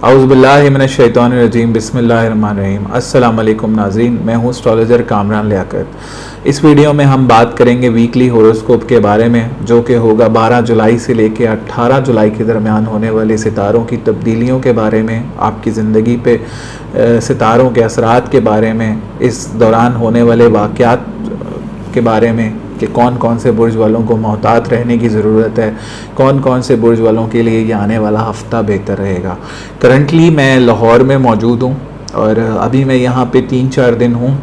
औज़ुबिल्लाहि मिनश्शैतानिर्रजीम बिस्मिल्लाहिर्रहमानिर्रहीम। अस्सलाम वालेकुम नाज़रीन, मैं हूँ एस्ट्रोलॉजर कामरान लियाकत। इस वीडियो में हम बात करेंगे वीकली होरोस्कोप के बारे में, जो कि होगा 12 जुलाई से लेकर 18 जुलाई के दरमियान होने वाले सितारों की तब्दीलियों के बारे में, आपकी ज़िंदगी पे सितारों के असरात के बारे में, इस दौरान होने वाले वाक़यात के बारे में कि कौन कौन से बुर्ज वालों को मोहतात रहने की ज़रूरत है, कौन कौन से बुर्ज वालों के लिए ये आने वाला हफ़्ता बेहतर रहेगा। करंटली मैं लाहौर में मौजूद हूँ और अभी मैं यहाँ पे 3-4 दिन हूँ।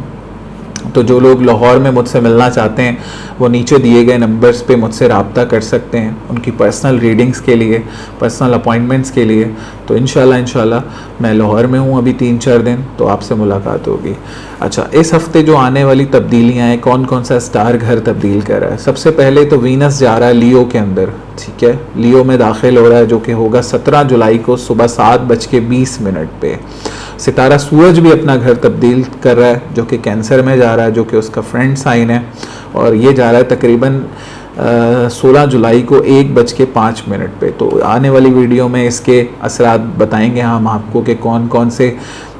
तो जो लोग लाहौर में मुझसे मिलना चाहते हैं वो नीचे दिए गए नंबर्स पे मुझसे रब्ता कर सकते हैं उनकी पर्सनल रीडिंग्स के लिए, पर्सनल अपॉइंटमेंट्स के लिए। तो इंशाल्लाह मैं लाहौर में हूँ अभी 3-4 दिन, तो आपसे मुलाकात होगी। अच्छा, इस हफ्ते जो आने वाली तब्दीलियाँ हैं, कौन कौन सा स्टार घर तब्दील कर रहा है। सबसे पहले तो वीनस जा रहा है लियो के अंदर, ठीक है, लियो में दाखिल हो रहा है, जो कि होगा 17 जुलाई को सुबह 7:20 पे। सितारा सूरज भी अपना घर तब्दील कर रहा है, जो कि कैंसर में जा रहा है, जो कि उसका फ्रेंड साइन है, और ये जा रहा है तकरीबन 16 जुलाई को 1:05 पे। तो आने वाली वीडियो में इसके असरात बताएंगे हम आपको कि कौन कौन से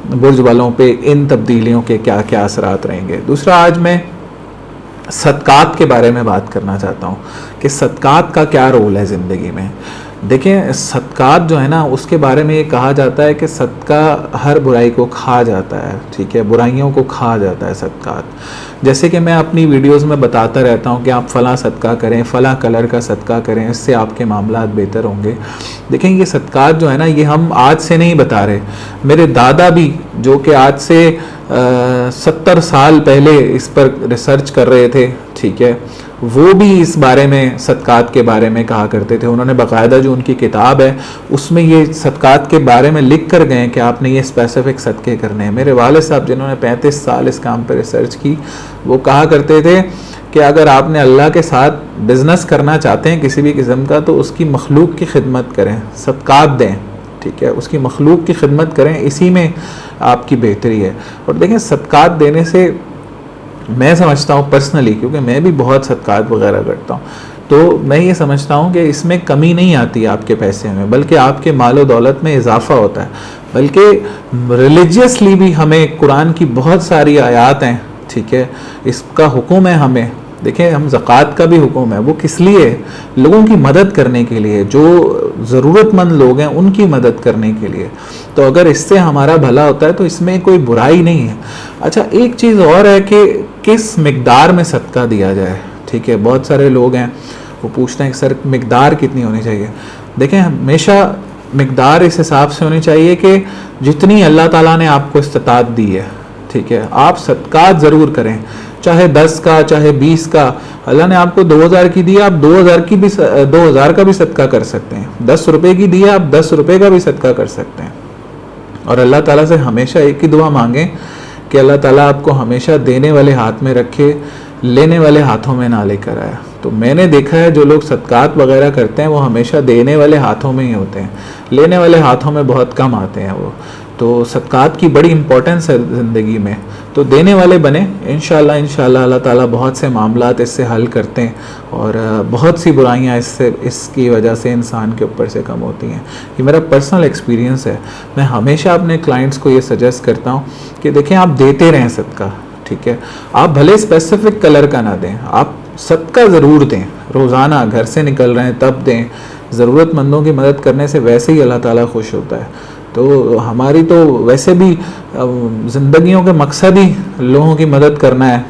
बुर्ज वालों पे इन तब्दीलियों के क्या क्या असरात रहेंगे। दूसरा, आज मैं सदकात के बारे में बात करना चाहता हूँ कि सदकात का क्या रोल है ज़िंदगी में। देखें, सदकात जो है ना, उसके बारे में ये कहा जाता है कि सदका हर बुराई को खा जाता है, ठीक है, बुराइयों को खा जाता है सदकात। जैसे कि मैं अपनी वीडियोस में बताता रहता हूँ कि आप फ़लाँ सदका करें, फ़लाँ कलर का सदका करें, इससे आपके मामलात बेहतर होंगे। देखें, ये सदकात जो है ना, ये हम आज से नहीं बता रहे। मेरे दादा भी, जो कि आज से 70 साल पहले इस पर रिसर्च कर रहे थे, ठीक है, वो भी इस बारे में सदकात के बारे में कहा करते थे। उन्होंने बाकायदा जो उनकी किताब है उसमें ये सदकात के बारे में लिख कर गए कि आपने ये स्पेसिफिक सदक़े करने हैं। मेरे वालिद साहब, जिन्होंने 35 साल इस काम पर रिसर्च की, वो कहा करते थे कि अगर आपने अल्लाह के साथ बिज़नेस करना चाहते हैं किसी भी किस्म का, तो उसकी मखलूक की खिदमत करें, सदकात दें, ठीक है, उसकी मखलूक की खिदमत करें, इसी में आपकी बेहतरी है। और देखें, सदकात देने से मैं समझता हूँ पर्सनली, क्योंकि मैं भी बहुत सदकात वगैरह करता हूँ, तो मैं ये समझता हूँ कि इसमें कमी नहीं आती आपके पैसे में, बल्कि आपके मालो दौलत में इजाफा होता है। बल्कि रिलीजियसली भी हमें कुरान की बहुत सारी आयात हैं, ठीक है, इसका हुक्म है हमें। देखें, हम ज़कात का भी हुक्म है, वो किस लिए है? लोगों की मदद करने के लिए, जो ज़रूरतमंद लोग हैं उनकी मदद करने के लिए। तो अगर इससे हमारा भला होता है तो इसमें कोई बुराई नहीं है। अच्छा, एक चीज़ और है कि किस मिकदार में सदका दिया जाए, ठीक है। बहुत सारे लोग हैं वो पूछते हैं कि सर मिकदार कितनी होनी चाहिए। देखें, हमेशा मिकदार इस हिसाब से होनी चाहिए कि जितनी अल्लाह ताला ने आपको इस्तात दी है, ठीक है, आप सदकात ज़रूर करें, चाहे 10 का, चाहे 20 का। अल्लाह ने आपको 2000 की दी है, आप 2000 का भी सदका कर सकते हैं। 10 रुपये की दी है, आप 10 रुपये का भी सदका कर सकते हैं। और अल्लाह ताला से हमेशा एक ही दुआ मांगें कि अल्लाह ताला आपको हमेशा देने वाले हाथ में रखे, लेने वाले हाथों में ना लेकर आया। तो मैंने देखा है जो लोग सदकात वगैरह करते हैं वो हमेशा देने वाले हाथों में ही होते हैं, लेने वाले हाथों में बहुत कम आते हैं वो। तो सदकात की बड़ी इंपॉर्टेंस है ज़िंदगी में, तो देने वाले बने। इंशाल्लाह अल्लाह ताला बहुत से मामलात इससे हल करते हैं और बहुत सी बुराइयां इसकी वजह से इंसान के ऊपर से कम होती हैं। ये मेरा पर्सनल एक्सपीरियंस है। मैं हमेशा अपने क्लाइंट्स को ये सजेस्ट करता हूँ कि देखें, आप देते रहें सदका, ठीक है। आप भले स्पेसिफिक कलर का ना दें, आप सदका ज़रूर दें। रोज़ाना घर से निकल रहे हैं तब दें। ज़रूरतमंदों की मदद करने से वैसे ही अल्लाह ताला खुश होता है। तो हमारी तो वैसे भी ज़िंदगियों का मकसद ही लोगों की मदद करना है,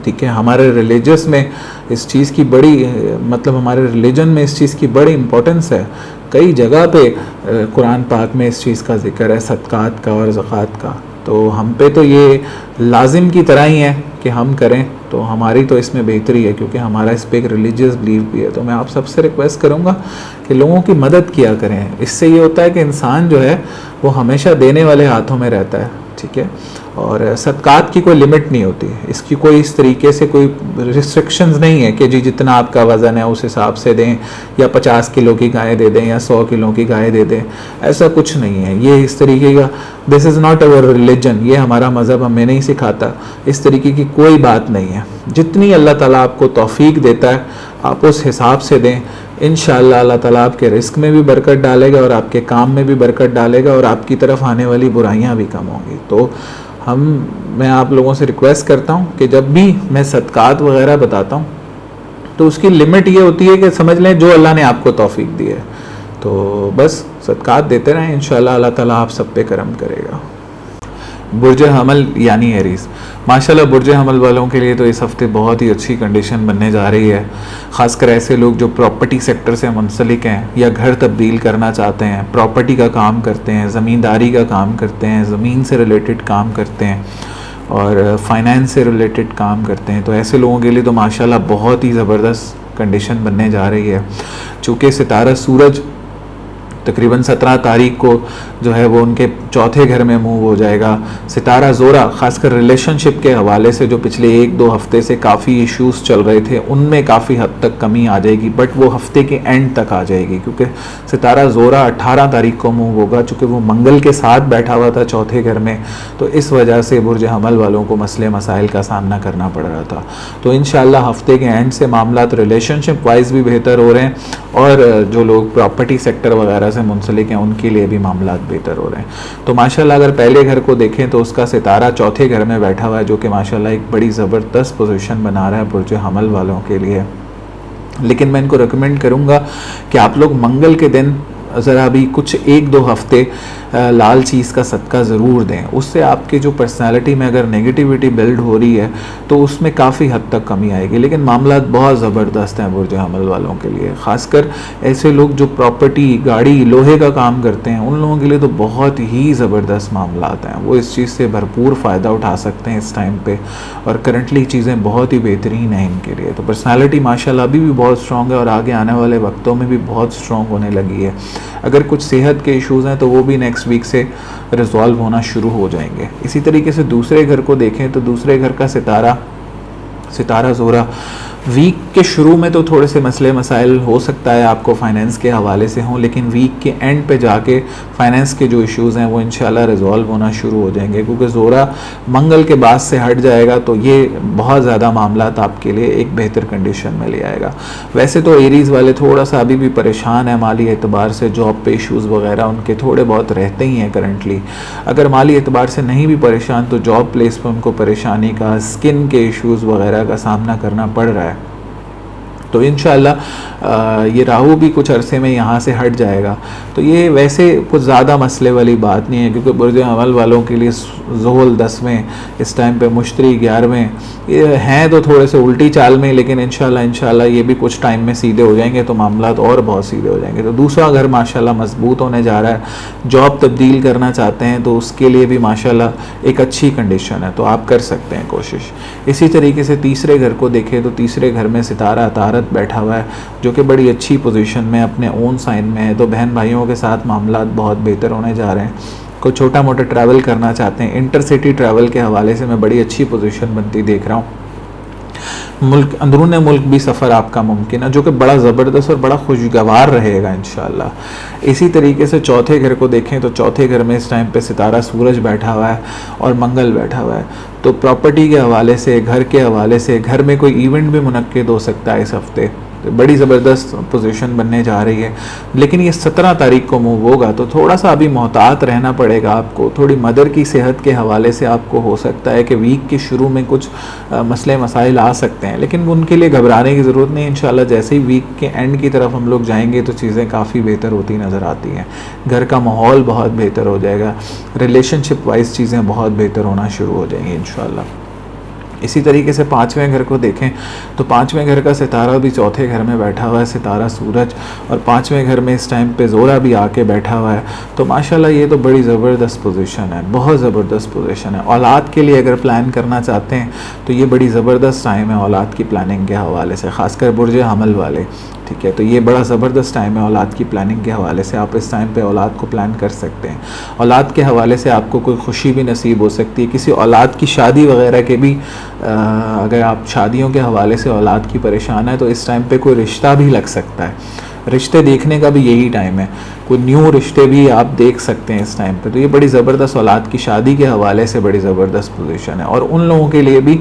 ठीक है। हमारे रिलीजियस में इस चीज़ की बड़ी, मतलब हमारे रिलीजन में इस चीज़ की बड़ी इम्पोर्टेंस है। कई जगह पे कुरान पाक में इस चीज़ का जिक्र है, सदकात का और ज़कात का। तो हम पे तो ये लाजिम की तरह ही है कि हम करें, तो हमारी तो इसमें बेहतरी है, क्योंकि हमारा इस पर एक रिलीजियस बिलीव भी है। तो मैं आप सबसे रिक्वेस्ट करूँगा कि लोगों की मदद किया करें। इससे ये होता है कि इंसान जो है वो हमेशा देने वाले हाथों में रहता है, ठीक है। और सदकात की कोई लिमिट नहीं होती, इसकी कोई इस तरीके से कोई रिस्ट्रिक्शंस नहीं है कि जी जितना आपका वज़न है उस हिसाब से दें, या 50 किलो की गाय दे दें या 100 किलो की गाय दे दें, ऐसा कुछ नहीं है। ये इस तरीके का, this is not our religion, ये हमारा मज़हब हमें नहीं सिखाता। इस तरीके की कोई बात नहीं है। जितनी अल्लाह ताला आपको तौफीक देता है आप उस हिसाब से दें। इंशाअल्लाह अल्लाह ताला आपके रिस्क में भी बरकत डालेगा और आपके काम में भी बरकत डालेगा और आपकी तरफ आने वाली बुराइयां भी कम होंगी। तो मैं आप लोगों से रिक्वेस्ट करता हूं कि जब भी मैं सदकात वगैरह बताता हूं तो उसकी लिमिट ये होती है कि समझ लें जो अल्लाह ने आपको तौफीक दी है, तो बस सदकात देते रहें, इंशाअल्लाह अल्लाह ताला आप सब पे करम करेगा। बुर्ज हमल यानी एरीज़, माशाल्लाह बुर्ज हमल वालों के लिए तो इस हफ्ते बहुत ही अच्छी कंडीशन बनने जा रही है। ख़ासकर ऐसे लोग जो प्रॉपर्टी सेक्टर से मुंसलिक हैं या घर तब्दील करना चाहते हैं, प्रॉपर्टी का काम करते हैं, ज़मींदारी का काम करते हैं, ज़मीन से रिलेटेड काम करते हैं और फाइनेंस से रिलेटेड काम करते हैं, तो ऐसे लोगों के लिए तो माशाल्लाह बहुत ही ज़बरदस्त कंडीशन बनने जा रही है। चूँकि सितारा सूरज तकरीबन 17 तारीख को जो है वो उनके चौथे घर में मूव हो जाएगा। सितारा ज़ोरा ख़ासकर रिलेशनशिप के हवाले से जो पिछले 1-2 हफ्ते से काफ़ी इश्यूज़ चल रहे थे उनमें काफ़ी हद तक कमी आ जाएगी, बट वो हफ्ते के एंड तक आ जाएगी क्योंकि सितारा ज़ोरा 18 तारीख को मूव होगा। चूँकि वो मंगल के साथ बैठा हुआ था चौथे घर में, तो इस वजह से बुर्ज हमल वालों को मसले मसाइल का सामना करना पड़ रहा था। तो इंशाअल्लाह हफ्ते के एंड से मामलात रिलेशनशिप वाइज भी बेहतर हो रहे हैं और जो लोग प्रॉपर्टी सेक्टर वगैरह से मुंसलिक हैं उनके लिए भी मामलात बेहतर हो रहे हैं। तो माशाल्लाह अगर पहले घर को देखें तो उसका सितारा चौथे घर में बैठा हुआ है, जो कि माशाल्लाह एक बड़ी ज़बरदस्त पोजीशन बना रहा है बुर्ज हमल वालों के लिए। लेकिन मैं इनको रिकमेंड करूँगा कि आप लोग मंगल के दिन ज़रा भी कुछ 1-2 हफ्ते लाल चीज़ का सदका ज़रूर दें। उससे आपके जो पर्सनालिटी में अगर नेगेटिविटी बिल्ड हो रही है तो उसमें काफ़ी हद तक कमी आएगी। लेकिन मामलात बहुत ज़बरदस्त हैं बुर्ज हमल वालों के लिए, ख़ासकर ऐसे लोग जो प्रॉपर्टी, गाड़ी, लोहे का काम करते हैं उन लोगों के लिए तो बहुत ही ज़बरदस्त मामलात हैं। वो इस चीज़ से भरपूर फ़ायदा उठा सकते हैं इस टाइम पे और करंटली चीज़ें बहुत ही बेहतरीन हैं इनके लिए। तो पर्सनालिटी माशाल्लाह अभी भी बहुत स्ट्रॉन्ग है और आगे आने वाले वक्तों में भी बहुत स्ट्रॉन्ग होने लगी है। अगर कुछ सेहत के इश्यूज़ हैं तो वो भी नेक्स्ट वीक से रिजॉल्व होना शुरू हो जाएंगे। इसी तरीके से दूसरे घर को देखें तो दूसरे घर का सितारा ज़ोरा वीक के शुरू में तो थोड़े से मसले मसाइल हो सकता है आपको फाइनेंस के हवाले से हों, लेकिन वीक के एंड पे जाके फाइनेंस के जो इश्यूज़ हैं वो इंशाल्लाह रिजॉल्व होना शुरू हो जाएंगे क्योंकि ज़ोरा मंगल के बाद से हट जाएगा तो ये बहुत ज़्यादा मामलात आपके लिए एक बेहतर कंडीशन में ले आएगा। वैसे तो एरीज़ वाले थोड़ा सा अभी भी परेशान है माली एतबार से, जॉब पे इश्यूज़ वगैरह उनके थोड़े बहुत रहते ही हैं करंटली। अगर माली एतबार से नहीं भी परेशान तो जॉब प्लेस पर उनको परेशानी का, स्किन के इश्यूज़ वगैरह का सामना करना पड़ रहा है। तो इंशाअल्लाह ये राहु भी कुछ अरसे में यहाँ से हट जाएगा, तो ये वैसे कुछ ज़्यादा मसले वाली बात नहीं है क्योंकि बुर्ज हमल वालों के लिए ज़ोहल 10वें, इस टाइम पे मुश्तरी 11वें, ये हैं तो थोड़े से उल्टी चाल में, लेकिन इंशाअल्लाह ये भी कुछ टाइम में सीधे हो जाएंगे तो मामलात और बहुत सीधे हो जाएंगे। तो दूसरा घर माशाल्लाह मजबूत होने जा रहा है। जॉब तब्दील करना चाहते हैं तो उसके लिए भी माशाल्लाह एक अच्छी कंडीशन है, तो आप कर सकते हैं कोशिश। इसी तरीके से तीसरे घर को देखें तो तीसरे घर में सितारा तारत बैठा हुआ है जो कि बड़ी अच्छी पोजीशन में अपने ओन साइन में है। तो बहन भाइयों के साथ मामलात बहुत बेहतर होने जा रहे हैं। कोई छोटा मोटा ट्रैवल करना चाहते हैं, इंटरसिटी ट्रैवल के हवाले से मैं बड़ी अच्छी पोजीशन बनती देख रहा हूँ। मुल्क, अंदरून मुल्क भी सफ़र आपका मुमकिन है जो कि बड़ा ज़बरदस्त और बड़ा खुशगवार रहेगा इंशाअल्लाह। इसी तरीके से चौथे घर को देखें तो चौथे घर में इस टाइम पे सितारा सूरज बैठा हुआ है और मंगल बैठा हुआ है। तो प्रॉपर्टी के हवाले से, घर के हवाले से, घर में कोई इवेंट भी मुनक्किद हो सकता है इस हफ्ते, तो बड़ी ज़बरदस्त पोजीशन बनने जा रही है। लेकिन ये 17 तारीख को मूव होगा तो थोड़ा सा अभी मोहतात रहना पड़ेगा आपको। थोड़ी मदर की सेहत के हवाले से आपको हो सकता है कि वीक के शुरू में कुछ मसले मसाइल आ सकते हैं, लेकिन उनके लिए घबराने की ज़रूरत नहीं। इंशाल्लाह जैसे ही वीक के एंड की तरफ हम लोग जाएंगे तो चीज़ें काफ़ी बेहतर होती नज़र आती हैं। घर का माहौल बहुत बेहतर हो जाएगा, रिलेशनशिप वाइज चीज़ें बहुत बेहतर होना शुरू हो जाएंगी इंशाल्लाह। इसी तरीके से पाँचवें घर को देखें तो पाँचवें घर का सितारा भी चौथे घर में बैठा हुआ है, सितारा सूरज, और पाँचवें घर में इस टाइम पे ज़ोरा भी आके बैठा हुआ है। तो माशाल्लाह ये तो बड़ी ज़बरदस्त पोजीशन है, बहुत ज़बरदस्त पोजीशन है। औलाद के लिए अगर प्लान करना चाहते हैं तो ये बड़ी ज़बरदस्त टाइम है औलाद की प्लानिंग के हवाले से, ख़ासकर बुर्ज हमल वाले, ठीक है। तो ये बड़ा ज़बरदस्त टाइम है औलाद की प्लानिंग के हवाले से। आप इस टाइम पे औलाद को प्लान कर सकते हैं। औलाद के हवाले से आपको कोई खुशी भी नसीब हो सकती है, किसी औलाद की शादी वगैरह के भी अगर आप शादियों के हवाले से औलाद की परेशान है तो इस टाइम पे कोई रिश्ता भी लग सकता है। रिश्ते देखने का भी यही टाइम है, कोई न्यू रिश्ते भी आप देख सकते हैं इस टाइम पे। तो ये बड़ी ज़बरदस्त औलाद की शादी के हवाले से बड़ी ज़बरदस्त पोजीशन है। और उन लोगों के लिए भी,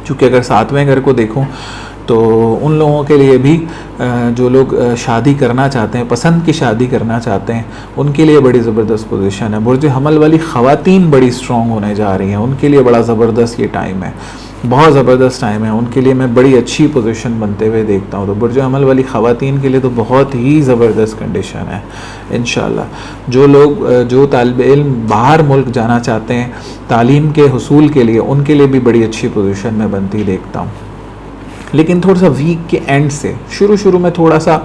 चूँकि अगर सातवें घर को देखूँ तो उन लोगों के लिए भी जो लोग शादी करना चाहते हैं, पसंद की शादी करना चाहते हैं, उनके लिए बड़ी ज़बरदस्त पोजीशन है। बुर्ज हमल वाली ख़वातीन बड़ी स्ट्रॉन्ग होने जा रही हैं, उनके लिए बड़ा ज़बरदस्त ये टाइम है, बहुत ज़बरदस्त टाइम है, उनके लिए मैं बड़ी अच्छी पोजीशन बनते हुए देखता हूँ। तो बुर्ज हमल वाली ख़वातीन के लिए तो बहुत ही ज़बरदस्त कंडीशन है इंशाल्लाह। जो लोग जो तालिब इल्म बाहर मुल्क जाना चाहते हैं तालीम के हुसूल के लिए, उनके लिए भी बड़ी अच्छी पोजीशन में बनती देखता हूँ। लेकिन थोड़ा सा वीक के एंड से, शुरू में थोड़ा सा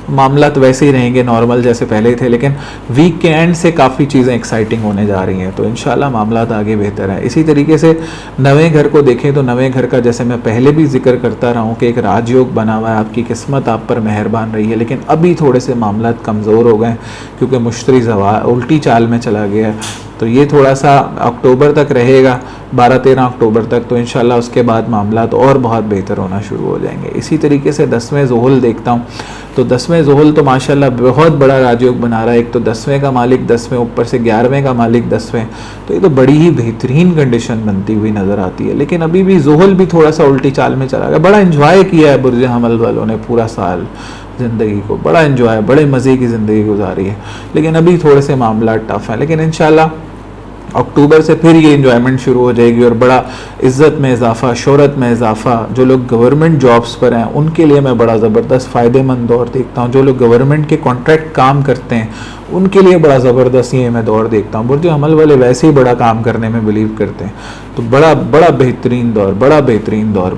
मामला तो वैसे ही रहेंगे नॉर्मल जैसे पहले थे, लेकिन वीक के एंड से काफ़ी चीज़ें एक्साइटिंग होने जा रही हैं, तो इंशाल्लाह मामला आगे बेहतर है। इसी तरीके से नवे घर को देखें तो नवे घर का जैसे मैं पहले भी जिक्र करता रहा हूँ कि एक राजयोग बना हुआ है, आपकी किस्मत आप पर मेहरबान रही है, लेकिन अभी थोड़े से मामला कमज़ोर हो गए क्योंकि मुश्तरी उल्टी चाल में चला गया है। तो ये थोड़ा सा अक्टूबर तक रहेगा, 12-13 अक्टूबर तक, तो इंशाल्लाह उसके बाद मामला तो और बहुत बेहतर होना शुरू हो जाएंगे। इसी तरीके से 10वें ज़ुहुल देखता हूँ, तो 10वें ज़ुहुल तो माशाल्लाह बहुत बड़ा राजयोग बना रहा है। एक तो 10वें का मालिक 10वें, ऊपर से 11वें का मालिक 10वें, तो ये तो बड़ी ही बेहतरीन कंडीशन बनती हुई नज़र आती है। लेकिन अभी भी ज़ुहुल भी थोड़ा सा उल्टी चाल में चला गया। बड़ा इन्जॉय किया है बुर्ज हमल वालों ने पूरा साल, ज़िंदगी को बड़ा इन्जॉय, बड़े मज़े की ज़िंदगी गुजारी है, लेकिन अभी थोड़े से मामला टफ है। लेकिन इंशाल्लाह अक्टूबर से फिर ये इन्जॉयमेंट शुरू हो जाएगी और बड़ा इज़्ज़त में इजाफा, शोहरत में इजाफा। जो लोग गवर्नमेंट जॉब्स पर हैं उनके लिए मैं बड़ा ज़बरदस्त फ़ायदेमंद दौर देखता हूँ। जो लोग गवर्नमेंट के कॉन्ट्रैक्ट काम करते हैं उनके लिए बड़ा ज़बरदस्त ये मैं दौर देखता हूँ। बुर्ज हमल वाले वैसे ही बड़ा काम करने में बिलीव करते हैं, तो बड़ा बेहतरीन दौर,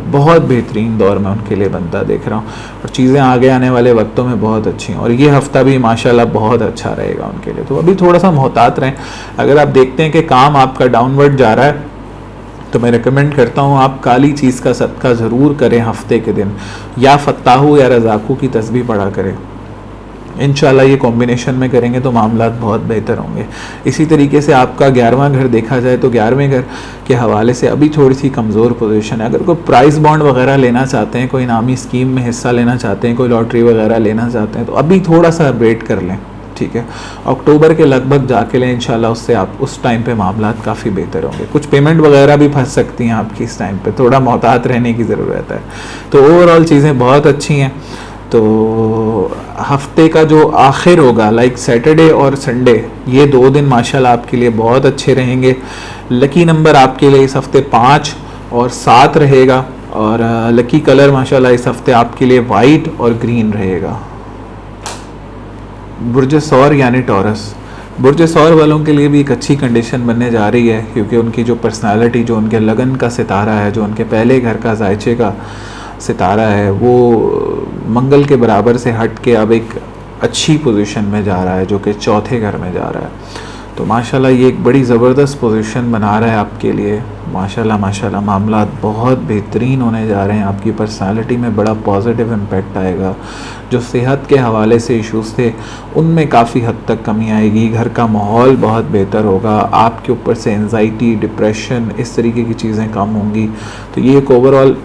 बहुत बेहतरीन दौर मैं उनके लिए बनता देख रहा हूँ। और चीज़ें आगे आने वाले वक्तों में बहुत अच्छी हैं और ये हफ़्ता भी माशाल्लाह बहुत अच्छा रहेगा उनके लिए। तो अभी थोड़ा सा मोहतात रहें। अगर आप देखते हैं कि काम आपका डाउनवर्ड जा रहा है तो मैं रिकमेंड करता हूँ आप काली चीज़ का सदका ज़रूर करें हफ्ते के दिन, या फत्ताहू या रज़ाकू की तस्बीह पढ़ा करें। इंशाल्लाह ये कॉम्बिनेशन में करेंगे तो मामलात बहुत बेहतर होंगे। इसी तरीके से आपका 11वां घर देखा जाए तो 11वें घर के हवाले से अभी थोड़ी सी कमज़ोर पोजीशन है। अगर कोई प्राइस बॉन्ड वगैरह लेना चाहते हैं, कोई नामी स्कीम में हिस्सा लेना चाहते हैं, कोई लॉटरी वगैरह लेना चाहते हैं, तो अभी थोड़ा सा वेट कर लें, ठीक है। अक्टूबर के लगभग जाके लें इंशाल्लाह, उससे आप उस टाइम पे मामलात काफ़ी बेहतर होंगे। कुछ पेमेंट वगैरह भी फंस सकती हैं आपकी इस टाइम पे, थोड़ा मोहतात रहने की ज़रूरत है। तो ओवरऑल चीज़ें बहुत अच्छी हैं। तो हफ्ते का जो आखिर होगा लाइक सैटरडे और संडे, ये 2 दिन माशाल्लाह आपके लिए बहुत अच्छे रहेंगे। लकी नंबर आपके लिए इस हफ्ते 5 और 7 रहेगा और लकी कलर माशाल्लाह इस हफ्ते आपके लिए वाइट और ग्रीन रहेगा। बुर्ज सौर यानी टॉरस, बुर्ज सौर वालों के लिए भी एक अच्छी कंडीशन बनने जा रही है क्योंकि उनकी जो पर्सनालिटी, जो उनके लगन का सितारा है, जो उनके पहले घर का जायचे का सितारा है, वो मंगल के बराबर से हट के अब एक अच्छी पोजीशन में जा रहा है जो कि चौथे घर में जा रहा है। तो माशाल्लाह ये एक बड़ी ज़बरदस्त पोजीशन बना रहा है आपके लिए। माशाल्लाह मामला बहुत बेहतरीन होने जा रहे हैं। आपकी पर्सनालिटी में बड़ा पॉजिटिव इम्पैक्ट आएगा। जो सेहत के हवाले से इश्यूज़ थे उनमें काफ़ी हद तक कमी आएगी। घर का माहौल बहुत बेहतर होगा। आपके ऊपर से एंजाइटी, डिप्रेशन, इस तरीके की चीज़ें कम होंगी। तो ये एक ओवरऑल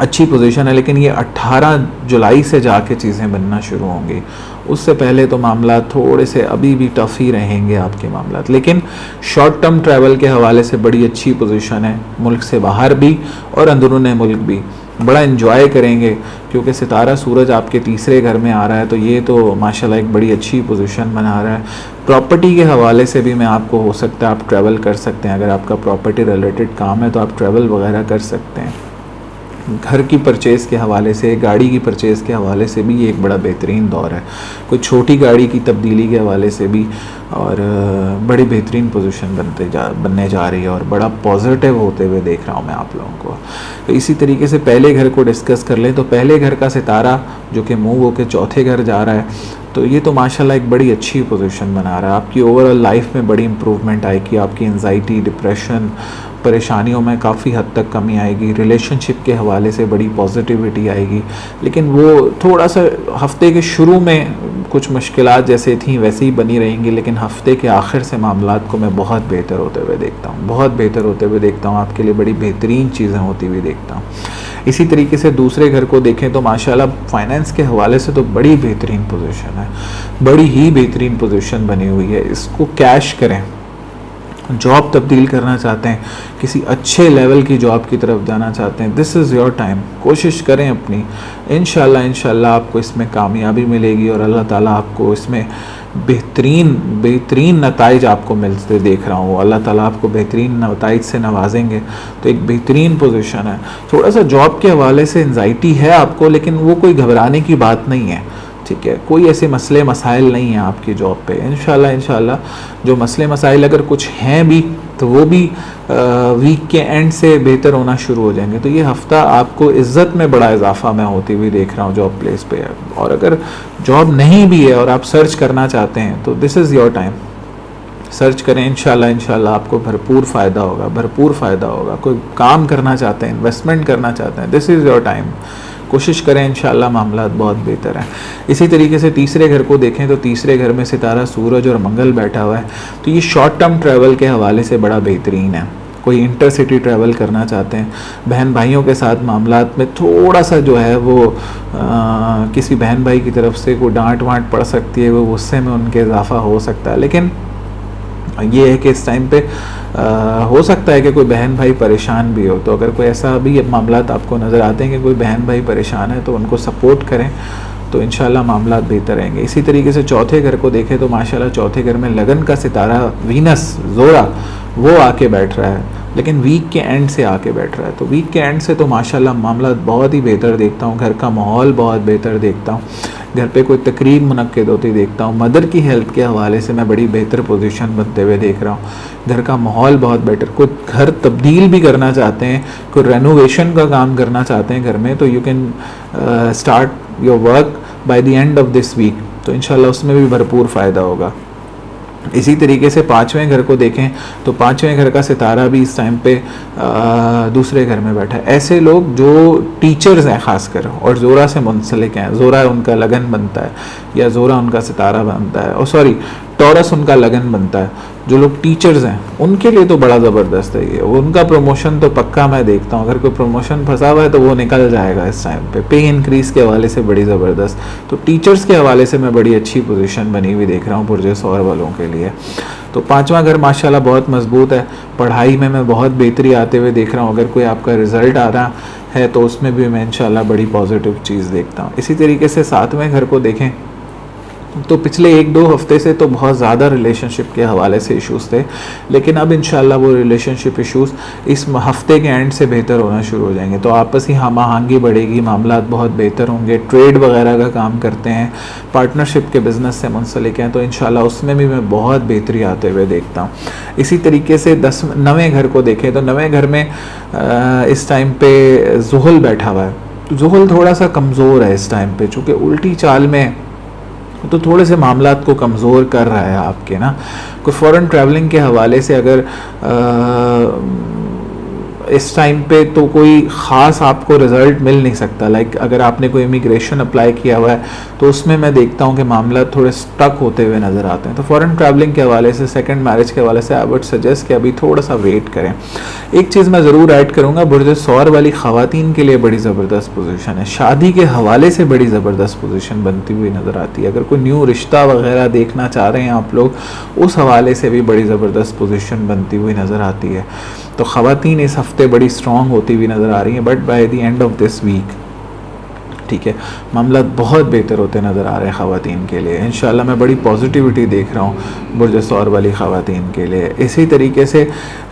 अच्छी पोजीशन है। लेकिन ये 18 जुलाई से जाके चीज़ें बनना शुरू होंगी। उससे पहले तो मामला थोड़े से अभी भी टफ ही रहेंगे आपके मामला। लेकिन शॉर्ट टर्म ट्रैवल के हवाले से बड़ी अच्छी पोजीशन है, मुल्क से बाहर भी और अंदरूनी मुल्क भी। बड़ा इन्जॉय करेंगे क्योंकि सितारा सूरज आपके तीसरे घर में आ रहा है, तो ये तो माशाल्लाह एक बड़ी अच्छी पोजीशन बना रहा है। प्रॉपर्टी के हवाले से भी मैं आपको हो सकता है आप ट्रैवल कर सकते हैं। अगर आपका प्रॉपर्टी रिलेटेड काम है तो आप ट्रैवल वगैरह कर सकते हैं। घर की परचेज़ के हवाले से, गाड़ी की परचेज़ के हवाले से भी ये एक बड़ा बेहतरीन दौर है। कोई छोटी गाड़ी की तब्दीली के हवाले से भी और बड़ी बेहतरीन पोजीशन बनने जा रही है और बड़ा पॉजिटिव होते हुए देख रहा हूँ मैं आप लोगों को। तो इसी तरीके से पहले घर को डिस्कस कर लें तो पहले घर का सितारा जो कि मूव होकर चौथे घर जा रहा है, तो ये तो माशाल्लाह एक बड़ी अच्छी पोजीशन बना रहा है। आपकी ओवरऑल लाइफ में बड़ी इंप्रूवमेंट आएगी। आपकी एंजाइटी, डिप्रेशन, परेशानियों में काफ़ी हद तक कमी आएगी। रिलेशनशिप के हवाले से बड़ी पॉजिटिविटी आएगी। लेकिन वो थोड़ा सा हफ्ते के शुरू में कुछ मुश्किलात जैसे थी वैसे ही बनी रहेंगी, लेकिन हफ्ते के आखिर से मामलात को मैं बहुत बेहतर होते हुए देखता हूँ, बहुत बेहतर होते हुए देखता हूँ। आपके लिए बड़ी बेहतरीन चीज़ें होती हुई देखता हूँ। इसी तरीके से दूसरे घर को देखें तो माशाल्लाह फाइनेंस के हवाले से तो बड़ी बेहतरीन पोजीशन है, बड़ी ही बेहतरीन पोजीशन बनी हुई है। इसको कैश करें, जॉब तब्दील करना चाहते हैं, किसी अच्छे लेवल की जॉब की तरफ जाना चाहते हैं, दिस इज़ योर टाइम। कोशिश करें अपनी, इंशाल्लाह आपको इसमें कामयाबी मिलेगी और अल्लाह ताला आपको इसमें बेहतरीन नताइज आपको मिलते देख रहा हूँ। अल्लाह ताला आपको बेहतरीन नताइज से नवाजेंगे, तो एक बेहतरीन पोजीशन है। थोड़ा सा जॉब के हवाले से एंजाइटी है आपको, लेकिन वो कोई घबराने की बात नहीं है, ठीक है। कोई ऐसे मसले मसाइल नहीं हैं आपकी जॉब पे। इंशाल्लाह जो मसले मसाइल अगर कुछ हैं भी, तो वो भी वीक के एंड से बेहतर होना शुरू हो जाएंगे। तो ये हफ़्ता आपको इज़्ज़त में बड़ा इजाफा मैं होती हुई देख रहा हूँ जॉब प्लेस पे। और अगर जॉब नहीं भी है और आप सर्च करना चाहते हैं, तो this is your time, search करें। इंशाल्लाह आपको भरपूर फ़ायदा होगा। कोई काम करना चाहते हैं, इन्वेस्टमेंट करना चाहते हैं, दिस इज़ योर टाइम। कोशिश करें, इंशाल्लाह मामलात बहुत बेहतर हैं। इसी तरीके से तीसरे घर को देखें तो तीसरे घर में सितारा सूरज और मंगल बैठा हुआ है, तो ये शॉर्ट टर्म ट्रैवल के हवाले से बड़ा बेहतरीन है। कोई इंटरसिटी ट्रैवल करना चाहते हैं, बहन भाइयों के साथ मामलात में थोड़ा सा जो है वो किसी बहन भाई की तरफ से कोई डांट वांट पड़ सकती है, वो गुस्से में उनके इजाफा हो सकता है। लेकिन ये है कि इस टाइम पे हो सकता है कि कोई बहन भाई परेशान भी हो, तो अगर कोई ऐसा भी मामलात आपको नज़र आते हैं कि कोई बहन भाई परेशान है, तो उनको सपोर्ट करें, तो इंशाल्लाह मामलात बेहतर रहेंगे। इसी तरीके से चौथे घर को देखें तो माशाल्लाह चौथे घर में लगन का सितारा वीनस जोरा वो आके बैठ रहा है, लेकिन वीक के एंड से आके बैठ रहा है। तो वीक के एंड से तो माशाल्लाह मामलात बहुत ही बेहतर देखता हूँ, घर का माहौल बहुत बेहतर देखता हूँ, घर पे कोई तकरीब मुनक्किद होती देखता हूँ, मदर की हेल्थ के हवाले से मैं बड़ी बेहतर पोजीशन बनते हुए देख रहा हूँ, घर का माहौल बहुत बेटर। कोई घर तब्दील भी करना चाहते हैं, कोई रेनोवेशन का काम करना चाहते हैं घर में, तो you can start your work by the end of this week, तो इंशाल्लाह उसमें भी भरपूर फ़ायदा होगा। इसी तरीके से पाँचवें घर को देखें तो पाँचवें घर का सितारा भी इस टाइम पे दूसरे घर में बैठा है। ऐसे लोग जो टीचर्स हैं ख़ासकर और ज़ोरा से मुंसलिक हैं, ज़ोरा उनका लगन बनता है या ज़ोरा उनका सितारा बनता है, और सॉरी टॉरस उनका लगन बनता है, जो लोग टीचर्स हैं उनके लिए तो बड़ा ज़बरदस्त है ये। उनका प्रमोशन तो पक्का मैं देखता हूँ, अगर कोई प्रमोशन फंसा हुआ है तो वो निकल जाएगा इस टाइम पे इंक्रीज़ के हवाले से बड़ी ज़बरदस्त। तो टीचर्स के हवाले से मैं बड़ी अच्छी पोजीशन बनी हुई देख रहा हूँ बुर्ज सौर वालों के लिए। तो पाँचवां घर माशाल्लाह बहुत मजबूत है, पढ़ाई में मैं बहुत बेहतरी आते हुए देख रहा हूँ। अगर कोई आपका रिज़ल्ट आ रहा है तो उसमें भी मैं इंशाल्लाह बड़ी पॉजिटिव चीज़ देखता हूँ। इसी तरीके से सातवें घर को देखें तो पिछले 1-2 हफ्ते से तो बहुत ज़्यादा रिलेशनशिप के हवाले से इश्यूज़ थे, लेकिन अब इंशाल्लाह वो रिलेशनशिप इश्यूज़ इस हफ्ते के एंड से बेहतर होना शुरू हो जाएंगे। तो आपस ही हम आहंगी बढ़ेगी, मामलात बहुत बेहतर होंगे। ट्रेड वगैरह का काम करते हैं, पार्टनरशिप के बिज़नेस से मुंसलिक हैं, तो इंशाल्लाह उसमें भी मैं बहुत बेहतरी आते हुए देखता हूँ। इसी तरीके से 9वें घर को देखें तो 9वें घर में इस टाइम पे ज़ुहल बैठा हुआ है। ज़ुहल थोड़ा सा कमज़ोर है इस टाइम पे, चूँकि उल्टी चाल में तो थोड़े से मामलात को कमज़ोर कर रहा है आपके ना। कोई फ़ॉरेन ट्रैवलिंग के हवाले से अगर इस टाइम पे तो कोई ख़ास आपको रिज़ल्ट मिल नहीं सकता। लाइक अगर आपने कोई इमिग्रेशन अप्लाई किया हुआ है तो उसमें मैं देखता हूँ कि मामला थोड़े स्टक होते हुए नज़र आते हैं। तो फ़ॉरेन ट्रैवलिंग के हवाले से, सेकंड मैरिज के हवाले से आई वुड सजेस्ट कि अभी थोड़ा सा वेट करें। एक चीज़ मैं ज़रूर ऐड करूँगा, बुर्ज सौर वाली ख़वातीन के लिए बड़ी ज़बरदस्त पोजीशन है, शादी के हवाले से बड़ी ज़बरदस्त पोजीशन बनती हुई नज़र आती है। अगर कोई न्यू रिश्ता वगैरह देखना चाह रहे हैं आप लोग, उस हवाले से भी बड़ी ज़बरदस्त पोजीशन बनती हुई नज़र आती है। तो ख़वातीन इस हफ़्ते बड़ी स्ट्रॉन्ग होती हुई नज़र आ रही हैं, but by the end of this week, ठीक है, मामला बहुत बेहतर होते नज़र आ रहे हैं ख़वातीन के लिए। इंशाल्लाह मैं बड़ी पॉजिटिविटी देख रहा हूँ बुर्ज सौर वाली ख़वातीन के लिए। इसी तरीके से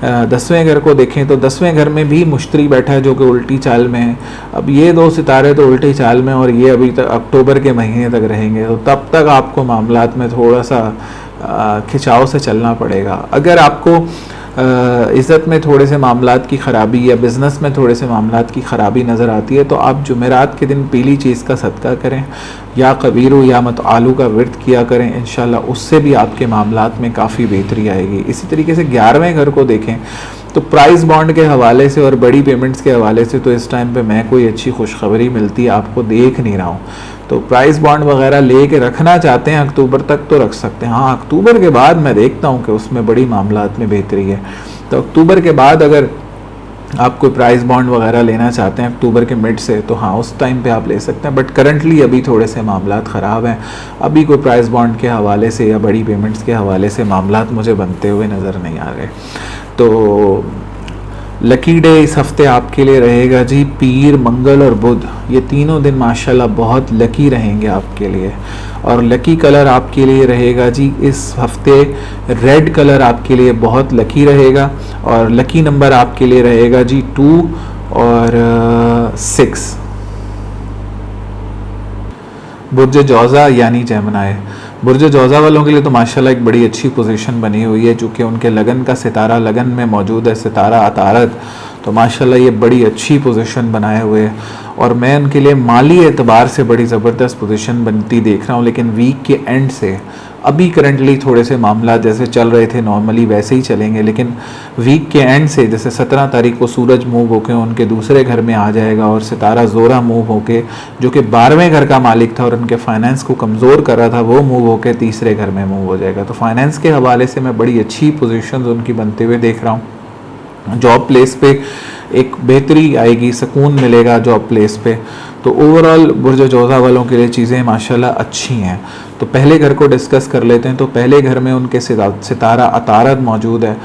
10वें घर को देखें तो 10वें घर में भी मुश्तरी बैठा है जो कि उल्टी चाल में है। अब ये 2 सितारे तो उल्टी चाल में, और ये अभी तक अक्टूबर के महीने तक रहेंगे, तो तब तक आपको मामलात में थोड़ा सा खिंचाव से चलना पड़ेगा। अगर आपको इज़्ज़त में थोड़े से मामलात की ख़राबी या बिज़नेस में थोड़े से मामलात की ख़राबी नज़र आती है, तो आप जुमेरात के दिन पीली चीज़ का सदका करें, या कबीरू या मत आलू का विर्द किया करें, इंशाल्लाह उससे भी आपके मामलात में काफ़ी बेहतरी आएगी। इसी तरीके से 11वें घर को देखें तो प्राइस बॉन्ड के हवाले से और बड़ी पेमेंट्स के हवाले से तो इस टाइम पे मैं कोई अच्छी खुशखबरी मिलती आपको देख नहीं रहा हूँ। तो प्राइस बॉन्ड वगैरह ले के रखना चाहते हैं अक्टूबर तक तो रख सकते हैं। हाँ, अक्टूबर के बाद मैं देखता हूँ कि उसमें बड़ी मामलात में बेहतरी है। तो अक्टूबर के बाद अगर आप कोई प्राइस बॉन्ड वगैरह लेना चाहते हैं अक्टूबर के मिड से, तो हाँ उस टाइम पे आप ले सकते हैं। बट करंटली अभी थोड़े से मामलात ख़राब हैं, अभी कोई प्राइस बॉन्ड के हवाले से या बड़ी पेमेंट्स के हवाले से मामलात मुझे बनते हुए नज़र नहीं आ रहे। तो लकी डे इस हफ्ते आपके लिए रहेगा जी पीर, मंगल और बुध, ये तीनों दिन माशाल्लाह बहुत लकी रहेंगे आपके लिए। और लकी कलर आपके लिए रहेगा जी इस हफ्ते रेड कलर आपके लिए बहुत लकी रहेगा। और लकी नंबर आपके लिए रहेगा जी 2 और 6। बुर्ज जौज़ा यानी जेमिनी, बुर्ज जौज़ा वालों के लिए तो माशाल्लाह एक बड़ी अच्छी पोजीशन बनी हुई है, चूँकि उनके लगन का सितारा लगन में मौजूद है, सितारा अतारत, तो माशाल्लाह ये बड़ी अच्छी पोजीशन बनाए हुए है। और मैं उनके लिए माली एतबार से बड़ी ज़बरदस्त पोजीशन बनती देख रहा हूँ। लेकिन वीक के एंड से अभी करंटली थोड़े से मामला जैसे चल रहे थे नॉर्मली वैसे ही चलेंगे, लेकिन वीक के एंड से जैसे 17 तारीख को सूरज मूव होकर उनके दूसरे घर में आ जाएगा और सितारा ज़ोरा मूव होके जो कि 12वें घर का मालिक था और उनके फाइनेंस को कमज़ोर कर रहा था, वो मूव होकर तीसरे घर में मूव हो जाएगा। तो फाइनेंस के हवाले से मैं बड़ी अच्छी पोजीशंस उनकी बनते हुए देख रहा हूँ। जॉब प्लेस पे एक बेहतरी आएगी, सुकून मिलेगा जॉब प्लेस पे। तो ओवरऑल बुर्ज जौज़ा वालों के लिए चीज़ें माशाल्लाह अच्छी हैं। तो पहले घर को डिस्कस कर लेते हैं। तो पहले घर में उनके सितारा अतारत मौजूद है,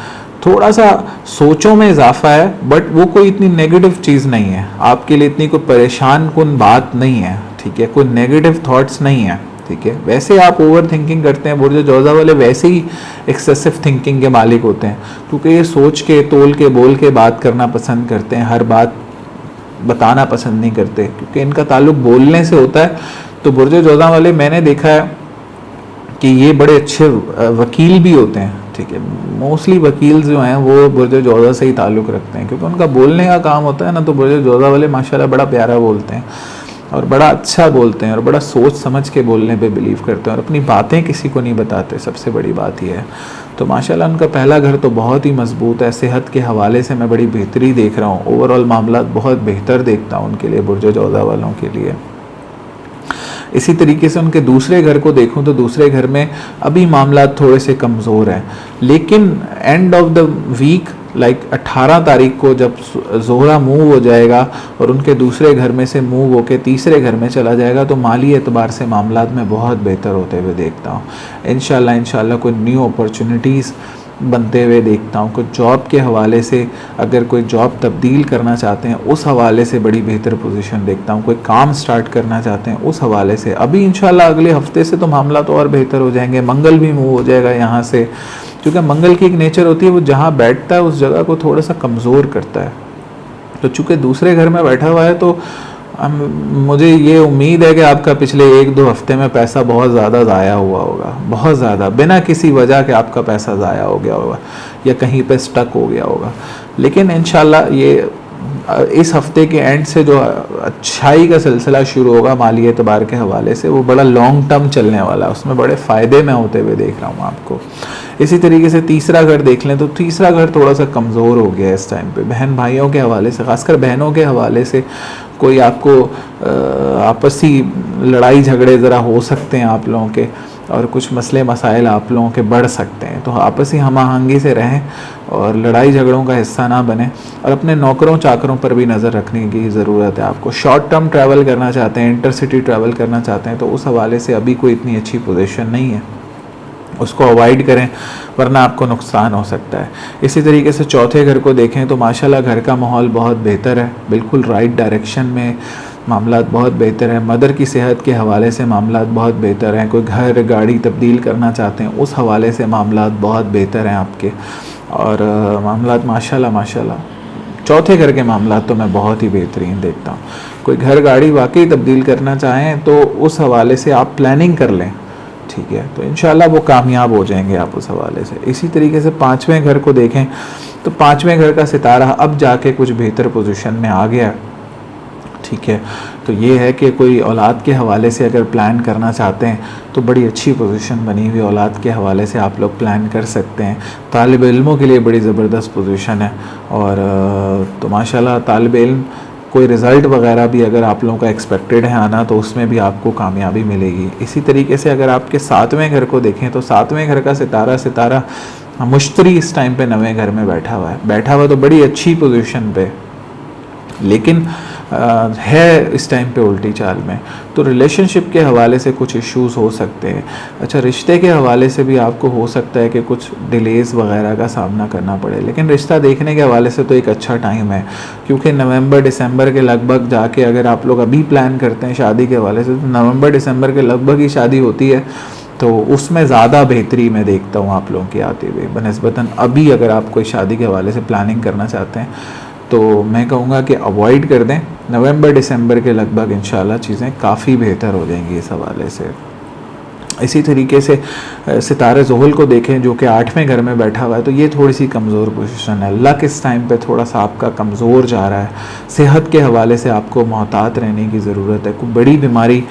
थोड़ा सा सोचों में इजाफा है, बट वो कोई इतनी नेगेटिव चीज़ नहीं है आपके लिए, इतनी कोई परेशान कुन बात नहीं है, ठीक है, कोई नेगेटिव थॉट्स नहीं है, ठीक है। वैसे आप ओवर थिंकिंग करते हैं, बुर्ज जौज़ा वाले वैसे ही एक्सेसिव थिंकिंग के मालिक होते हैं, क्योंकि ये सोच के तोल के बोल के बात करना पसंद करते हैं, हर बात बताना पसंद नहीं करते, क्योंकि इनका ताल्लुक बोलने से होता है। तो बुर्ज जौज़ा वाले मैंने देखा है कि ये बड़े अच्छे वकील भी होते हैं, ठीक है। मोस्टली वकील जो हैं वो बुर्ज जौज़ा से ही ताल्लुक़ रखते हैं, क्योंकि उनका बोलने का काम होता है ना। तो बुर्ज जौज़ा वाले माशाल्लाह बड़ा प्यारा बोलते हैं और बड़ा अच्छा बोलते हैं और बड़ा सोच समझ के बोलने पे बिलीव करते हैं और अपनी बातें किसी को नहीं बताते, सबसे बड़ी बात यह है। तो माशाल्लाह उनका पहला घर तो बहुत ही मजबूत है, सेहत के हवाले से मैं बड़ी बेहतरी देख रहा हूँ, ओवरऑल मामला बहुत बेहतर देखता हूँ उनके लिए, बुर्ज जौज़ा वालों के लिए। इसी तरीके से उनके दूसरे घर को देखूं तो दूसरे घर में अभी मामला थोड़े से कमज़ोर हैं, लेकिन end of the week like 18 तारीख को जब ज़ोहरा मूव हो जाएगा और उनके दूसरे घर में से मूव होके तीसरे घर में चला जाएगा, तो माली एतबार से मामलात में बहुत बेहतर होते हुए देखता हूँ। इंशाल्लाह कोई न्यू अपॉर्चुनिटीज़ बनते हुए देखता हूँ। कुछ जॉब के हवाले से अगर कोई जॉब तब्दील करना चाहते हैं उस हवाले से बड़ी बेहतर पोजीशन देखता हूँ। कोई काम स्टार्ट करना चाहते हैं उस हवाले से अभी इंशाल्लाह अगले हफ्ते से तो मामला तो और बेहतर हो जाएंगे। मंगल भी मूव हो जाएगा यहाँ से, क्योंकि मंगल की एक नेचर होती है वो जहाँ बैठता है उस जगह को थोड़ा सा कमज़ोर करता है। तो चूँकि दूसरे घर में बैठा हुआ है तो मुझे ये उम्मीद है कि आपका पिछले 1-2 हफ्ते में पैसा बहुत ज़्यादा ज़ाया हुआ होगा, बहुत ज़्यादा, बिना किसी वजह के आपका पैसा ज़ाया हो गया होगा या कहीं पे स्टक हो गया होगा। लेकिन इंशाल्लाह ये इस हफ्ते के एंड से जो अच्छाई का सिलसिला शुरू होगा माली एतबार के हवाले से, वो बड़ा लॉन्ग टर्म चलने वाला है, उसमें बड़े फ़ायदे में होते हुए देख रहा हूँ आपको। इसी तरीके से तीसरा घर देख लें तो तीसरा घर थोड़ा सा कमज़ोर हो गया है इस टाइम पे, बहन भाइयों के हवाले से, ख़ासकर बहनों के हवाले से कोई आपको आपसी लड़ाई झगड़े ज़रा हो सकते हैं आप लोगों के, और कुछ मसले मसाइल आप लोगों के बढ़ सकते हैं। तो आपसी हम आहंगी से रहें और लड़ाई झगड़ों का हिस्सा ना बने, और अपने नौकरों चाकरों पर भी नज़र रखने की ज़रूरत है आपको। शॉर्ट टर्म ट्रैवल करना चाहते हैं, इंटरसिटी ट्रैवल करना चाहते हैं, तो उस हवाले से अभी कोई इतनी अच्छी पोजीशन नहीं है, उसको अवॉइड करें वरना आपको नुकसान हो सकता है। इसी तरीके से चौथे घर को देखें तो माशाल्लाह घर का माहौल बहुत बेहतर है, बिल्कुल राइट डायरेक्शन में मामलात बहुत बेहतर हैं। मदर की सेहत के हवाले से मामलात बहुत बेहतर हैं। कोई घर गाड़ी तब्दील करना चाहते हैं उस हवाले से मामलात बहुत बेहतर हैं आपके, और मामलात माशाल्लाह चौथे घर के मामलात तो मैं बहुत ही बेहतरीन देखता हूँ। कोई घर गाड़ी वाकई तब्दील करना चाहें तो उस हवाले से आप प्लानिंग कर लें, ठीक है, तो इंशाल्लाह वो कामयाब हो जाएंगे आप उस हवाले से। इसी तरीके से पाँचवें घर को देखें तो पाँचवें घर का सितारा अब जाके कुछ बेहतर पोजीशन में आ गया, ठीक है। तो ये है कि कोई औलाद के हवाले से अगर प्लान करना चाहते हैं तो बड़ी अच्छी पोजीशन बनी हुई औलाद के हवाले से आप लोग प्लान कर सकते हैं। तालिब इल्मों के लिए बड़ी ज़बरदस्त पोजीशन है, और तो माशाल्लाह तालिब इल्म कोई रिज़ल्ट वगैरह भी अगर आप लोगों का एक्सपेक्टेड है आना तो उसमें भी आपको कामयाबी मिलेगी। इसी तरीके से अगर आपके सातवें घर को देखें तो सातवें घर का सितारा मुश्तरी इस टाइम पे नवे घर में बैठा हुआ तो बड़ी अच्छी पोजीशन पे, लेकिन है इस टाइम पे उल्टी चाल में। तो रिलेशनशिप के हवाले से कुछ इश्यूज़ हो सकते हैं। अच्छा, रिश्ते के हवाले से भी आपको हो सकता है कि कुछ डिलेज़ वगैरह का सामना करना पड़े, लेकिन रिश्ता देखने के हवाले से तो एक अच्छा टाइम है, क्योंकि नवंबर दिसंबर के लगभग जाके अगर आप लोग अभी प्लान करते हैं शादी के हवाले से, तो नवंबर दिसंबर के लगभग ही शादी होती है, तो उसमें ज़्यादा बेहतरी मैं देखता हूँ आप लोगों की आती हुई बनस्बतन अभी अगर आप कोई शादी के हवाले से प्लानिंग करना चाहते हैं तो मैं कहूँगा कि अवॉइड कर दें। नवंबर दिसंबर के लगभग इंशाल्लाह चीज़ें काफ़ी बेहतर हो जाएंगी इस हवाले से। इसी तरीके से सितारे ज़ुहल को देखें जो कि 8वें घर में बैठा हुआ है, तो ये थोड़ी सी कमज़ोर पोजीशन है। लक इस टाइम पे थोड़ा सा आपका कमज़ोर जा रहा है। सेहत के हवाले से आपको मोहतात रहने की ज़रूरत है। कोई बड़ी बीमारी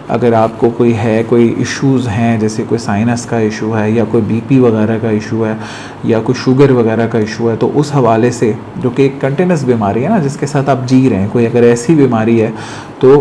अगर आपको कोई है, कोई इश्यूज़ हैं, जैसे कोई साइनस का इशू है या कोई बीपी वगैरह का इशू है या कोई शुगर वगैरह का इशू है, तो उस हवाले से, जो कि एक कंटिन्यूस बीमारी है ना जिसके साथ आप जी रहे हैं, कोई अगर ऐसी बीमारी है तो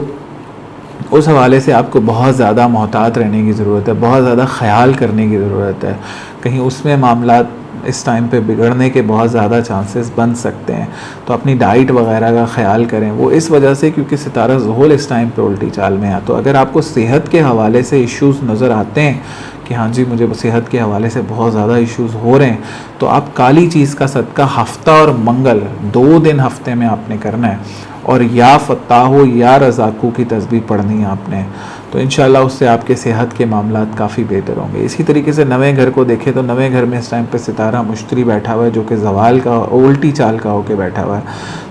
उस हवाले से आपको बहुत ज़्यादा मोहतात रहने की ज़रूरत है, बहुत ज़्यादा ख्याल करने की ज़रूरत है। कहीं उसमें मामला इस टाइम पे बिगड़ने के बहुत ज़्यादा चांसेस बन सकते हैं, तो अपनी डाइट वगैरह का ख्याल करें। वो इस वजह से क्योंकि सितारा ज़ुहल इस टाइम पे उल्टी चाल में है। तो अगर आपको सेहत के हवाले से इश्यूज़ नज़र आते हैं कि हाँ जी मुझे सेहत के हवाले से बहुत ज़्यादा इश्यूज़ हो रहे हैं, तो आप काली चीज़ का सदका हफ्ता और मंगल 2 दिन हफ्ते में आपने करना है, और या फत्ताहो या रज़ाकू की तस्बीह पढ़नी है आपने, तो इंशाल्लाह उससे आपके सेहत के मामलात काफ़ी बेहतर होंगे। इसी तरीके से नवे घर को देखें तो नवे घर में इस टाइम पे सितारा मुश्तरी बैठा हुआ है जो कि ज़वाल का उल्टी चाल का होकर बैठा हुआ है,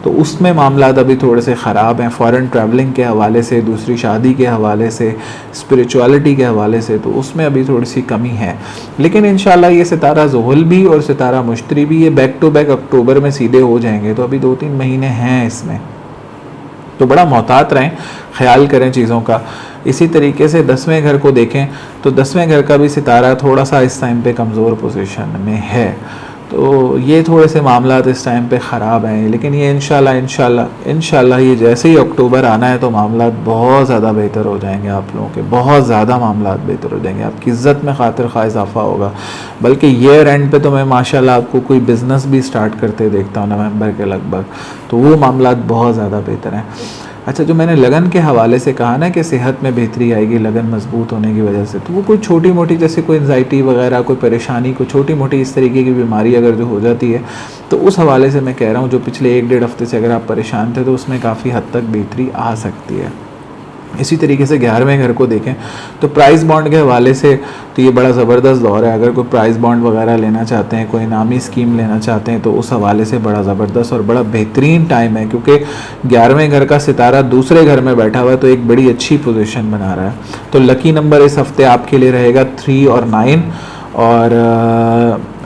तो उसमें मामलात अभी थोड़े से ख़राब हैं। फ़ॉरेन ट्रैवलिंग के हवाले से, दूसरी शादी के हवाले से, स्पिरिचुअलिटी के हवाले से, तो उसमें अभी थोड़ी सी कमी है। लेकिन इंशाल्लाह ये सितारा ज़ुहल भी और सितारा मुश्तरी भी ये बैक टू बैक अक्टूबर में सीधे हो जाएंगे, तो अभी 2-3 महीने हैं इसमें, तो बड़ा मोहतात रहें, ख्याल करें चीज़ों का। इसी तरीके से 10वें घर को देखें तो 10वें घर का भी सितारा थोड़ा सा इस टाइम पे कमज़ोर पोजीशन में है, तो ये थोड़े से मामलात इस टाइम पे ख़राब हैं। लेकिन ये इंशाल्लाह ये जैसे ही अक्टूबर आना है तो मामलात बहुत ज़्यादा बेहतर हो जाएंगे आप लोगों के, बहुत ज़्यादा मामलात बेहतर हो जाएंगे, आपकी इज़्ज़त में खातिर खा इजाफा होगा। बल्कि ईयर एंड पे तो मैं माशाल्लाह आपको कोई बिज़नेस भी स्टार्ट करते देखता हूँ नवंबर के लगभग, तो वो मामलात बहुत ज़्यादा बेहतर हैं। अच्छा, जो मैंने लगन के हवाले से कहा ना कि सेहत में बेहतरी आएगी लगन मजबूत होने की वजह से, तो वो कोई छोटी मोटी जैसे कोई एंजाइटी वगैरह, कोई परेशानी, कोई छोटी मोटी इस तरीके की बीमारी अगर जो हो जाती है, तो उस हवाले से मैं कह रहा हूँ जो पिछले 1-1.5 हफ्ते से अगर आप परेशान थे तो उसमें काफ़ी हद तक बेहतरी आ सकती है। इसी तरीके से 11वें घर को देखें तो प्राइस बॉन्ड के हवाले से तो ये बड़ा ज़बरदस्त दौर है। अगर कोई प्राइस बॉन्ड वगैरह लेना चाहते हैं, कोई इनामी स्कीम लेना चाहते हैं, तो उस हवाले से बड़ा ज़बरदस्त और बड़ा बेहतरीन टाइम है, क्योंकि 11वें घर का सितारा दूसरे घर में बैठा हुआ है, तो एक बड़ी अच्छी पोजीशन बना रहा है। तो लकी नंबर इस हफ्ते आपके लिए रहेगा 3 और 9, और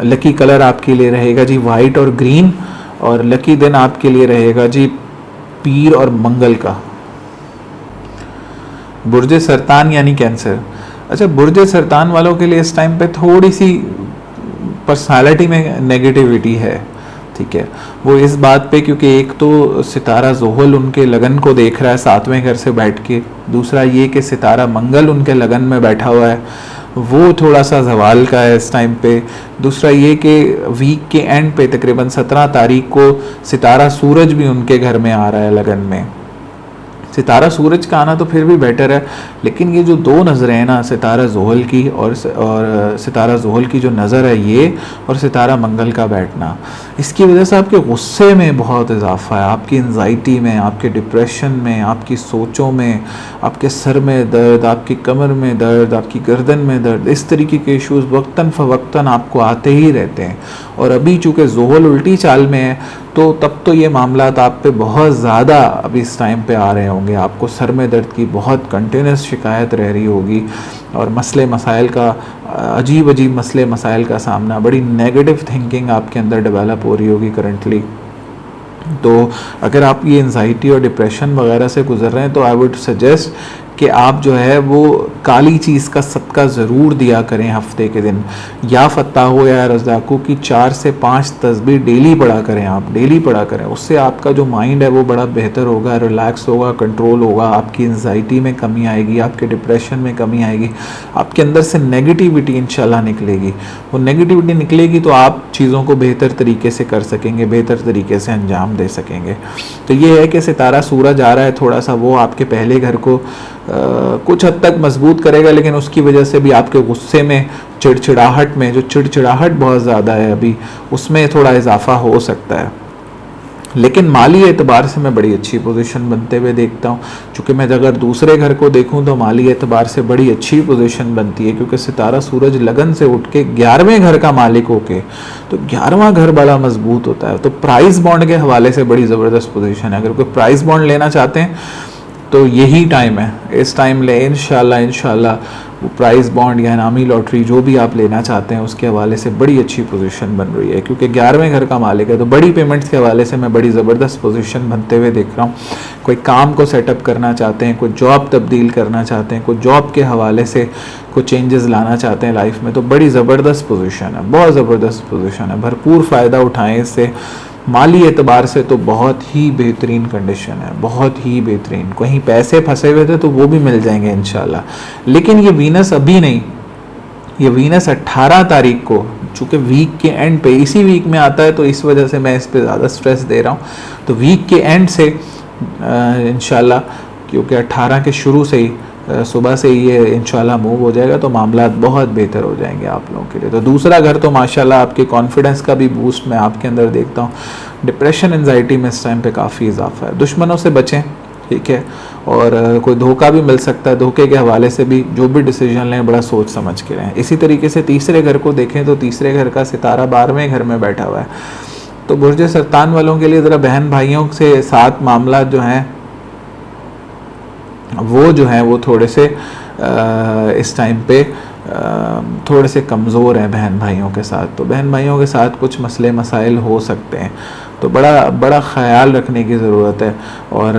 लकी कलर आपके लिए रहेगा जी वाइट और ग्रीन, और लकी दिन आपके लिए रहेगा जी पीर और मंगल का। बुर्ज सरतान यानी कैंसर। अच्छा, बुर्ज सरतान वालों के लिए इस टाइम पे थोड़ी सी पर्सनालिटी में नेगेटिविटी है, ठीक है। वो इस बात पे क्योंकि एक तो सितारा ज़ुहल उनके लगन को देख रहा है 7वें घर से बैठ के, दूसरा ये कि सितारा मंगल उनके लगन में बैठा हुआ है, वो थोड़ा सा ज़वाल का है इस टाइम पे। दूसरा ये कि वीक के एंड पे तकरीबन 17 तारीख को सितारा सूरज भी उनके घर में आ रहा है लगन में। सितारा सूरज का आना तो फिर भी बेटर है, लेकिन ये जो 2 नज़रें हैं ना, सितारा ज़ुहल की और सितारा ज़ुहल की जो नज़र है ये, और सितारा मंगल का बैठना, इसकी वजह से आपके गुस्से में बहुत इजाफा है, आपकी एंजाइटी में, आपके डिप्रेशन में, आपकी सोचों में, आपके सर में दर्द, आपकी कमर में दर्द, आपकी गर्दन में दर्द, इस तरीके के इश्यूज़ वक्तन फ़वक्तन आपको आते ही रहते हैं। और अभी चूँकि ज़ुहल उल्टी चाल में है, तो तब तो ये मामलात आप पे बहुत ज़्यादा अभी इस टाइम पे आ रहे होंगे, आपको सर में दर्द की बहुत कंटिन्यूस शिकायत रह रही होगी, और मसले मसाइल का अजीब मसले मसाइल का सामना, बड़ी नेगेटिव थिंकिंग आपके अंदर डेवलप हो रही होगी करंटली। तो अगर आप ये एंजाइटी और डिप्रेशन वगैरह से गुजर रहे हैं तो आई वुड सजेस्ट कि आप जो है वो काली चीज़ का सदका ज़रूर दिया करें हफ्ते के दिन। या फत्ताहो या रज़ाक़ो की 4 से 5 तस्बीह डेली पढ़ा करें, आप डेली पढ़ा करें। उससे आपका जो माइंड है वो बड़ा बेहतर होगा, रिलैक्स होगा, कंट्रोल होगा, आपकी एंजाइटी में कमी आएगी, आपके डिप्रेशन में कमी आएगी, आपके अंदर से नेगेटिविटी इंशाल्लाह निकलेगी। वो नेगेटिविटी निकलेगी तो आप चीज़ों को बेहतर तरीके से कर सकेंगे, बेहतर तरीके से अंजाम दे सकेंगे। तो ये है कि सितारा सूरज आ रहा है, थोड़ा सा वो आपके पहले घर को कुछ हद तक मजबूत करेगा, लेकिन उसकी वजह से भी आपके गुस्से में, चिड़चिड़ाहट में, जो चिड़चिड़ाहट बहुत ज़्यादा है अभी, उसमें थोड़ा इजाफा हो सकता है। लेकिन माली एतबार से मैं बड़ी अच्छी पोजीशन बनते हुए देखता हूँ। चूँकि मैं अगर दूसरे घर को देखूँ तो माली एतबार से बड़ी अच्छी पोजीशन बनती है, क्योंकि सितारा सूरज लगन से उठ के 11वें घर का मालिक होके, तो 11वां घर बड़ा मजबूत होता है। तो प्राइस बॉन्ड के हवाले से बड़ी ज़बरदस्त पोजीशन है। अगर कोई प्राइस बॉन्ड लेना चाहते हैं तो यही टाइम है, इस टाइम ले इंशाल्लाह वो प्राइस बॉन्ड या इनामी लॉटरी जो भी आप लेना चाहते हैं उसके हवाले से बड़ी अच्छी पोजीशन बन रही है, क्योंकि 11वें घर का मालिक है। तो बड़ी पेमेंट्स के हवाले से मैं बड़ी ज़बरदस्त पोजीशन बनते हुए देख रहा हूँ। कोई काम को सेटअप करना चाहते हैं, कोई जॉब तब्दील करना चाहते हैं, कोई जॉब के हवाले से कोई चेंजेस लाना चाहते हैं लाइफ में, तो बड़ी ज़बरदस्त पोजीशन है, बहुत ज़बरदस्त पोजीशन है। भरपूर फ़ायदा उठाएँ इससे। माली एतबार से तो बहुत ही बेहतरीन कंडीशन है, बहुत ही बेहतरीन। कहीं पैसे फंसे हुए थे तो वो भी मिल जाएंगे इंशाल्लाह। लेकिन ये वीनस अभी नहीं, ये वीनस 18 तारीख को, चूँकि वीक के एंड पे, इसी वीक में आता है तो इस वजह से मैं इस पर ज़्यादा स्ट्रेस दे रहा हूँ। तो वीक के एंड से इंशाल्लाह, क्योंकि 18 के शुरू से ही सुबह से ये इंशाल्लाह मूव हो जाएगा, तो मामलात बहुत बेहतर हो जाएंगे आप लोगों के लिए। तो दूसरा घर तो माशाल्लाह आपके कॉन्फिडेंस का भी बूस्ट मैं आपके अंदर देखता हूँ। डिप्रेशन, एंजाइटी में इस टाइम पे काफ़ी इजाफा है। दुश्मनों से बचें, ठीक है, और कोई धोखा भी मिल सकता है, धोखे के हवाले से भी जो भी डिसीजन लें बड़ा सोच समझ के लें। इसी तरीके से तीसरे घर को देखें तो तीसरे घर का सितारा 12वें घर में बैठा हुआ है। तो बुर्ज सरतान वालों के लिए ज़रा बहन भाइयों से साथ मामला जो हैं वो जो है वो थोड़े से इस टाइम पे थोड़े से कमज़ोर हैं बहन भाइयों के साथ। तो बहन भाइयों के साथ कुछ मसले मसाइल हो सकते हैं, तो बड़ा ख़याल रखने की ज़रूरत है। और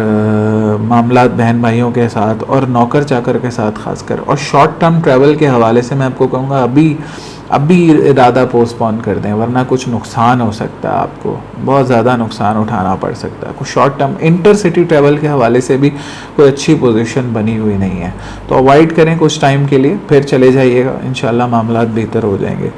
मामलात बहन भाइयों के साथ और नौकर चाकर के साथ ख़ासकर। और शॉर्ट टर्म ट्रैवल के हवाले से मैं आपको कहूँगा अभी इरादा पोस्टपोन कर दें, वरना कुछ नुकसान हो सकता है, आपको बहुत ज़्यादा नुकसान उठाना पड़ सकता है। कुछ शॉर्ट टर्म इंटरसिटी ट्रैवल के हवाले से भी कोई अच्छी पोजीशन बनी हुई नहीं है, तो अवॉइड करें कुछ टाइम के लिए, फिर चले जाइएगा, इंशाल्लाह मामलात बेहतर हो जाएंगे।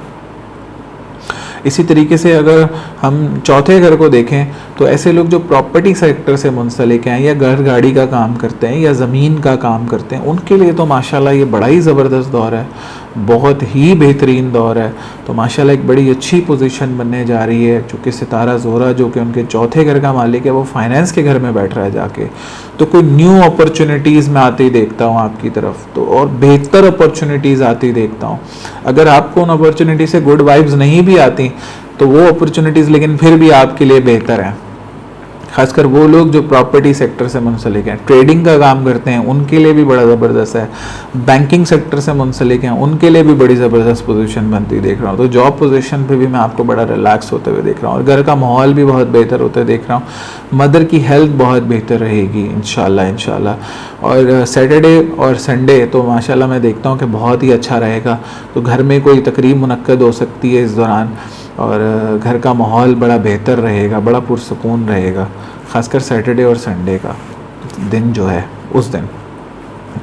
इसी तरीके से अगर हम चौथे घर को देखें तो ऐसे लोग जो प्रॉपर्टी सेक्टर से मुंसलिक हैं या घर गाड़ी का काम करते हैं या ज़मीन का काम करते हैं, उनके लिए तो माशाल्लाह ये बड़ा ही ज़बरदस्त दौर है, बहुत ही बेहतरीन दौर है। तो माशाल्लाह एक बड़ी अच्छी पोजीशन बनने जा रही है। चूँकि सितारा ज़ोहरा जो कि उनके चौथे घर का मालिक है वो फाइनेंस के घर में बैठ रहा है जाके, तो कोई न्यू अपॉर्चुनिटीज़ मैं आती देखता हूँ आपकी तरफ, तो और बेहतर अपॉर्चुनिटीज़ आती देखता हूँ। अगर आपको उन अपॉर्चुनिटी से गुड वाइब्स नहीं भी आती तो वो अपॉर्चुनिटीज़ लेकिन फिर भी आपके लिए बेहतर है। खासकर वो लोग जो प्रॉपर्टी सेक्टर से मुंसलिक हैं, ट्रेडिंग का काम करते हैं, उनके लिए भी बड़ा ज़बरदस्त है। बैंकिंग सेक्टर से मुंसलिक हैं, उनके लिए भी बड़ी ज़बरदस्त पोजीशन बनती देख रहा हूँ। तो जॉब पोजीशन पे भी मैं आपको बड़ा रिलैक्स होते हुए देख रहा हूँ, और घर का माहौल भी बहुत बेहतर होते देख रहा हूँ। मदर की हेल्थ बहुत बेहतर रहेगी इंशाल्लाह। और सैटरडे और संडे तो माशाल्लाह मैं देखता हूँ कि बहुत ही अच्छा रहेगा। तो घर में कोई तकरीब मुनक्कद हो सकती है इस दौरान, और घर का माहौल बड़ा बेहतर रहेगा, बड़ा पुरसकून रहेगा, ख़ासकर सैटरडे और संडे का दिन जो है उस दिन।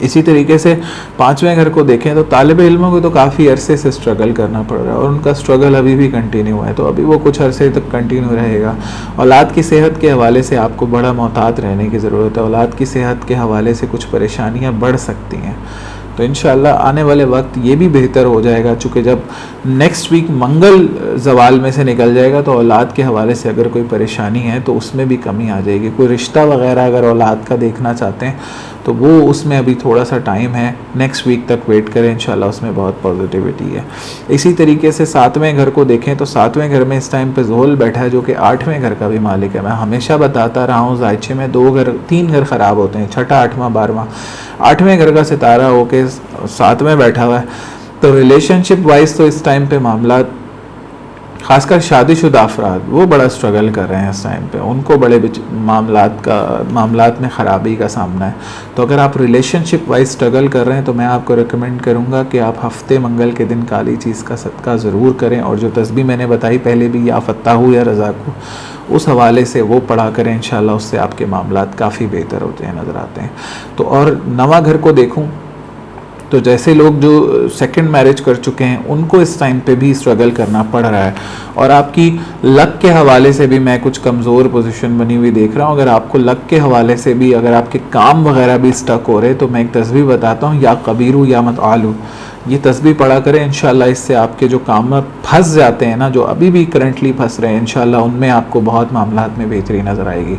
इसी तरीके से पांचवें घर को देखें तो तालिब इल्मों को तो काफ़ी अरसे से स्ट्रगल करना पड़ रहा है, और उनका स्ट्रगल अभी भी कंटिन्यू है, तो अभी वो कुछ अरसे तक कंटिन्यू रहेगा। औलाद की सेहत के हवाले से आपको बड़ा मोहतात रहने की ज़रूरत है। औलाद की सेहत के हवाले से कुछ परेशानियाँ बढ़ सकती हैं, तो इंशाल्लाह आने वाले वक्त ये भी बेहतर हो जाएगा। चूँकि जब नेक्स्ट वीक मंगल ज़वाल में से निकल जाएगा तो औलाद के हवाले से अगर कोई परेशानी है तो उसमें भी कमी आ जाएगी। कोई रिश्ता वगैरह अगर औलाद का देखना चाहते हैं तो वो उसमें अभी थोड़ा सा टाइम है, नेक्स्ट वीक तक वेट करें, इंशाल्लाह उसमें बहुत पॉजिटिविटी है। इसी तरीके से सातवें घर को देखें तो सातवें घर में इस टाइम पे ज़ोहल बैठा है जो कि आठवें घर का भी मालिक है। मैं हमेशा बताता रहा हूँ ज़ायचे में तीन घर ख़राब होते हैं, छठा, आठवां, 12वां। आठवें घर का सितारा होके सातवें बैठा हुआ है, तो रिलेशनशिप वाइज तो इस टाइम पे मामला खासकर शादीशुदा अफराद वो बड़ा स्ट्रगल कर रहे हैं इस टाइम पे, उनको बड़े मामलात में ख़राबी का सामना है। तो अगर आप रिलेशनशिप वाइज स्ट्रगल कर रहे हैं तो मैं आपको रिकमेंड करूँगा कि आप हफ्ते मंगल के दिन काली चीज़ का सदका ज़रूर करें, और जो तस्बीह मैंने बताई पहले भी, या फत्ताहू या रज़ाकू, उस हवाले से वो पढ़ा करें। इंशाल्लाह उससे आपके मामलात काफ़ी बेहतर होते हैं, नज़र आते हैं। तो और नवा घर को देखूँ तो जैसे लोग जो सेकंड मैरिज कर चुके हैं उनको इस टाइम पे भी स्ट्रगल करना पड़ रहा है, और आपकी लक के हवाले से भी मैं कुछ कमज़ोर पोजीशन बनी हुई देख रहा हूँ। अगर आपको लक के हवाले से भी, अगर आपके काम वगैरह भी स्टक हो रहे तो मैं एक तस्बीह बताता हूँ, या कबीरू या मत आलू, ये तस्बीह पढ़ा करें। इंशाल्लाह इससे आपके जो काम में फंस जाते हैं ना, जो अभी भी करंटली फंस रहे हैं, इंशाल्लाह उनमें आपको बहुत मामलात में बेहतरी नज़र आएगी।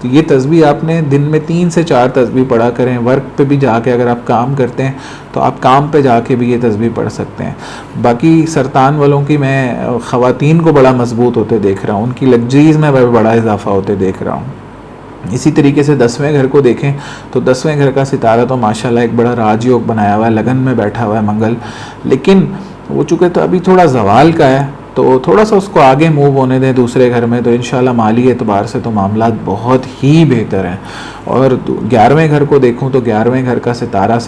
तो ये तस्बीह आपने दिन में 3 से 4 तस्बीह पढ़ा करें। वर्क पे भी जाके अगर आप काम करते हैं तो आप काम पे जाके भी ये तस्बीह पढ़ सकते हैं। बाकी सरतान वालों की मैं ख़वातीन को बड़ा मजबूत होते देख रहा हूँ, उनकी लग्जरीज़ में बड़ा इजाफा होते देख रहा हूँ। इसी तरीके से 10वें घर को देखें तो 10वें घर का सितारा तो माशाल्लाह एक बड़ा राजयोग बनाया हुआ है, लगन में बैठा हुआ है मंगल, लेकिन वो चूँकि तो अभी थोड़ा जवाल का है, तो थोड़ा सा उसको आगे मूव होने दें दूसरे घर में, तो इंशाल्लाह माली एतबार से तो मामलात बहुत ही बेहतर हैं। और 11वें घर को देखूं तो 11वें घर का सितारा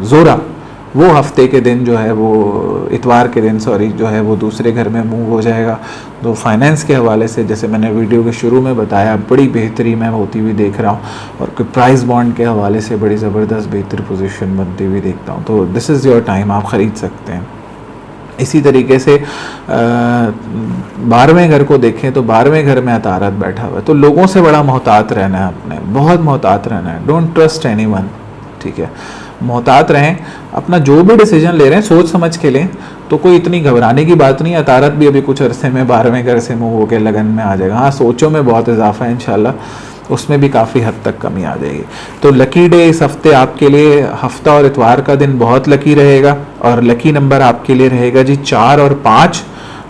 ज़ोरा, वो हफ्ते के दिन जो है, वो इतवार के दिन जो है वो दूसरे घर में मूव हो जाएगा। तो फाइनेंस के हवाले से जैसे मैंने वीडियो के शुरू में बताया, बड़ी बेहतरी मैं होती हुई देख रहा हूँ, और कोई प्राइस बॉन्ड के हवाले से बड़ी ज़बरदस्त बेहतर पोजीशन बनती हुई देखता हूँ। तो दिस इज़ योर टाइम, आप ख़रीद सकते हैं। इसी तरीके से 12वें घर को देखें तो 12वें घर में अतारत बैठा हुआ है, तो लोगों से बड़ा मोहतात रहना है, आपने बहुत मोहतात रहना है। डोंट ट्रस्ट एनीवन, ठीक है, मोहतात रहें। अपना जो भी डिसीजन ले रहे हैं सोच समझ के लें, तो कोई इतनी घबराने की बात नहीं है। अतारत भी अभी कुछ अरसे में 12वें घर से मूव होकर लगन में आ जाएगा। हाँ, सोचों में बहुत इजाफा है, इंशाल्लाह उसमें भी काफ़ी हद तक कमी आ जाएगी। तो लकी डे इस हफ्ते आपके लिए, हफ्ता और इतवार का दिन बहुत लकी रहेगा, और लकी नंबर आपके लिए रहेगा जी 4 और 5,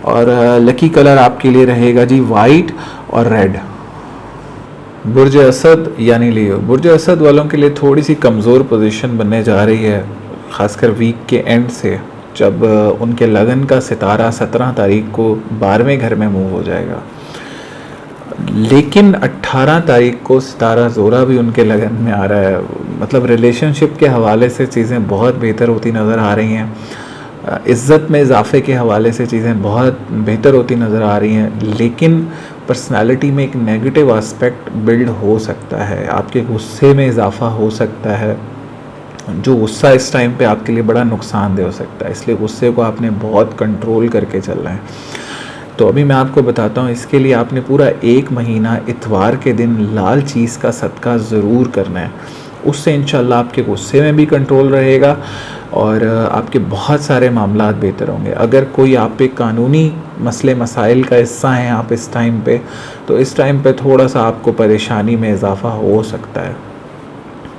और लकी कलर आपके लिए रहेगा जी वाइट और रेड। बुर्ज असद यानी लियो, बुर्ज असद वालों के लिए थोड़ी सी कमज़ोर पोजीशन बनने जा रही है, ख़ासकर वीक के एंड से, जब उनके लगन का सितारा 17 तारीख को 12वें घर में मूव हो जाएगा। लेकिन 18 तारीख को सितारा ज़ोरा भी उनके लगन में आ रहा है, मतलब रिलेशनशिप के हवाले से चीज़ें बहुत बेहतर होती नज़र आ रही हैं। इज़्ज़त में इजाफे के हवाले से चीज़ें बहुत बेहतर होती नज़र आ रही हैं, लेकिन पर्सनालिटी में एक नेगेटिव एस्पेक्ट बिल्ड हो सकता है, आपके गुस्से में इजाफा हो सकता है, जो गुस्सा इस टाइम पे आपके लिए बड़ा नुकसानदेह हो सकता है, इसलिए गुस्से को आपने बहुत कंट्रोल करके चलना है। तो अभी मैं आपको बताता हूँ, इसके लिए आपने पूरा 1 महीना इतवार के दिन लाल चीज़ का सदका ज़रूर करना है, उससे इंशाल्लाह आपके गुस्से में भी कंट्रोल रहेगा और आपके बहुत सारे मामलात बेहतर होंगे। अगर कोई आप पे कानूनी मसले मसाइल का हिस्सा हैं आप इस टाइम पे, तो इस टाइम पे थोड़ा सा आपको परेशानी में इजाफा हो सकता है।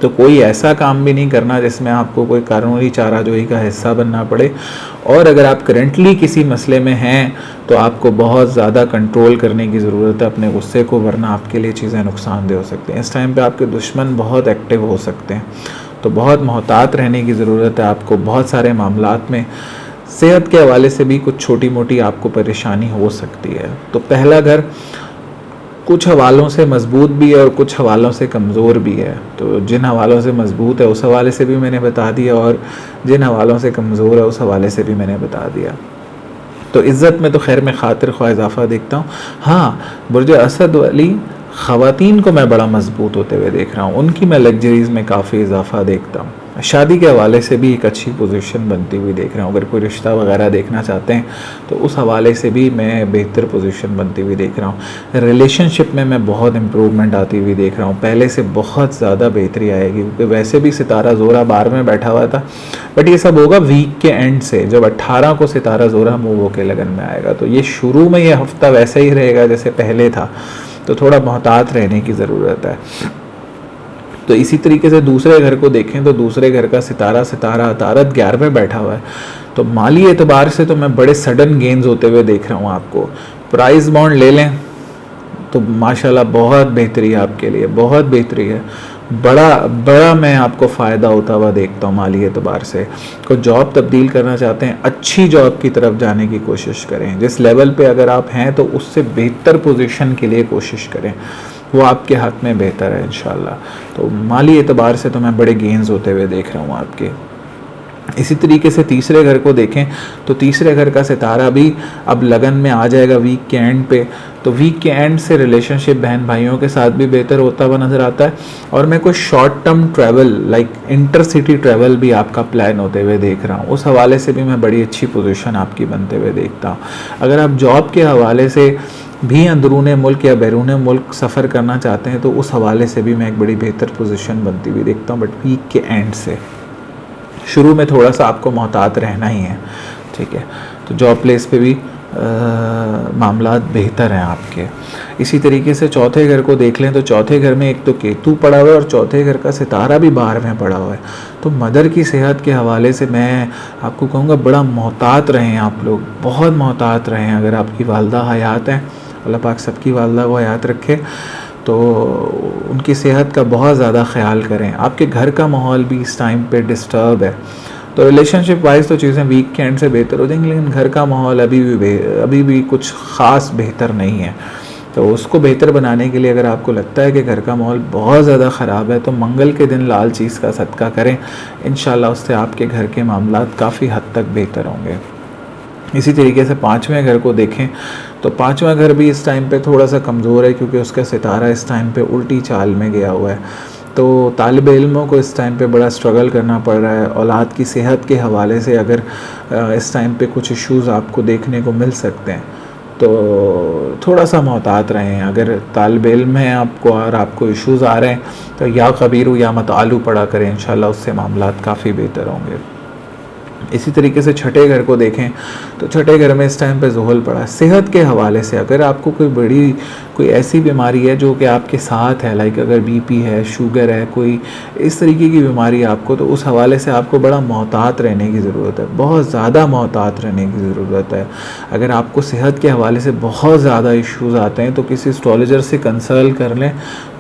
तो कोई ऐसा काम भी नहीं करना जिसमें आपको कोई कानूनी चाराजोई का हिस्सा बनना पड़े, और अगर आप करंटली किसी मसले में हैं तो आपको बहुत ज़्यादा कंट्रोल करने की ज़रूरत है अपने गुस्से को, वरना आपके लिए चीज़ें नुकसानदेह हो सकती हैं। इस टाइम पे आपके दुश्मन बहुत एक्टिव हो सकते हैं, तो बहुत मोहतात रहने की ज़रूरत है आपको। बहुत सारे मामलात में सेहत के हवाले से भी कुछ छोटी मोटी आपको परेशानी हो सकती है। तो पहला घर कुछ हवालों से मजबूत भी है और कुछ हवालों से कमज़ोर भी है, तो जिन हवालों से मजबूत है उस हवाले से भी मैंने बता दिया, और जिन हवालों से कमज़ोर है उस हवाले से भी मैंने बता दिया। तो इज़्ज़त में तो खैर मैं खातिर ख्वाह इजाफा देखता हूँ। हाँ, बुर्ज असद वाली ख़वातीन को मैं बड़ा मजबूत होते हुए देख रहा हूँ, उनकी मैं लग्जरीज़ में काफ़ी इजाफा देखता हूँ। शादी के हवाले से भी एक अच्छी पोजीशन बनती हुई देख रहा हूँ। अगर कोई रिश्ता वगैरह देखना चाहते हैं तो उस हवाले से भी मैं बेहतर पोजीशन बनती हुई देख रहा हूँ। रिलेशनशिप में मैं बहुत इम्प्रूवमेंट आती हुई देख रहा हूँ, पहले से बहुत ज़्यादा बेहतरी आएगी, क्योंकि वैसे भी सितारा ज़ोरा 12 में बैठा हुआ था, बट ये सब होगा वीक के एंड से, जब 18 को सितारा ज़ोरा मूव होकर लगन में आएगा। तो ये शुरू में ये हफ्ता वैसे ही रहेगा जैसे पहले था, तो थोड़ा मोहतात रहने की ज़रूरत है। तो इसी तरीके से दूसरे घर को देखें तो दूसरे घर का सितारा अतारत 11 में बैठा हुआ है, तो माली एतबार से तो मैं बड़े सडन गेन्स होते हुए देख रहा हूँ आपको। प्राइस बॉन्ड ले लें तो माशाल्लाह बहुत बेहतरी है आपके लिए, बहुत बेहतरी है। बड़ा मैं आपको फ़ायदा होता हुआ देखता हूँ माली एतबार से। कोई जॉब तब्दील करना चाहते हैं, अच्छी जॉब की तरफ जाने की कोशिश करें। जिस लेवल पे अगर आप हैं तो उससे बेहतर पोजीशन के लिए कोशिश करें, वो आपके हक़ में बेहतर है इंशाल्लाह। तो माली एतबार से तो मैं बड़े गेंस होते हुए देख रहा हूँ आपके। इसी तरीके से तीसरे घर को देखें तो तीसरे घर का सितारा भी अब लगन में आ जाएगा वीक के एंड पे। तो वीक के एंड से रिलेशनशिप बहन भाइयों के साथ भी बेहतर होता हुआ नज़र आता है। और मैं कोई short term travel like intercity travel भी आपका प्लान होते हुए देख रहा हूँ। उस हवाले से भी मैं बड़ी अच्छी पोजीशन आपकी बनते हुए देखता हूँ। अगर आप जॉब के हवाले से भी अंदरून मुल्क या बैरून मुल्क सफ़र करना चाहते हैं तो उस हवाले से भी मैं एक बड़ी बेहतर पोजीशन बनती हुई देखता हूँ। बट वीक के एंड से शुरू में थोड़ा सा आपको मोहतात रहना ही है, ठीक है। तो जॉब प्लेस पे भी मामलात बेहतर हैं आपके। इसी तरीके से चौथे घर को देख लें तो चौथे घर में एक तो केतु पड़ा हुआ है और चौथे घर का सितारा भी 12वें पड़ा हुआ है। तो मदर की सेहत के हवाले से मैं आपको कहूँगा बड़ा मोहतात रहें आप लोग, बहुत मोहतात रहें। अगर आपकी वालदा हयात हैं, अल्लाह पाक सबकी वालदा को हयात रखे, तो उनकी सेहत का बहुत ज़्यादा ख्याल करें। आपके घर का माहौल भी इस टाइम पे डिस्टर्ब है, तो रिलेशनशिप वाइज तो चीज़ें वीक के एंड से बेहतर हो जाएंगी, लेकिन घर का माहौल अभी भी कुछ ख़ास बेहतर नहीं है। तो उसको बेहतर बनाने के लिए अगर आपको लगता है कि घर का माहौल बहुत ज़्यादा ख़राब है तो मंगल के दिन लाल चीज़ का सदका करें, इंशाल्लाह उससे आपके घर के मामलात काफ़ी हद तक बेहतर होंगे। इसी तरीके से पाँचवें घर को देखें तो पाँचवा घर भी इस टाइम पे थोड़ा सा कमज़ोर है, क्योंकि उसका सितारा इस टाइम पे उल्टी चाल में गया हुआ है। तो तालिब इल्मों को इस टाइम पे बड़ा स्ट्रगल करना पड़ रहा है। औलाद की सेहत के हवाले से अगर इस टाइम पे कुछ इश्यूज़ आपको देखने को मिल सकते हैं तो थोड़ा सा मोहतात रहें। अगर तालिब इल्म है आपको और आपको इश्यूज़ आ रहे हैं तो या कबीरू या मतआलू पढ़ा करें, इंशाल्लाह उससे मामलात काफ़ी बेहतर होंगे। इसी तरीके से छठे घर को देखें तो छठे घर में इस टाइम पे ज़ुहल पड़ा है। सेहत के हवाले से अगर आपको कोई ऐसी बीमारी है जो कि आपके साथ है, लाइक अगर बीपी है, शुगर है, कोई इस तरीके की बीमारी आपको, तो उस हवाले से आपको बड़ा मोहतात रहने की ज़रूरत है, बहुत ज़्यादा मोहतात रहने की ज़रूरत है। अगर आपको सेहत के हवाले से बहुत ज़्यादा इश्यूज़ आते हैं तो किसी एस्ट्रोलॉजर से कंसल्ट कर लें,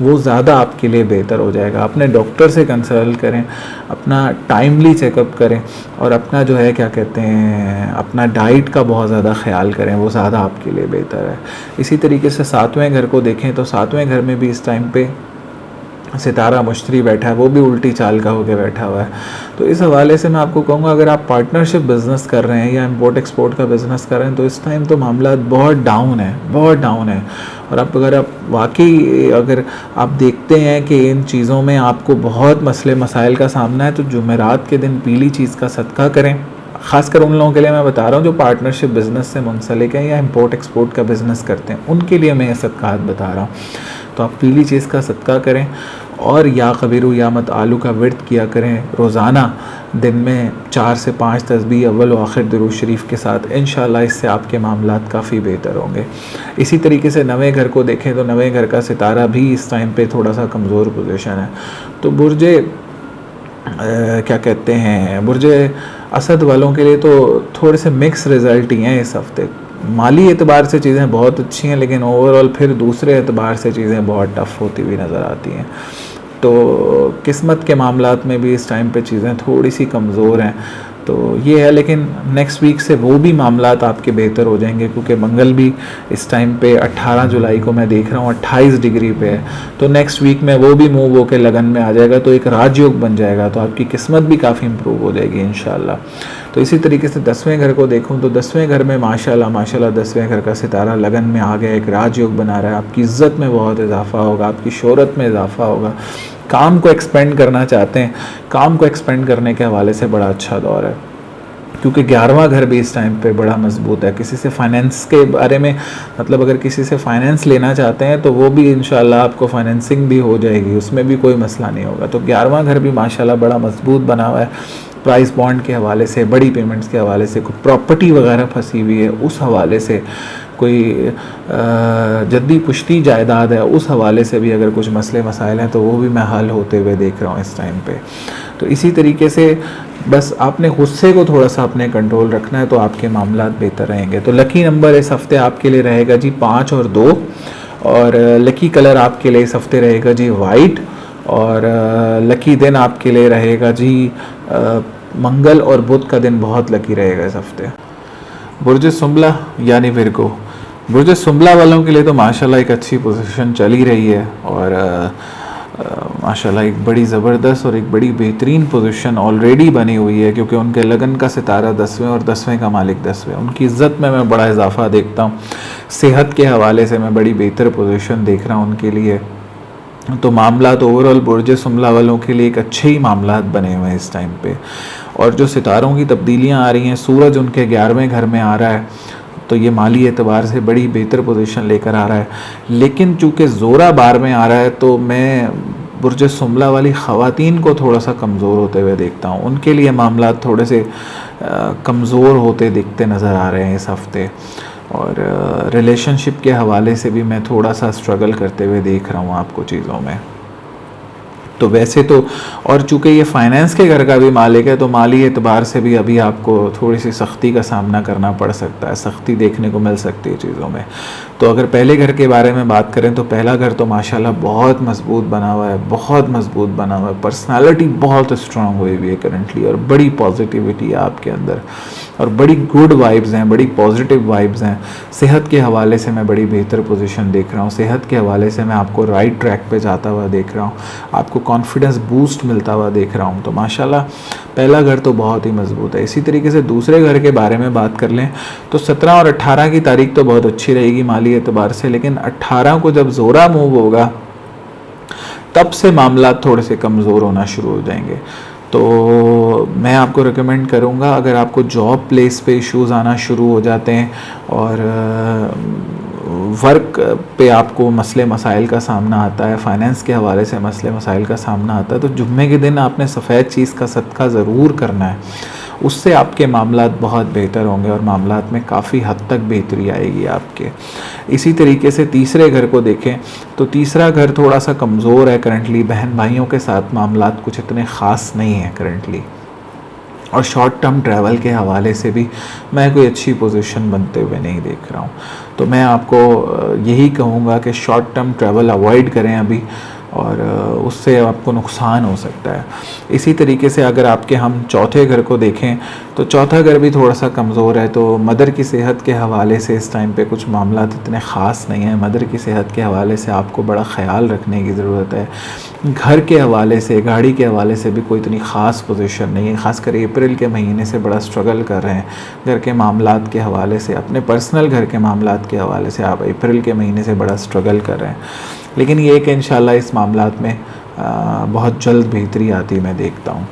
वो ज़्यादा आपके लिए बेहतर हो जाएगा। अपने डॉक्टर से कंसल्ट करें, अपना टाइमली चेकअप करें और अपना जो है क्या कहते हैं अपना डाइट का बहुत ज़्यादा ख्याल करें, वो ज़्यादा आपके लिए बेहतर है। इसी तरीके से सातवें घर को देखें तो सातवें घर में भी इस टाइम पे सितारा मुश्तरी बैठा है, वो भी उल्टी चाल का होकर बैठा हुआ है। तो इस हवाले से मैं आपको कहूँगा अगर आप पार्टनरशिप बिज़नेस कर रहे हैं या इंपोर्ट एक्सपोर्ट का बिज़नेस कर रहे हैं तो इस टाइम तो मामला बहुत डाउन है, बहुत डाउन है। और अगर आप वाकई अगर आप देखते हैं कि इन चीज़ों में आपको बहुत मसले मसाइल का सामना है तो जुमेरात के दिन पीली चीज़ का सदका करें। ख़ासकर उन लोगों के लिए मैं बता रहा हूँ जो पार्टनरशिप बिज़नेस से मुंसलिक हैं या इंपोर्ट एक्सपोर्ट का बिज़नेस करते हैं, उनके लिए मैं ये सदक़ात बता रहा हूँ। तो आप पीली चीज़ का सदका करें और या कबीरू या मत आलू का विर्द किया करें रोज़ाना, दिन में 4 से 5 तस्बीह अव्वल व आखिर दुरूद शरीफ के साथ। इंशाल्लाह इससे आपके मामलात काफ़ी बेहतर होंगे। इसी तरीके से नवे घर को देखें तो नवे घर का सितारा भी इस टाइम पे थोड़ा सा कमज़ोर पोजीशन है। तो बुर्जे क्या कहते हैं बुर्जे असद वालों के लिए तो थोड़े से मिक्स रिज़ल्ट ही हैं इस हफ़्ते। माली एतबार से चीज़ें बहुत अच्छी हैं, लेकिन ओवरऑल फिर दूसरे एतबार से चीज़ें बहुत टफ़ होती हुई नज़र आती हैं। तो किस्मत के मामलात में भी इस टाइम पे चीज़ें थोड़ी सी कमज़ोर हैं। तो ये है, लेकिन नेक्स्ट वीक से वो भी मामलात आपके बेहतर हो जाएंगे, क्योंकि मंगल भी इस टाइम पे 18 जुलाई को मैं देख रहा हूँ 28 डिग्री पे है। तो नेक्स्ट वीक में वो भी मूव होकर लगन में आ जाएगा, तो एक राजयोग बन जाएगा, तो आपकी किस्मत भी काफ़ी इम्प्रूव हो जाएगी इंशाल्लाह। तो इसी तरीके से 10वें घर को देखूँ तो 10वें घर में माशाल्लाह 10वें घर का सितारा लगन में आ गया, एक राजयोग बना रहा है। आपकी इज़्ज़त में बहुत इजाफा होगा, आपकी शोहरत में इजाफा होगा। काम को एक्सपेंड करना चाहते हैं, काम को एक्सपेंड करने के हवाले से बड़ा अच्छा दौर है, क्योंकि 11वां घर भी इस टाइम पे बड़ा मजबूत है। किसी से फाइनेंस के बारे में मतलब अगर किसी से फाइनेंस लेना चाहते हैं तो वो भी इंशाल्लाह आपको फाइनेंसिंग भी हो जाएगी, उसमें भी कोई मसला नहीं होगा। तो 11वां घर भी माशाल्लाह बड़ा मजबूत बना हुआ है। प्राइस बॉन्ड के हवाले से, बड़ी पेमेंट्स के हवाले से, कोई प्रॉपर्टी वगैरह फंसी हुई है उस हवाले से, कोई जद्दी पुश्ती जायदाद है उस हवाले से भी अगर कुछ मसले मसाइल हैं तो वो भी मैं हल होते हुए देख रहा हूँ इस टाइम पे। तो इसी तरीके से बस आपने गुस्से को थोड़ा सा अपने कंट्रोल रखना है तो आपके मामलात बेहतर रहेंगे। तो लकी नंबर इस हफ्ते आपके लिए रहेगा जी 5 और 2, और लकी कलर आपके लिए इस हफ्ते रहेगा जी वाइट और लकी दिन आपके लिए रहेगा जी मंगल और बुध का दिन बहुत लकी रहेगा इस हफ्ते। बुर्ज सुंबला यानी विर्गो, बुर्ज सुंबला वालों के लिए तो माशाल्लाह एक अच्छी पोजीशन चल ही रही है और माशाल्लाह एक बड़ी ज़बरदस्त और एक बड़ी बेहतरीन पोजीशन ऑलरेडी बनी हुई है, क्योंकि उनके लगन का सितारा 10वें और 10वें का मालिक 10वें, उनकी इज़्ज़त में मैं बड़ा इजाफा देखता हूँ। सेहत के हवाले से मैं बड़ी बेहतर पोजीशन देख रहा हूँ उनके लिए। तो मामला तो ओवरऑल बुर्ज सुमला वालों के लिए एक अच्छे ही मामला बने हुए हैं इस टाइम पे। और जो सितारों की तब्दीलियाँ आ रही हैं, सूरज उनके 11वें घर में आ रहा है, तो ये माली एतबार से बड़ी बेहतर पोजीशन लेकर आ रहा है। लेकिन चूँकि ज़ोरा 12 में आ रहा है, तो मैं बुर्ज सुमला वाली ख़वातीन को थोड़ा सा कमज़ोर होते हुए देखता हूँ। उनके लिए मामला थोड़े से कमज़ोर होते दिखते नज़र आ रहे हैं इस हफ़्ते। और रिलेशनशिप के हवाले से भी मैं थोड़ा सा स्ट्रगल करते हुए देख रहा हूँ आपको चीज़ों में। तो वैसे तो, और चूँकि ये फाइनेंस के घर का भी मालिक है, तो माली एतबार से भी अभी आपको थोड़ी सी सख्ती का सामना करना पड़ सकता है, सख्ती देखने को मिल सकती है चीज़ों में। तो अगर पहले घर के बारे में बात करें तो पहला घर तो माशाल्लाह बहुत मजबूत बना हुआ है, बहुत मजबूत बना हुआ है, पर्सनालिटी बहुत स्ट्रांग हुई हुई है करंटली, और बड़ी पॉजिटिविटी है आपके अंदर, और बड़ी गुड वाइब्स हैं, बड़ी पॉजिटिव वाइब्स हैं। सेहत के हवाले से मैं बड़ी बेहतर पोजीशन देख रहा हूँ, सेहत के हवाले से मैं आपको राइट ट्रैक पे जाता हुआ देख रहा हूँ, आपको कॉन्फिडेंस बूस्ट मिलता हुआ देख रहा हूँ। तो माशाल्लाह पहला घर तो बहुत ही मजबूत है। इसी तरीके से दूसरे घर के बारे में बात कर लें तो 17 और 18 की तारीख तो बहुत अच्छी रहेगी माली एतबार से, लेकिन 18 को जब ज़ोरा मूव होगा तब से मामला थोड़े से कमज़ोर होना शुरू हो जाएंगे। तो मैं आपको रिकमेंड करूँगा, अगर आपको जॉब प्लेस पे इश्यूज़ आना शुरू हो जाते हैं और वर्क पे आपको मसले मसाइल का सामना आता है, फाइनेंस के हवाले से मसले मसाइल का सामना आता है, तो जुम्मे के दिन आपने सफ़ेद चीज़ का सदका ज़रूर करना है। उससे आपके मामलात बहुत बेहतर होंगे और मामलात में काफ़ी हद तक बेहतरी आएगी आपके। इसी तरीके से तीसरे घर को देखें तो तीसरा घर थोड़ा सा कमज़ोर है करंटली, बहन भाइयों के साथ मामलात कुछ इतने ख़ास नहीं हैं करंटली, और शॉर्ट टर्म ट्रैवल के हवाले से भी मैं कोई अच्छी पोजीशन बनते हुए नहीं देख रहा हूँ। तो मैं आपको यही कहूँगा कि शॉर्ट टर्म ट्रैवल अवॉइड करें अभी, और उससे आपको नुकसान हो सकता है। इसी तरीके से अगर आपके हम चौथे घर को देखें तो चौथा घर भी थोड़ा सा कमज़ोर है, तो मदर की सेहत के हवाले से इस टाइम पे कुछ मामला इतने ख़ास नहीं हैं। मदर की सेहत के हवाले से आपको बड़ा ख़याल रखने की ज़रूरत है। घर के हवाले से, गाड़ी के हवाले से भी कोई इतनी ख़ास पोजीशन नहीं है। ख़ासकर अप्रैल के महीने से बड़ा स्ट्रगल कर रहे हैं घर के मामलात के हवाले से, अपने पर्सनल घर के मामलात के हवाले से आप अप्रैल के महीने से बड़ा स्ट्रगल कर रहे हैं। लेकिन ये कि इंशाल्लाह इस मामलात में बहुत जल्द बेहतरी आती मैं देखता हूँ।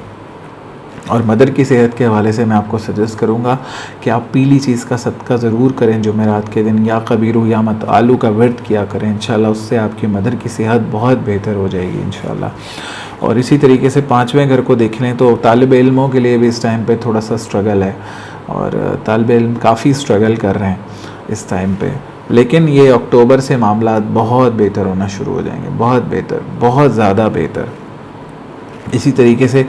और मदर की सेहत के हवाले से मैं आपको सजेस्ट करूँगा कि आप पीली चीज़ का सदका ज़रूर करें जुमेरात के दिन, या कबीरू या मत आलू का व्रत किया करें। इंशाल्लाह उससे आपकी मदर की सेहत बहुत बेहतर हो जाएगी इंशाल्लाह। और इसी तरीके से पाँचवें घर को देख लें तो तालिब इल्मों के लिए भी इस टाइम पे थोड़ा सा स्ट्रगल है, और तालिब इल्म काफ़ी स्ट्रगल कर रहे हैं इस टाइम पे। लेकिन ये अक्टूबर से मामला बहुत बेहतर होना शुरू हो जाएंगे, बहुत बेहतर, बहुत ज़्यादा बेहतर। इसी तरीके से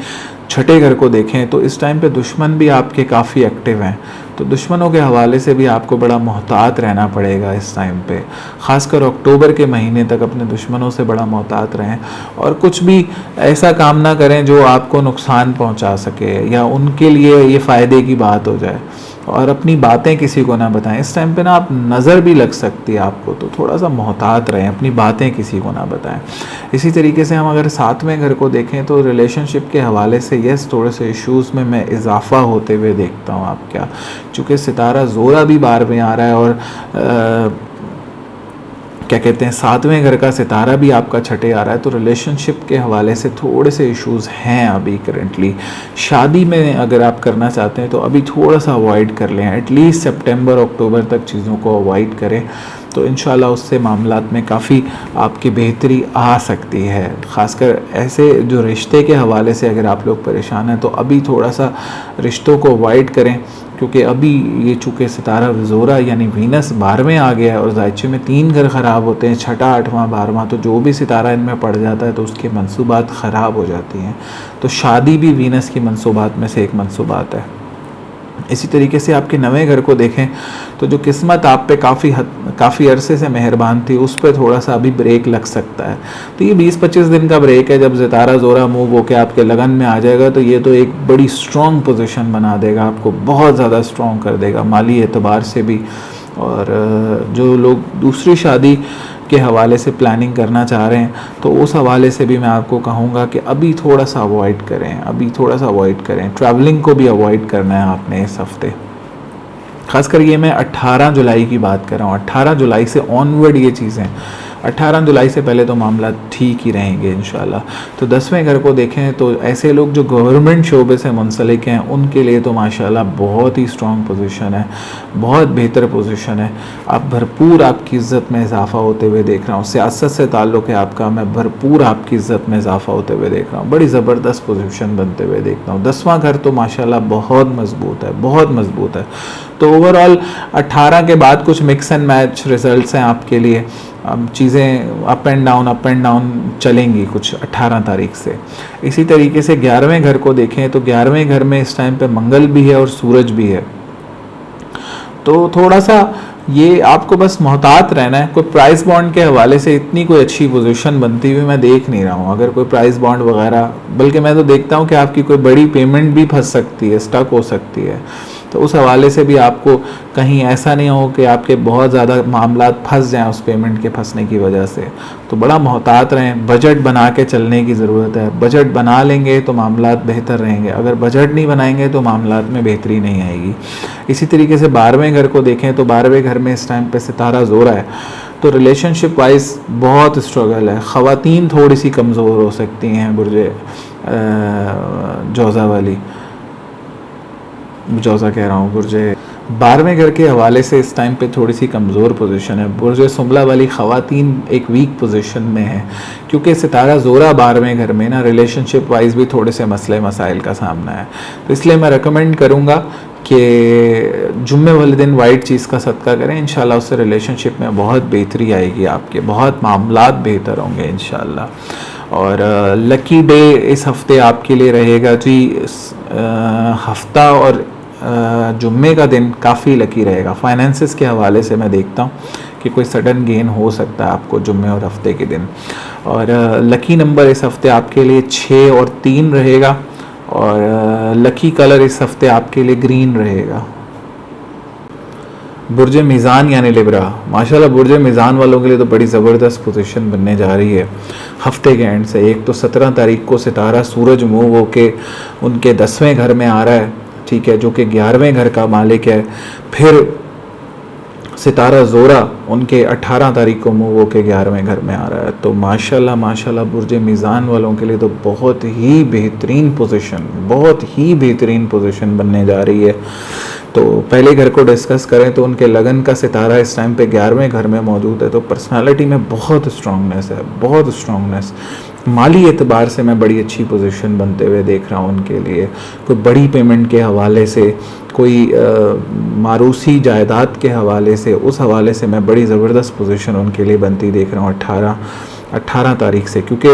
छठे घर को देखें तो इस टाइम पे दुश्मन भी आपके काफ़ी एक्टिव हैं, तो दुश्मनों के हवाले से भी आपको बड़ा मोहतात रहना पड़ेगा इस टाइम पे। ख़ासकर अक्टूबर के महीने तक अपने दुश्मनों से बड़ा मोहतात रहें, और कुछ भी ऐसा काम ना करें जो आपको नुकसान पहुंचा सके या उनके लिए ये फ़ायदे की बात हो जाए, और अपनी बातें किसी को ना बताएं। इस टाइम पे ना आप नज़र भी लग सकती है आपको, तो थोड़ा सा मोहतात रहें, अपनी बातें किसी को ना बताएं। इसी तरीके से हम अगर सातवें घर को देखें तो रिलेशनशिप के हवाले से यस थोड़े से इश्यूज़ में मैं इजाफ़ा होते हुए देखता हूँ आप क्या, चूँकि सितारा ज़ोरा भी 12 में आ रहा है, और क्या कहते हैं सातवें घर का सितारा भी आपका छठे आ रहा है, तो रिलेशनशिप के हवाले से थोड़े से इश्यूज़ हैं अभी करंटली। शादी में अगर आप करना चाहते हैं तो अभी थोड़ा सा अवॉइड कर लें, एटलीस्ट सितंबर अक्टूबर तक चीज़ों को अवॉइड करें, तो इंशाल्लाह उससे मामलात में काफ़ी आपकी बेहतरी आ सकती है। ख़ासकर ऐसे जो रिश्ते के हवाले से अगर आप लोग परेशान हैं तो अभी थोड़ा सा रिश्तों को अवॉइड करें, क्योंकि अभी ये चूँकि सितारा ज़ोरा यानी वीनस 12वें आ गया है, और जायचे में 3 घर ख़राब होते हैं, छठा, 8वां, 12वां, तो जो भी सितारा इनमें पड़ जाता है तो उसकी मंसूबात ख़राब हो जाती हैं। तो शादी भी वीनस की मंसूबात में से एक मंसूबात है। इसी तरीके से आपके नवे घर को देखें तो जो किस्मत आप पे काफ़ी अरसे से मेहरबान थी, उस पर थोड़ा सा अभी ब्रेक लग सकता है। तो ये 20-25 दिन का ब्रेक है। जब सितारा ज़ोरा मूव होकर आपके लगन में आ जाएगा तो ये तो एक बड़ी स्ट्रॉन्ग पोजीशन बना देगा, आपको बहुत ज़्यादा स्ट्रॉन्ग कर देगा माली एतबार से भी। और जो लोग दूसरी शादी के हवाले से प्लानिंग करना चाह रहे हैं तो उस हवाले से भी मैं आपको कहूँगा कि अभी थोड़ा सा अवॉइड करें, ट्रैवलिंग को भी अवॉइड करना है आपने इस हफ्ते। ख़ासकर ये मैं 18 जुलाई की बात कर रहा हूँ, 18 जुलाई से ऑनवर्ड ये चीज़ें, 18 जुलाई से पहले तो मामला ठीक ही रहेंगे इंशाल्लाह। तो 10वें घर को देखें तो ऐसे लोग जो गवर्नमेंट शोबे से मुंसलिक हैं उनके लिए तो माशाल्लाह बहुत ही स्ट्रॉन्ग पोजीशन है, बहुत बेहतर पोजीशन है। आप भरपूर आपकी इज़्ज़त में इजाफा होते हुए देख रहा हूँ। सियासत से ताल्लुक़ है आपका, मैं भरपूर आपकी इज़्ज़त में इजाफा होते हुए देख रहा हूँ, बड़ी ज़बरदस्त पोजीशन बनते हुए देखता हूँ। 10वां घर तो माशाल्लाह बहुत मजबूत है। तो ओवरऑल 18 के बाद कुछ मिक्स एंड मैच रिजल्ट्स हैं आपके लिए। चीज़ें अप एंड डाउन चलेंगी कुछ 18 तारीख से। इसी तरीके से 11वें घर को देखें तो 11वें घर में इस टाइम पे मंगल भी है और सूरज भी है। तो थोड़ा सा ये आपको बस मोहतात रहना है। कोई प्राइस बॉन्ड के हवाले से इतनी कोई अच्छी पोजीशन बनती हुई मैं देख नहीं रहा हूँ। अगर कोई प्राइस बॉन्ड वगैरह, बल्कि मैं तो देखता हूँ कि आपकी कोई बड़ी पेमेंट भी फंस सकती है, स्टक हो सकती है। तो उस हवाले से भी आपको कहीं ऐसा नहीं हो कि आपके बहुत ज़्यादा मामला फंस जाएं उस पेमेंट के फंसने की वजह से। तो बड़ा मोहतात रहें, बजट बना के चलने की ज़रूरत है। बजट बना लेंगे तो मामला बेहतर रहेंगे, अगर बजट नहीं बनाएंगे तो मामला में बेहतरी नहीं आएगी। इसी तरीके से 12वें घर को देखें तो 12वें घर में इस टाइम पे सितारा ज़ोरा है। तो रिलेशनशिप वाइज बहुत स्ट्रगल है। ख़वातीन थोड़ी सी कमज़ोर हो सकती हैं, बुर्जे जौज़ा वाली, जौज़ा कह रहा हूँ, बुर्जे 12वें घर के हवाले से इस टाइम पे थोड़ी सी कमज़ोर पोजीशन है। बुर्जे सुमला वाली ख़वातीन एक वीक पोजीशन में है, क्योंकि सितारा ज़ोरा 12वें घर में ना रिलेशनशिप वाइज भी थोड़े से मसले मसाइल का सामना है। तो इसलिए मैं रेकमेंड करूँगा कि जुम्मे वाले दिन वाइट चीज़ का सदका करें, इंशाल्लाह उससे रिलेशनशिप में बहुत बेहतरी आएगी, आपके बहुत मामलात बेहतर होंगे इंशाल्लाह। और लकी डे इस हफ्ते आपके लिए रहेगा जी, हफ्ता और जुम्मे का दिन काफ़ी लकी रहेगा। फाइनेंसेस के हवाले से मैं देखता हूँ कि कोई सडन गेन हो सकता है आपको जुम्मे और हफ्ते के दिन। और लकी नंबर इस हफ्ते आपके लिए 6 और 3 रहेगा। और लकी कलर इस हफ्ते आपके लिए ग्रीन रहेगा। बुर्ज मीज़ान यानी लिब्रा, माशाल्लाह बुर्ज मीज़ान वालों के लिए तो बड़ी ज़बरदस्त पोजीशन बनने जा रही है हफ्ते के एंड से। एक तो 17 तारीख को सितारा सूरज मूव होके उनके 10वें घर में आ रहा है, ठीक है, जो कि 11वें घर का मालिक है। फिर सितारा ज़ोरा उनके 18 तारीख को मूव होके 11वें घर में आ रहा है। तो माशाल्लाह बुर्ज मीज़ान वालों के लिए तो बहुत ही बेहतरीन पोजीशन बनने जा रही है। तो पहले घर को डिस्कस करें तो उनके लगन का सितारा इस टाइम पे 11वें घर में मौजूद है। तो पर्सनालिटी में बहुत स्ट्रॉन्गनेस, माली एतबार से मैं बड़ी अच्छी पोजीशन बनते हुए देख रहा हूँ उनके लिए। कोई बड़ी पेमेंट के हवाले से, कोई मारूसी जायदाद के हवाले से, उस हवाले से मैं बड़ी ज़बरदस्त पोजीशन उनके लिए बनती देख रहा हूँ 18 तारीख से। क्योंकि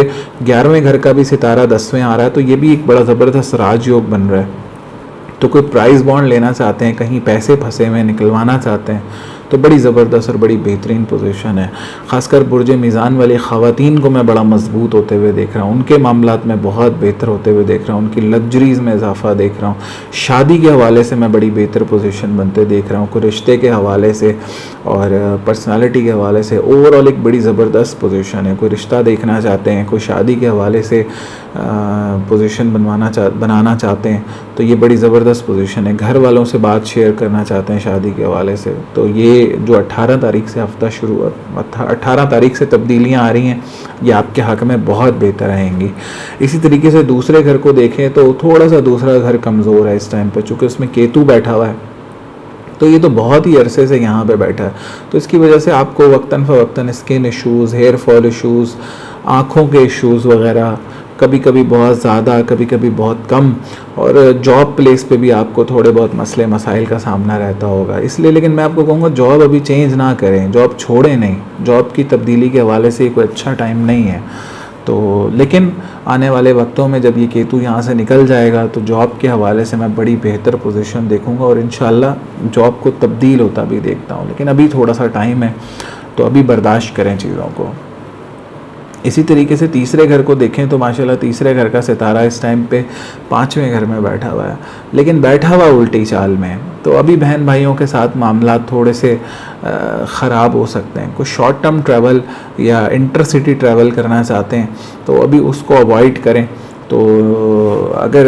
11वें घर का भी सितारा 10वें आ रहा है, तो ये भी एक बड़ा ज़बरदस्त राजयोग बन रहा है। तो कोई प्राइस बॉन्ड लेना चाहते हैं, कहीं पैसे फंसे हुए निकलवाना चाहते हैं, तो बड़ी ज़बरदस्त और बड़ी बेहतरीन पोजीशन है। ख़ासकर बुर्ज मीज़ान वाली ख़वातीन को मैं बड़ा मजबूत होते हुए देख रहा हूँ, उनके मामलात में बहुत बेहतर होते हुए देख रहा हूँ, उनकी लग्जरीज़ में इजाफा देख रहा हूँ। शादी के हवाले से मैं बड़ी बेहतर पोजीशन बनते देख रहा हूँ, कोई रिश्ते के हवाले से और पर्सनालिटी के हवाले से ओवरऑल एक बड़ी ज़बरदस्त पोजीशन है। कोई रिश्ता देखना चाहते हैं, कोई शादी के हवाले से पोजीशन बनाना चाहते हैं, तो ये बड़ी ज़बरदस्त पोजीशन है। घर वालों से बात शेयर करना चाहते हैं शादी के हवाले से, तो ये जो 18 तारीख से हफ्ता शुरू, 18 तारीख से तब्दीलियां आ रही हैं, ये आपके हक़ में बहुत बेहतर रहेंगी। इसी तरीके से दूसरे घर को देखें तो थोड़ा सा दूसरा घर कमज़ोर है इस टाइम पर, चूँकि उसमें केतु बैठा हुआ है, तो ये तो बहुत ही अरसे से यहाँ पे बैठा है। तो इसकी वजह से आपको वक्तन फ़वक्तन skin issues, hair fall issues, आँखों के इशूज़ वगैरह, कभी कभी बहुत ज़्यादा, कभी कभी बहुत कम, और जॉब प्लेस पे भी आपको थोड़े बहुत मसले मसाइल का सामना रहता होगा। इसलिए लेकिन मैं आपको कहूँगा जॉब अभी चेंज ना करें, जॉब छोड़ें नहीं, जॉब की तब्दीली के हवाले से कोई अच्छा टाइम नहीं है। तो लेकिन आने वाले वक्तों में जब ये केतु यहाँ से निकल जाएगा तो जॉब के हवाले से मैं बड़ी बेहतर पोजीशन देखूँगा और इंशाल्लाह जॉब को तब्दील होता भी देखता हूँ। लेकिन अभी थोड़ा सा टाइम है, तो अभी बर्दाश्त करें चीज़ों को। इसी तरीके से तीसरे घर को देखें तो माशाल्लाह तीसरे घर का सितारा इस टाइम पे 5वें घर में बैठा हुआ है, लेकिन बैठा हुआ उल्टी चाल में। तो अभी बहन भाइयों के साथ मामला थोड़े से ख़राब हो सकते हैं। कुछ शॉर्ट टर्म ट्रैवल या इंटरसिटी ट्रैवल करना चाहते हैं तो अभी उसको अवॉइड करें, तो अगर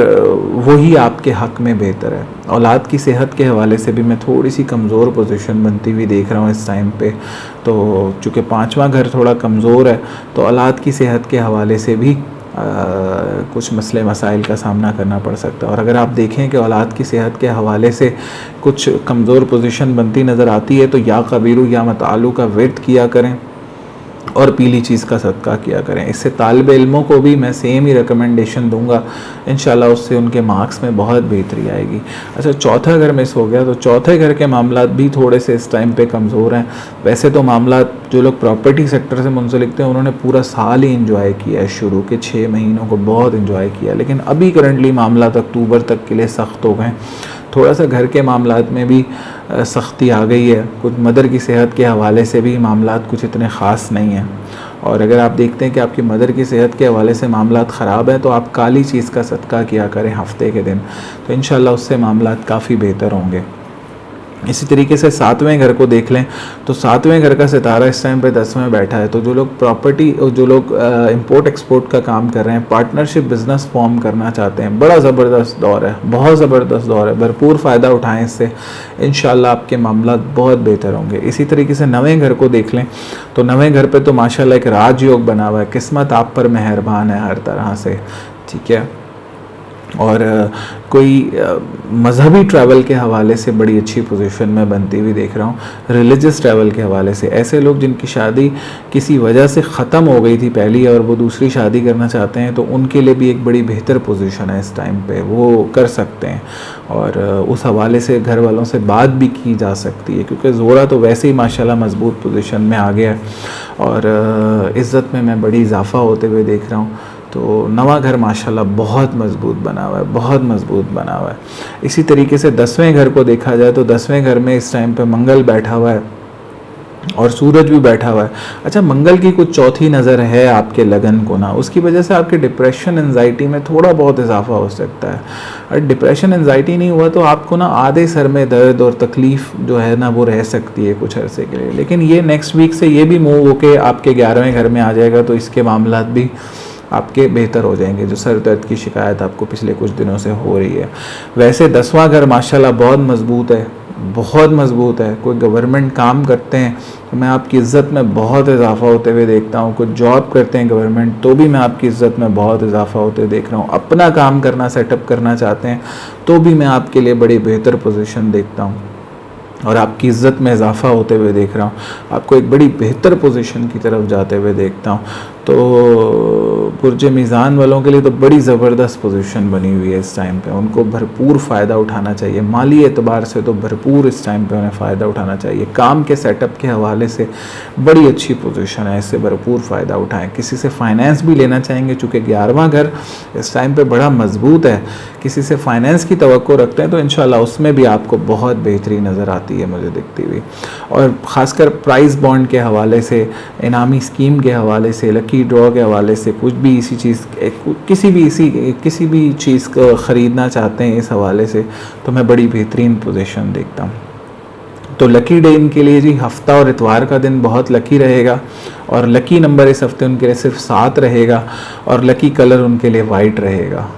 वही आपके हक़ में बेहतर है। औलाद की सेहत के हवाले से भी मैं थोड़ी सी कमज़ोर पोजीशन बनती हुई देख रहा हूँ इस टाइम पे। तो चूँकि 5वां घर थोड़ा कमज़ोर है तो औलाद की सेहत के हवाले से भी कुछ मसले मसाइल का सामना करना पड़ सकता है। और अगर आप देखें कि औलाद की सेहत के हवाले से कुछ कमज़ोर पोजीशन बनती नज़र आती है तो या कबीरू या मतालू का विर्द किया करें और पीली चीज़ का सदका किया करें। इससे तालिब इल्मों को भी मैं सेम ही रिकमेंडेशन दूंगा, इंशाल्लाह उससे उनके मार्क्स में बहुत बेहतरी आएगी। अच्छा, चौथा घर मिस हो गया, तो चौथे घर के मामला भी थोड़े से इस टाइम पे कमज़ोर हैं। वैसे तो मामला जो लोग प्रॉपर्टी सेक्टर से मुंसलिक थे उन्होंने पूरा साल ही इंजॉय किया है, शुरू के 6 महीनों को बहुत इंजॉय किया, लेकिन अभी करंटली मामला अक्टूबर तक के लिए सख्त हो गए। थोड़ा सा घर के मामलात में भी सख्ती आ गई है। कुछ मदर की सेहत के हवाले से भी मामलात कुछ इतने ख़ास नहीं हैं। और अगर आप देखते हैं कि आपकी मदर की सेहत के हवाले से मामलात ख़राब है तो आप काली चीज़ का सदका किया करें हफ्ते के दिन, तो इंशाल्लाह उससे मामलात काफ़ी बेहतर होंगे। इसी तरीके से 7वें घर को देख लें तो 7वें घर का सितारा इस टाइम पे 10वें बैठा है। तो जो लोग प्रॉपर्टी और जो लोग इंपोर्ट एक्सपोर्ट का काम कर रहे हैं, पार्टनरशिप बिज़नेस फॉर्म करना चाहते हैं, बड़ा ज़बरदस्त दौर है, बहुत ज़बरदस्त दौर है, भरपूर फ़ायदा उठाएं इससे, इंशाल्लाह आपके मामला बहुत बेहतर होंगे। इसी तरीके से 9वें घर को देख लें तो 9वें घर पर तो माशाल्लाह एक राजयोग बना हुआ है, किस्मत आप पर मेहरबान है हर तरह से, ठीक है। और कोई मज़हबी ट्रैवल के हवाले से बड़ी अच्छी पोजीशन में बनती हुई देख रहा हूँ। रिलीजियस ट्रैवल के हवाले से ऐसे लोग जिनकी शादी किसी वजह से ख़त्म हो गई थी पहली और वो दूसरी शादी करना चाहते हैं तो उनके लिए भी एक बड़ी बेहतर पोजीशन है इस टाइम पे, वो कर सकते हैं। और उस हवाले से घर वालों से बात भी की जा सकती है, क्योंकि ज़ोरा तो वैसे ही माशाल्लाह मज़बूत पोजीशन में आ गया है और इज़्ज़त में मैं बड़ी इजाफ़ा होते हुए देख रहा हूँ। तो 9वां घर माशाल्लाह बहुत मज़बूत बना हुआ है, बहुत मज़बूत बना हुआ है। इसी तरीके से 10वें घर को देखा जाए तो 10वें घर में इस टाइम पे मंगल बैठा हुआ है और सूरज भी बैठा हुआ है। अच्छा, मंगल की कुछ चौथी नज़र है आपके लगन को ना, उसकी वजह से आपके डिप्रेशन एंजाइटी में थोड़ा बहुत इजाफा हो सकता है। और डिप्रेशन एंजाइटी नहीं हुआ तो आपको ना आधे सर में दर्द और तकलीफ़ जो है ना वो रह सकती है कुछ अरसे के लिए, लेकिन ये नेक्स्ट वीक से ये भी मूव होके आपके 11वें घर में आ जाएगा तो इसके मामलात भी आपके बेहतर हो जाएंगे। जो सर दर्द की शिकायत आपको पिछले कुछ दिनों से हो रही है। वैसे 10वां घर माशाल्लाह बहुत मज़बूत है, बहुत मज़बूत है। कोई गवर्नमेंट काम करते हैं तो मैं आपकी इज़्ज़त में बहुत इजाफा होते हुए देखता हूँ। कुछ जॉब करते हैं गवर्नमेंट तो भी मैं आपकी इज़्ज़त में बहुत इजाफा होते हुए देख रहा हूँ। अपना काम करना सेटअप करना चाहते हैं तो भी मैं आपके लिए बड़ी बेहतर पोजीशन देखता हूँ और आपकी इज़्ज़त में इजाफा होते हुए देख रहा हूँ। आपको एक बड़ी बेहतर पोजीशन की तरफ जाते हुए देखता हूँ। तो बुर्ज मीज़ान वालों के लिए तो बड़ी ज़बरदस्त पोजीशन बनी हुई है इस टाइम पे, उनको भरपूर फ़ायदा उठाना चाहिए। माली एतबार से तो भरपूर इस टाइम पे उन्हें फ़ायदा उठाना चाहिए। काम के सेटअप के हवाले से बड़ी अच्छी पोजीशन है, इससे भरपूर फ़ायदा उठाएं। किसी से फ़ाइनेंस भी लेना चाहेंगे, चूँकि 11वां घर इस टाइम पर बड़ा मज़बूत है, किसी से फ़ाइनेंस की तवक्को रखते हैं तो इंशाल्लाह उसमें भी आपको बहुत बेहतरी नज़र आती है मुझे दिखती हुई। और ख़ासकर प्राइस बॉन्ड के हवाले से, इनामी स्कीम के हवाले से, लकी ड्रॉ के हवाले से, कुछ भी इसी चीज़ किसी भी चीज़ को ख़रीदना चाहते हैं इस हवाले से तो मैं बड़ी बेहतरीन पोजीशन देखता हूँ। तो लकी डे इनके लिए जी हफ्ता और इतवार का दिन बहुत लकी रहेगा और लकी नंबर इस हफ्ते उनके लिए सिर्फ 7 रहेगा और लकी कलर उनके लिए वाइट रहेगा।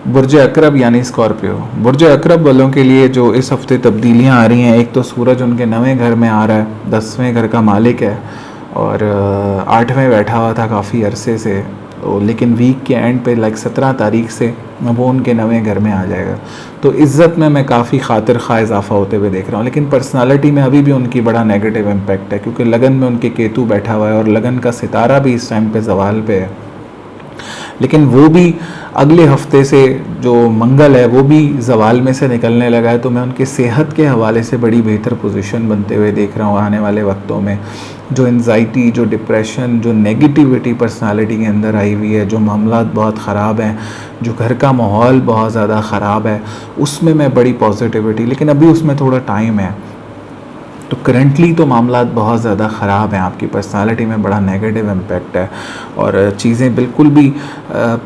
बुर्ज अकरब यानी स्कॉर्पियो, बुर्ज अकरब वालों के लिए जो इस हफ्ते तब्दीलियां आ रही हैं, एक तो सूरज उनके 9वें घर में आ रहा है, 10वें घर का मालिक है और 8वें बैठा हुआ था काफ़ी अरसे से, तो लेकिन वीक के एंड पे 17 तारीख से वो उनके 9वें घर में आ जाएगा। तो इज़्ज़त में मैं काफ़ी खातिर खा इजाफा होते हुए देख रहा हूँ, लेकिन पर्सनालिटी में अभी भी उनकी बड़ा नेगेटिव इम्पैक्ट है क्योंकि लगन में उनके केतु बैठा हुआ है और लगन का सितारा भी इस टाइम पे ज़वाल पे है। लेकिन वो भी अगले हफ्ते से जो मंगल है वो भी ज़वाल में से निकलने लगा है, तो मैं उनकी सेहत के हवाले से बड़ी बेहतर पोजीशन बनते हुए देख रहा हूँ आने वाले वक्तों में। जो एंजाइटी, जो डिप्रेशन, जो नेगेटिविटी पर्सनालिटी के अंदर आई हुई है, जो मामलात बहुत ख़राब हैं, जो घर का माहौल बहुत ज़्यादा ख़राब है, उसमें मैं बड़ी पॉजिटिविटी, लेकिन अभी उसमें थोड़ा टाइम है। तो करंटली तो मामलात बहुत ज़्यादा ख़राब हैं, आपकी पर्सनालिटी में बड़ा नेगेटिव इम्पैक्ट है और चीज़ें बिल्कुल भी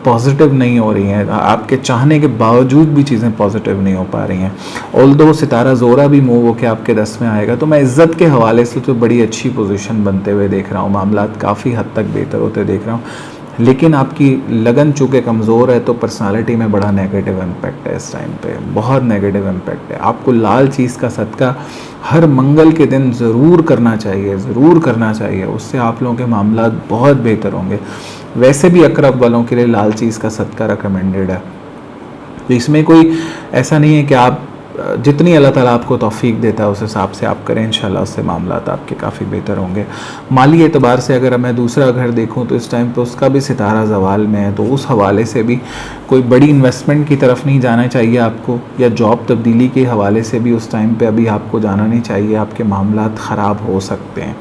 पॉजिटिव नहीं हो रही हैं। आपके चाहने के बावजूद भी चीज़ें पॉजिटिव नहीं हो पा रही हैं। ऑल्दो सितारा ज़ोरा भी मूव होकर आपके 10 में आएगा, तो मैं इज़्ज़त के हवाले से तो बड़ी अच्छी पोजीशन बनते हुए देख रहा हूँ, मामलात काफ़ी हद तक बेहतर होते देख रहा हूँ। लेकिन आपकी लगन चूँकि कमज़ोर है तो पर्सनालिटी में बड़ा नेगेटिव इम्पैक्ट है, इस टाइम पे बहुत नेगेटिव इम्पैक्ट है। आपको लाल चीज़ का सदका हर मंगल के दिन ज़रूर करना चाहिए, ज़रूर करना चाहिए, उससे आप लोगों के मामला बहुत बेहतर होंगे। वैसे भी अकरब वालों के लिए लाल चीज़ का सदका रिकमेंडेड है, तो इसमें कोई ऐसा नहीं है कि आप जितनी अल्लाह ताला आपको तौफीक देता है उस हिसाब से आप करें, इंशाल्लाह उससे मामलात आपके काफ़ी बेहतर होंगे। माली एतबार से अगर मैं दूसरा घर देखूं तो इस टाइम पे उसका भी सितारा ज़वाल में है, तो उस हवाले से भी कोई बड़ी इन्वेस्टमेंट की तरफ नहीं जाना चाहिए आपको, या जॉब तब्दीली के हवाले से भी उस टाइम पे अभी आपको जाना नहीं चाहिए, आपके मामलात ख़राब हो सकते हैं।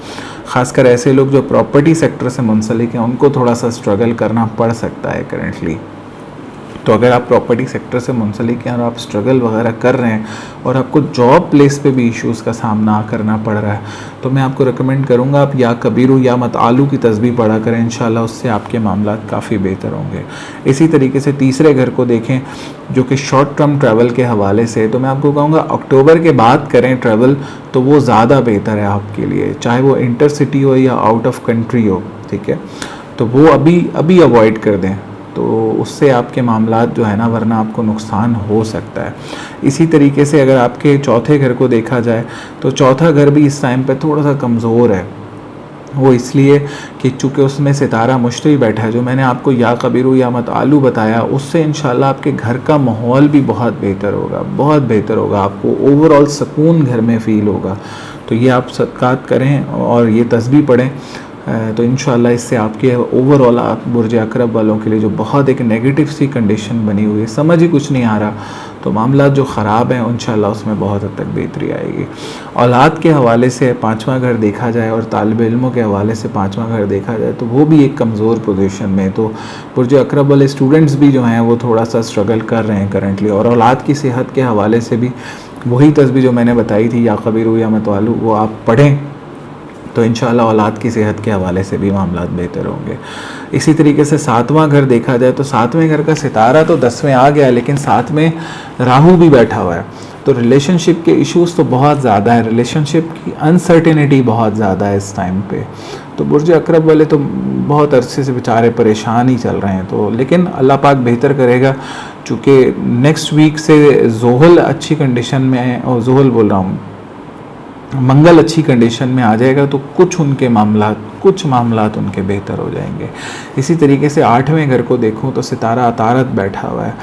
ख़ासकर ऐसे लोग जो प्रॉपर्टी सेक्टर से मुंसलिक हैं उनको थोड़ा सा स्ट्रगल करना पड़ सकता है करेंटली। तो अगर आप प्रॉपर्टी सेक्टर से मुंसलिक हैं और आप स्ट्रगल वगैरह कर रहे हैं और आपको जॉब प्लेस पे भी इश्यूज़ का सामना करना पड़ रहा है, तो मैं आपको रिकमेंड करूँगा आप या कबीरू या मत आलू की तस्बीह पढ़ा करें, इंशाल्लाह उससे आपके मामला काफ़ी बेहतर होंगे। इसी तरीके से तीसरे घर को देखें जो कि शॉर्ट टर्म ट्रैवल के हवाले से, तो मैं आपको कहूँगा अक्टूबर के बाद करें ट्रैवल, तो वो ज़्यादा बेहतर है आपके लिए, चाहे वो इंटर सिटी हो या आउट ऑफ कंट्री हो, ठीक है। तो वो अभी अवॉइड कर दें, तो उससे आपके मामलात जो है ना, वरना आपको नुकसान हो सकता है। इसी तरीके से अगर आपके चौथे घर को देखा जाए तो चौथा घर भी इस टाइम पे थोड़ा सा कमज़ोर है। वो इसलिए कि चूँकि उसमें सितारा मुश्तरी बैठा है, जो मैंने आपको या कबीरू या मत आलू बताया, उससे इंशाल्लाह आपके घर का माहौल भी बहुत बेहतर होगा, बहुत बेहतर होगा, आपको ओवरऑल सुकून घर में फ़ील होगा। तो ये आप सदक़ात करें और ये तस्बीह पढ़ें, तो इंशाल्लाह इससे आपके ओवरऑल आप बुर्ज अकरब वालों के लिए जो बहुत एक नेगेटिव सी कंडीशन बनी हुई है, समझ ही कुछ नहीं आ रहा, तो मामला जो ख़राब हैं इंशाल्लाह उसमें बहुत हद तक बेहतरी आएगी। औलाद के हवाले से पाँचवा घर देखा जाए और तालिब इल्मों के हवाले से पाँचवा घर देखा जाए तो वो भी एक कमज़ोर पोजीशन में, तो बुर्ज अकरब वाले स्टूडेंट्स भी जो हैं वो थोड़ा सा स्ट्रगल कर रहे हैं करंटली। और औलाद की सेहत के हवाले से भी वही तस्बीह जो मैंने बताई थी या कबीरू या मतवालू, वो आप पढ़ें तो इंशाल्लाह औलाद की सेहत के हवाले से भी मामलात बेहतर होंगे। इसी तरीके से सातवां घर देखा जाए तो सातवें घर का सितारा तो 10वें आ गया, लेकिन साथ में राहु भी बैठा हुआ है, तो रिलेशनशिप के इश्यूज़ तो बहुत ज़्यादा है, रिलेशनशिप की अनसर्टेनिटी बहुत ज़्यादा है इस टाइम पे। तो बुर्ज अकरब वाले तो बहुत अरसे से बेचारे परेशान ही चल रहे हैं, तो लेकिन अल्लाह पाक बेहतर करेगा, चूँकि नेक्स्ट वीक से ज़ोहल अच्छी कंडीशन में है, और ज़ोहल बोल रहा हूँ मंगल अच्छी कंडीशन में आ जाएगा, तो कुछ मामलात उनके बेहतर हो जाएंगे। इसी तरीके से आठवें घर को देखूं तो सितारा अतारत बैठा हुआ है,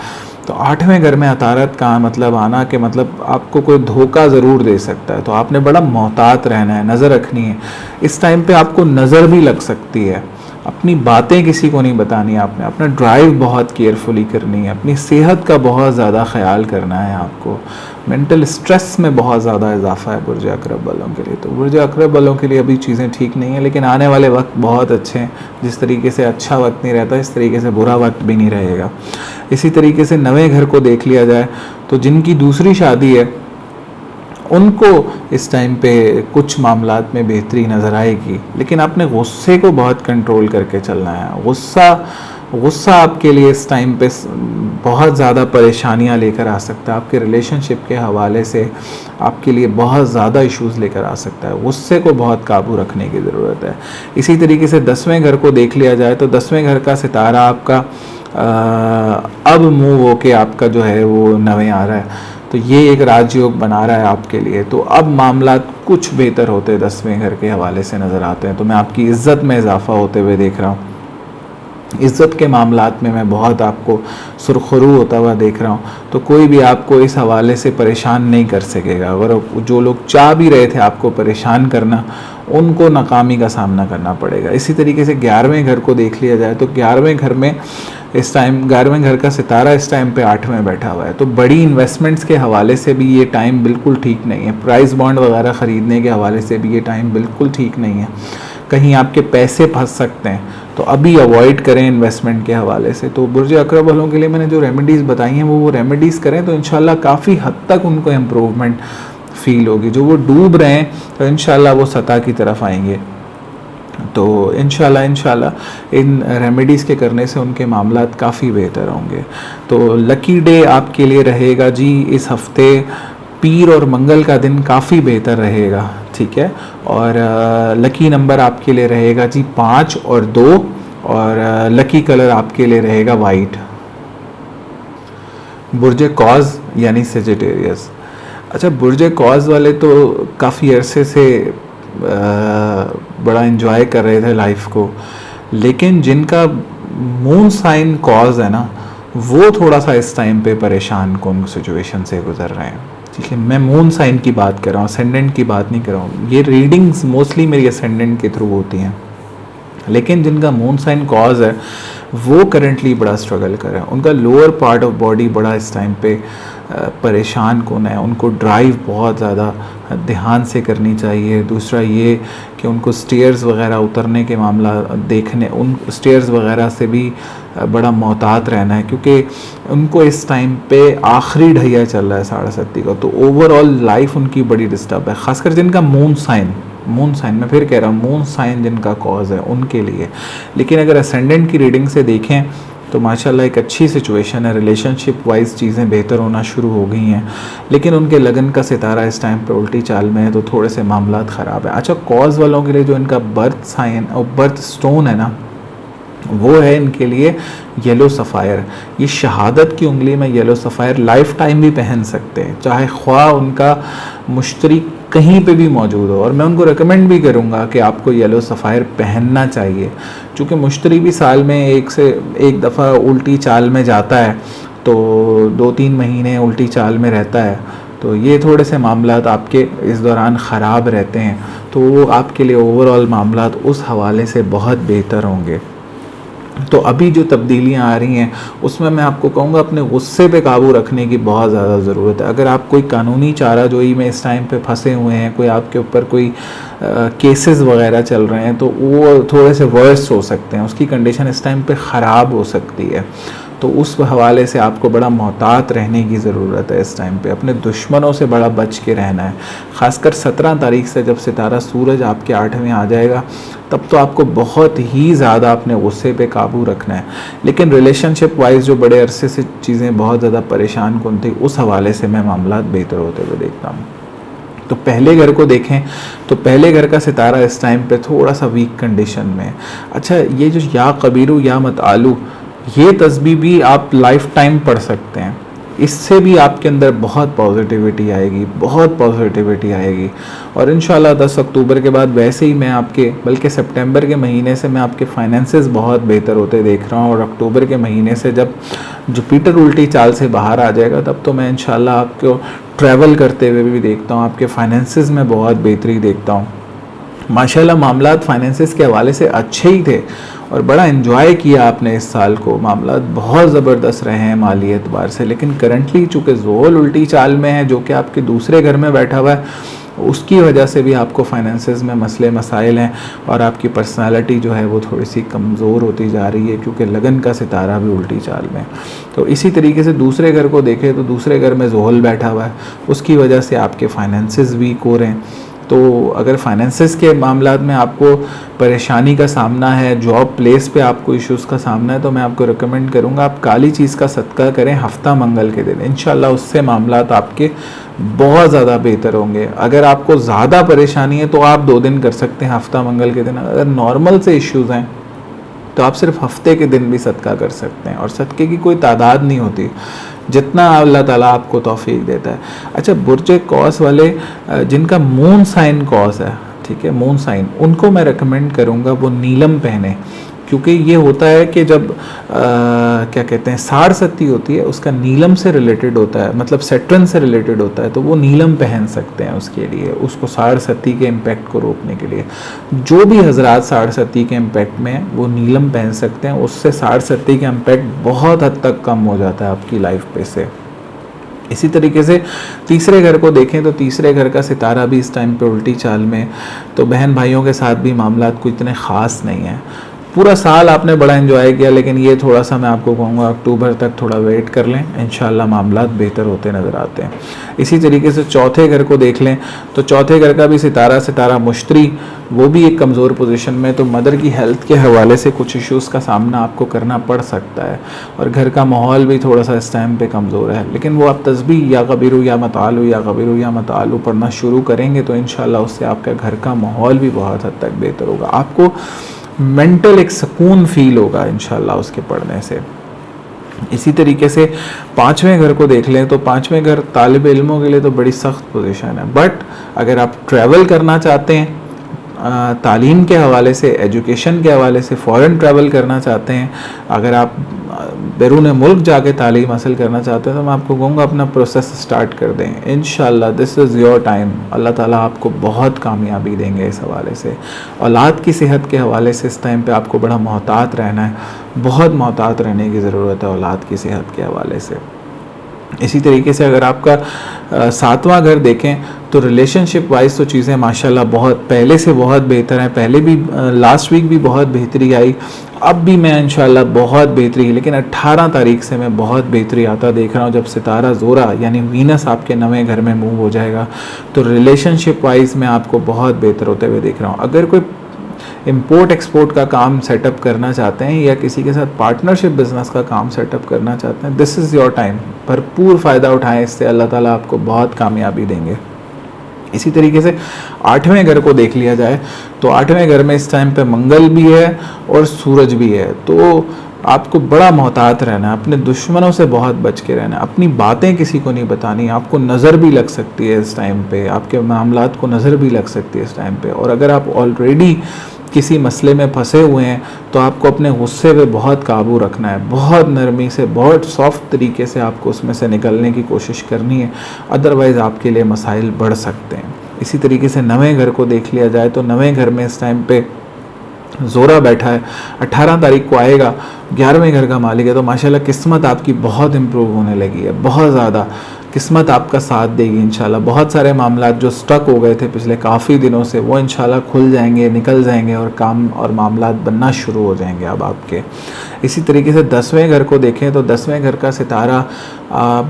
तो आठवें घर में अतारत का मतलब आना के मतलब आपको कोई धोखा ज़रूर दे सकता है, तो आपने बड़ा मोहतात रहना है, नज़र रखनी है। इस टाइम पे आपको नज़र भी लग सकती है, अपनी बातें किसी को नहीं बतानी, आपने अपना ड्राइव बहुत केयरफुली करनी है, अपनी सेहत का बहुत ज़्यादा ख्याल करना है आपको। मेंटल स्ट्रेस में बहुत ज़्यादा इजाफा है बुर्ज अकरब वालों के लिए, तो बुर्ज अकरब वालों के लिए अभी चीज़ें ठीक नहीं है, लेकिन आने वाले वक्त बहुत अच्छे हैं। जिस तरीके से अच्छा वक्त नहीं रहता, इस तरीके से बुरा वक्त भी नहीं रहेगा। इसी तरीके से नवे घर को देख लिया जाए तो जिनकी दूसरी शादी है उनको इस टाइम पे कुछ मामलात में बेहतरी नज़र आएगी, लेकिन आपने गुस्से को बहुत कंट्रोल करके चलना है। गुस्सा आपके लिए इस टाइम पे बहुत ज़्यादा परेशानियां लेकर आ सकता है, आपके रिलेशनशिप के हवाले से आपके लिए बहुत ज़्यादा इश्यूज़ लेकर आ सकता है। गुस्से को बहुत काबू रखने की ज़रूरत है। इसी तरीके से 10वें घर को देख लिया जाए तो 10वें घर का सितारा आपका अब मूव होके आपका जो है वो 9वें आ रहा है, तो ये एक राजयोग बना रहा है आपके लिए। तो अब मामला कुछ बेहतर होते 10वें घर के हवाले से नज़र आते हैं, तो मैं आपकी इज़्ज़त में इजाफा होते हुए देख रहा हूँ। इज़्ज़त के मामलात में मैं बहुत आपको सुरखरू होता हुआ देख रहा हूँ, तो कोई भी आपको इस हवाले से परेशान नहीं कर सकेगा। अगर जो लोग चाह भी रहे थे आपको परेशान करना, उनको नाकामी का सामना करना पड़ेगा। इसी तरीके से 11वें घर को देख लिया जाए तो 11वें घर में इस टाइम 11वें घर का सितारा इस टाइम पे 8वें बैठा हुआ है, तो बड़ी इन्वेस्टमेंट्स के हवाले से भी ये टाइम बिल्कुल ठीक नहीं है। प्राइस बॉन्ड वगैरह ख़रीदने के हवाले से भी ये टाइम बिल्कुल ठीक नहीं है। कहीं आपके पैसे फंस सकते हैं, तो अभी अवॉइड करें इन्वेस्टमेंट के हवाले से। तो बुर्ज अकरब वालों के लिए मैंने जो रेमेडीज़ बताई हैं वो रेमेडीज़ करें तो इंशाल्लाह काफ़ी हद तक उनको इम्प्रूवमेंट फील होगी। जो वो डूब रहे हैं तो इंशाल्लाह वो सतह की तरफ आएंगे। तो इंशाल्लाह इन रेमेडीज़ के करने से उनके मामलात काफ़ी बेहतर होंगे। तो लकी डे आपके लिए रहेगा जी इस हफ्ते पीर और मंगल का दिन काफ़ी बेहतर रहेगा, ठीक है। और लकी नंबर आपके लिए रहेगा जी 5 और 2, और लकी कलर आपके लिए रहेगा वाइट। बुर्ज कॉज यानी सेजिटेरियस। अच्छा, बुर्ज कॉज वाले तो काफ़ी अरसे से बड़ा इन्जॉय कर रहे थे लाइफ को, लेकिन जिनका मून साइन कॉज है ना, वो थोड़ा सा इस टाइम पे परेशान कौन सिचुएशन से गुजर रहे हैं, ठीक है। मैं मून साइन की बात कर रहा हूँ, असेंडेंट की बात नहीं कर रहा हूँ। ये रीडिंग्स मोस्टली मेरी असेंडेंट के थ्रू होती हैं, लेकिन जिनका मून साइन कॉज है वो करेंटली बड़ा स्ट्रगल कर रहे हैं। उनका लोअर पार्ट ऑफ बॉडी बड़ा इस टाइम पे परेशान कौन है। उनको ड्राइव बहुत ज़्यादा ध्यान से करनी चाहिए। दूसरा ये कि उनको स्टेयर्स वगैरह उतरने के मामला देखने, उन स्टेयर्स वगैरह से भी बड़ा मोहतात रहना है, क्योंकि उनको इस टाइम पे आखिरी ढैया चल रहा है 7:30 का। तो ओवरऑल लाइफ उनकी बड़ी डिस्टर्ब है, ख़ासकर जिनका मून साइन मैं फिर कह रहा हूँ मून साइन जिनका कॉज है उनके लिए। लेकिन अगर असेंडेंट की रीडिंग से देखें तो माशाल्लाह एक अच्छी सिचुएशन है, रिलेशनशिप वाइज चीज़ें बेहतर होना शुरू हो गई हैं। लेकिन उनके लगन का सितारा इस टाइम पर उल्टी चाल में है, तो थोड़े से मामला ख़राब है। अच्छा, कॉज वालों के लिए जो इनका बर्थ साइन और बर्थ स्टोन है ना, वो है इनके लिए येलो सफ़ायर। ये शहादत की उंगली में येलो सफ़ायर लाइफ टाइम भी पहन सकते हैं, चाहे ख्वाह उनका मुश्तरी कहीं पे भी मौजूद हो। और मैं उनको रिकमेंड भी करूँगा कि आपको येलो सफ़ायर पहनना चाहिए, क्योंकि मुश्तरी भी साल में एक दफ़ा उल्टी चाल में जाता है, तो 2-3 महीने उल्टी चाल में रहता है। तो ये थोड़े से मामलात आपके इस दौरान ख़राब रहते हैं, तो वो आपके लिए ओवरऑल मामलात उस हवाले से बहुत बेहतर होंगे। तो अभी जो तब्दीलियां आ रही हैं उसमें मैं आपको कहूँगा अपने गुस्से पे काबू रखने की बहुत ज़्यादा ज़रूरत है। अगर आप कोई कानूनी चाराजोई में इस टाइम पे फंसे हुए हैं, कोई आपके ऊपर कोई केसेस वगैरह चल रहे हैं, तो वो थोड़े से वर्स्ट हो सकते हैं, उसकी कंडीशन इस टाइम पे ख़राब हो सकती है। तो उस हवाले से आपको बड़ा मोहतात रहने की ज़रूरत है इस टाइम पे। अपने दुश्मनों से बड़ा बच के रहना है। ख़ासकर 17 तारीख से जब सितारा सूरज आपके 8वें आ जाएगा, तब तो आपको बहुत ही ज़्यादा अपने गुस्से पे काबू रखना है। लेकिन रिलेशनशिप वाइज जो बड़े अरसे से चीज़ें बहुत ज़्यादा परेशान कौन थी, उस हवाले से मैं मामला बेहतर होते हुए देखता हूँ। तो पहले घर को देखें तो पहले घर का सितारा इस टाइम पे थोड़ा सा वीक कंडीशन में है। अच्छा, ये जो या कबीरू या मत आलू, ये तस्बीह भी आप लाइफ टाइम पढ़ सकते हैं। इससे भी आपके अंदर बहुत पॉजिटिविटी आएगी। और इंशाल्लाह 10 अक्टूबर के बाद वैसे ही मैं आपके, बल्कि सितंबर के महीने से मैं आपके फाइनेंसेस बहुत बेहतर होते देख रहा हूँ। और अक्टूबर के महीने से जब जुपिटर उल्टी चाल से बाहर आ जाएगा, तब तो मैं इंशाल्लाह आपको ट्रैवल करते हुए भी देखता हूँ, आपके फाइनेंसेस में बहुत बेहतरी देखता हूँ। माशाल्लाह मामलात फाइनेंसेस के हवाले से अच्छे ही थे और बड़ा इन्जॉय किया आपने इस साल को। मामलात बहुत ज़बरदस्त रहे हैं माली एतबार से। लेकिन करंटली चूँकि ज़ोल उल्टी चाल में है, जो कि आपके दूसरे घर में बैठा हुआ है, उसकी वजह से भी आपको फाइनेंसेस में मसले मसाइल हैं और आपकी पर्सनालिटी जो है वो थोड़ी सी कमज़ोर होती जा रही है, क्योंकि लगन का सितारा भी उल्टी चाल में। तो इसी तरीके से दूसरे घर को देखें तो दूसरे घर में ज़ोहल बैठा हुआ है, उसकी वजह से आपके फाइनेंसेस वीक हो रहे हैं। तो अगर फाइनेंसेस के मामलात में आपको परेशानी का सामना है, जॉब प्लेस पे आपको इश्यूज़ का सामना है, तो मैं आपको रिकमेंड करूँगा आप काली चीज़ का सदका करें हफ्ता मंगल के दिन। इंशाल्लाह उससे मामलात आपके बहुत ज़्यादा बेहतर होंगे। अगर आपको ज़्यादा परेशानी है तो आप 2 दिन कर सकते हैं हफ्ता मंगल के दिन। अगर नॉर्मल से इश्यूज़ हैं तो आप सिर्फ हफ्ते के दिन भी सदका कर सकते हैं, और सदक़े की कोई तादाद नहीं होती, जितना अल्लाह ताला आपको तौफीक देता है। अच्छा, बुर्ज कौस वाले जिनका मून साइन कौस है, ठीक है, मून साइन, उनको मैं रेकमेंड करूँगा वो नीलम पहने, क्योंकि ये होता है कि जब क्या कहते हैं साढ़ सती होती है, उसका नीलम से रिलेटेड होता है, मतलब सेट्रन से रिलेटेड होता है, तो वो नीलम पहन सकते हैं उसके लिए, उसको साढ़ सती के इम्पैक्ट को रोकने के लिए। जो भी हजरात साढ़ सती के इम्पैक्ट में हैं वो नीलम पहन सकते हैं, उससे साढ़ सती का इम्पैक्ट बहुत हद तक कम हो जाता है आपकी लाइफ पे से। इसी तरीके से तीसरे घर को देखें तो तीसरे घर का सितारा भी इस टाइम पे उल्टी चाल में, तो बहन भाइयों के साथ भी मामलात कोई इतने ख़ास नहीं है। पूरा साल आपने बड़ा एंजॉय किया, लेकिन ये थोड़ा सा मैं आपको कहूँगा अक्टूबर तक थोड़ा वेट कर लें, इंशाल्लाह मामलात बेहतर होते नज़र आते हैं। इसी तरीके से चौथे घर को देख लें तो चौथे घर का भी सितारा मुश्तरी, वो भी एक कमज़ोर पोजीशन में, तो मदर की हेल्थ के हवाले से कुछ इश्यूज़ का सामना आपको करना पड़ सकता है, और घर का माहौल भी थोड़ा सा इस टाइम पे कमज़ोर है। लेकिन वो आप तस्बीह या कबीरू या मतालू या कबीरू या मतालू पढ़ना शुरू करेंगे तो इंशाल्लाह उससे आपका घर का माहौल भी बहुत हद तक बेहतर होगा, आपको मेंटल एक सुकून फील होगा इंशाल्लाह उसके पढ़ने से। इसी तरीके से पाँचवें घर को देख लें तो पाँचवें घर तालिब इल्मों के लिए तो बड़ी सख्त पोजीशन है, बट अगर आप ट्रैवल करना चाहते हैं तालीम के हवाले से, एजुकेशन के हवाले से, फ़ॉरेन ट्रैवल करना चाहते हैं, अगर आप बैरून मुल्क जाके तालीम हासिल करना चाहते हैं, तो मैं आपको कहूँगा अपना प्रोसेस स्टार्ट कर दें। इंशाल्लाह दिस इज़ योर टाइम। अल्लाह ताला आपको बहुत कामयाबी देंगे इस हवाले से। औलाद की सेहत के हवाले से इस टाइम पे आपको बड़ा मोहतात रहना है, बहुत मोहतात रहने की ज़रूरत है औलाद की सेहत के हवाले से। इसी तरीके से अगर आपका सातवां घर देखें तो रिलेशनशिप वाइज तो चीज़ें माशाल्लाह बहुत पहले से बहुत बेहतर हैं। पहले भी लास्ट वीक भी बहुत बेहतरी आई, अब भी मैं इंशाल्लाह बहुत बेहतरी है, लेकिन 18 तारीख से मैं बहुत बेहतरी आता देख रहा हूँ। जब सितारा ज़ोरा यानी वीनस आपके नवे घर में मूव हो जाएगा तो रिलेशनशिप वाइज मैं आपको बहुत बेहतर होते हुए देख रहा हूँ। अगर कोई इंपोर्ट एक्सपोर्ट का काम सेटअप करना चाहते हैं या किसी के साथ पार्टनरशिप बिजनेस का काम सेटअप करना चाहते हैं, दिस इज़ योर टाइम। भरपूर फ़ायदा उठाएं, इससे अल्लाह ताला आपको बहुत कामयाबी देंगे। इसी तरीके से आठवें घर को देख लिया जाए तो आठवें घर में इस टाइम पे मंगल भी है और सूरज भी है, तो आपको बड़ा मोहतात रहना है, अपने दुश्मनों से बहुत बच के रहना है, अपनी बातें किसी को नहीं बतानी। आपको नज़र भी लग सकती है इस टाइम पे, आपके मामलात को नज़र भी लग सकती है इस टाइम पे। और अगर आप ऑलरेडी किसी मसले में फंसे हुए हैं तो आपको अपने गुस्से पे बहुत काबू रखना है, बहुत नरमी से, बहुत सॉफ्ट तरीके से आपको उसमें से निकलने की कोशिश करनी है, अदरवाइज़ आपके लिए मसाइल बढ़ सकते हैं। इसी तरीके से नवें घर को देख लिया जाए तो नवें घर में इस टाइम पे ज़ोरा बैठा है, 18 तारीख को आएगा, 11वें घर का मालिक है, तो माशाल्लाह किस्मत आपकी बहुत इम्प्रूव होने लगी है, बहुत ज़्यादा किस्मत आपका साथ देगी इंशाल्लाह। बहुत सारे मामलात जो स्टक हो गए थे पिछले काफ़ी दिनों से वो इंशाल्लाह खुल जाएंगे, निकल जाएंगे और काम और मामलात बनना शुरू हो जाएंगे अब आपके। इसी तरीके से 10वें घर को देखें तो 10वें घर का सितारा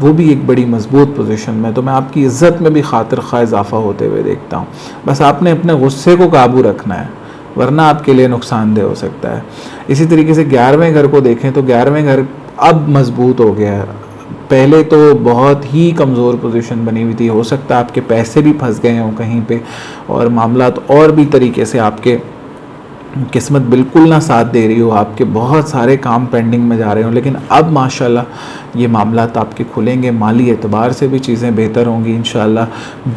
वो भी एक बड़ी मजबूत पोजीशन में, तो मैं आपकी इज़्ज़त में भी खातिर खा इजाफा होते हुए देखता हूँ। बस आपने अपने गुस्से को काबू रखना है, वरना आपके लिए नुकसानदेह हो सकता है। इसी तरीके से 11वें घर को देखें तो 11वें घर अब मजबूत हो गया है, पहले तो बहुत ही कमज़ोर पोजीशन बनी हुई थी, हो सकता है आपके पैसे भी फंस गए हों कहीं पे और मामलात और भी तरीके से आपके किस्मत बिल्कुल ना साथ दे रही हो, आपके बहुत सारे काम पेंडिंग में जा रहे हो, लेकिन अब माशाल्लाह ये मामलात आपके खुलेंगे, माली एतबार से भी चीज़ें बेहतर होंगी इंशाल्लाह।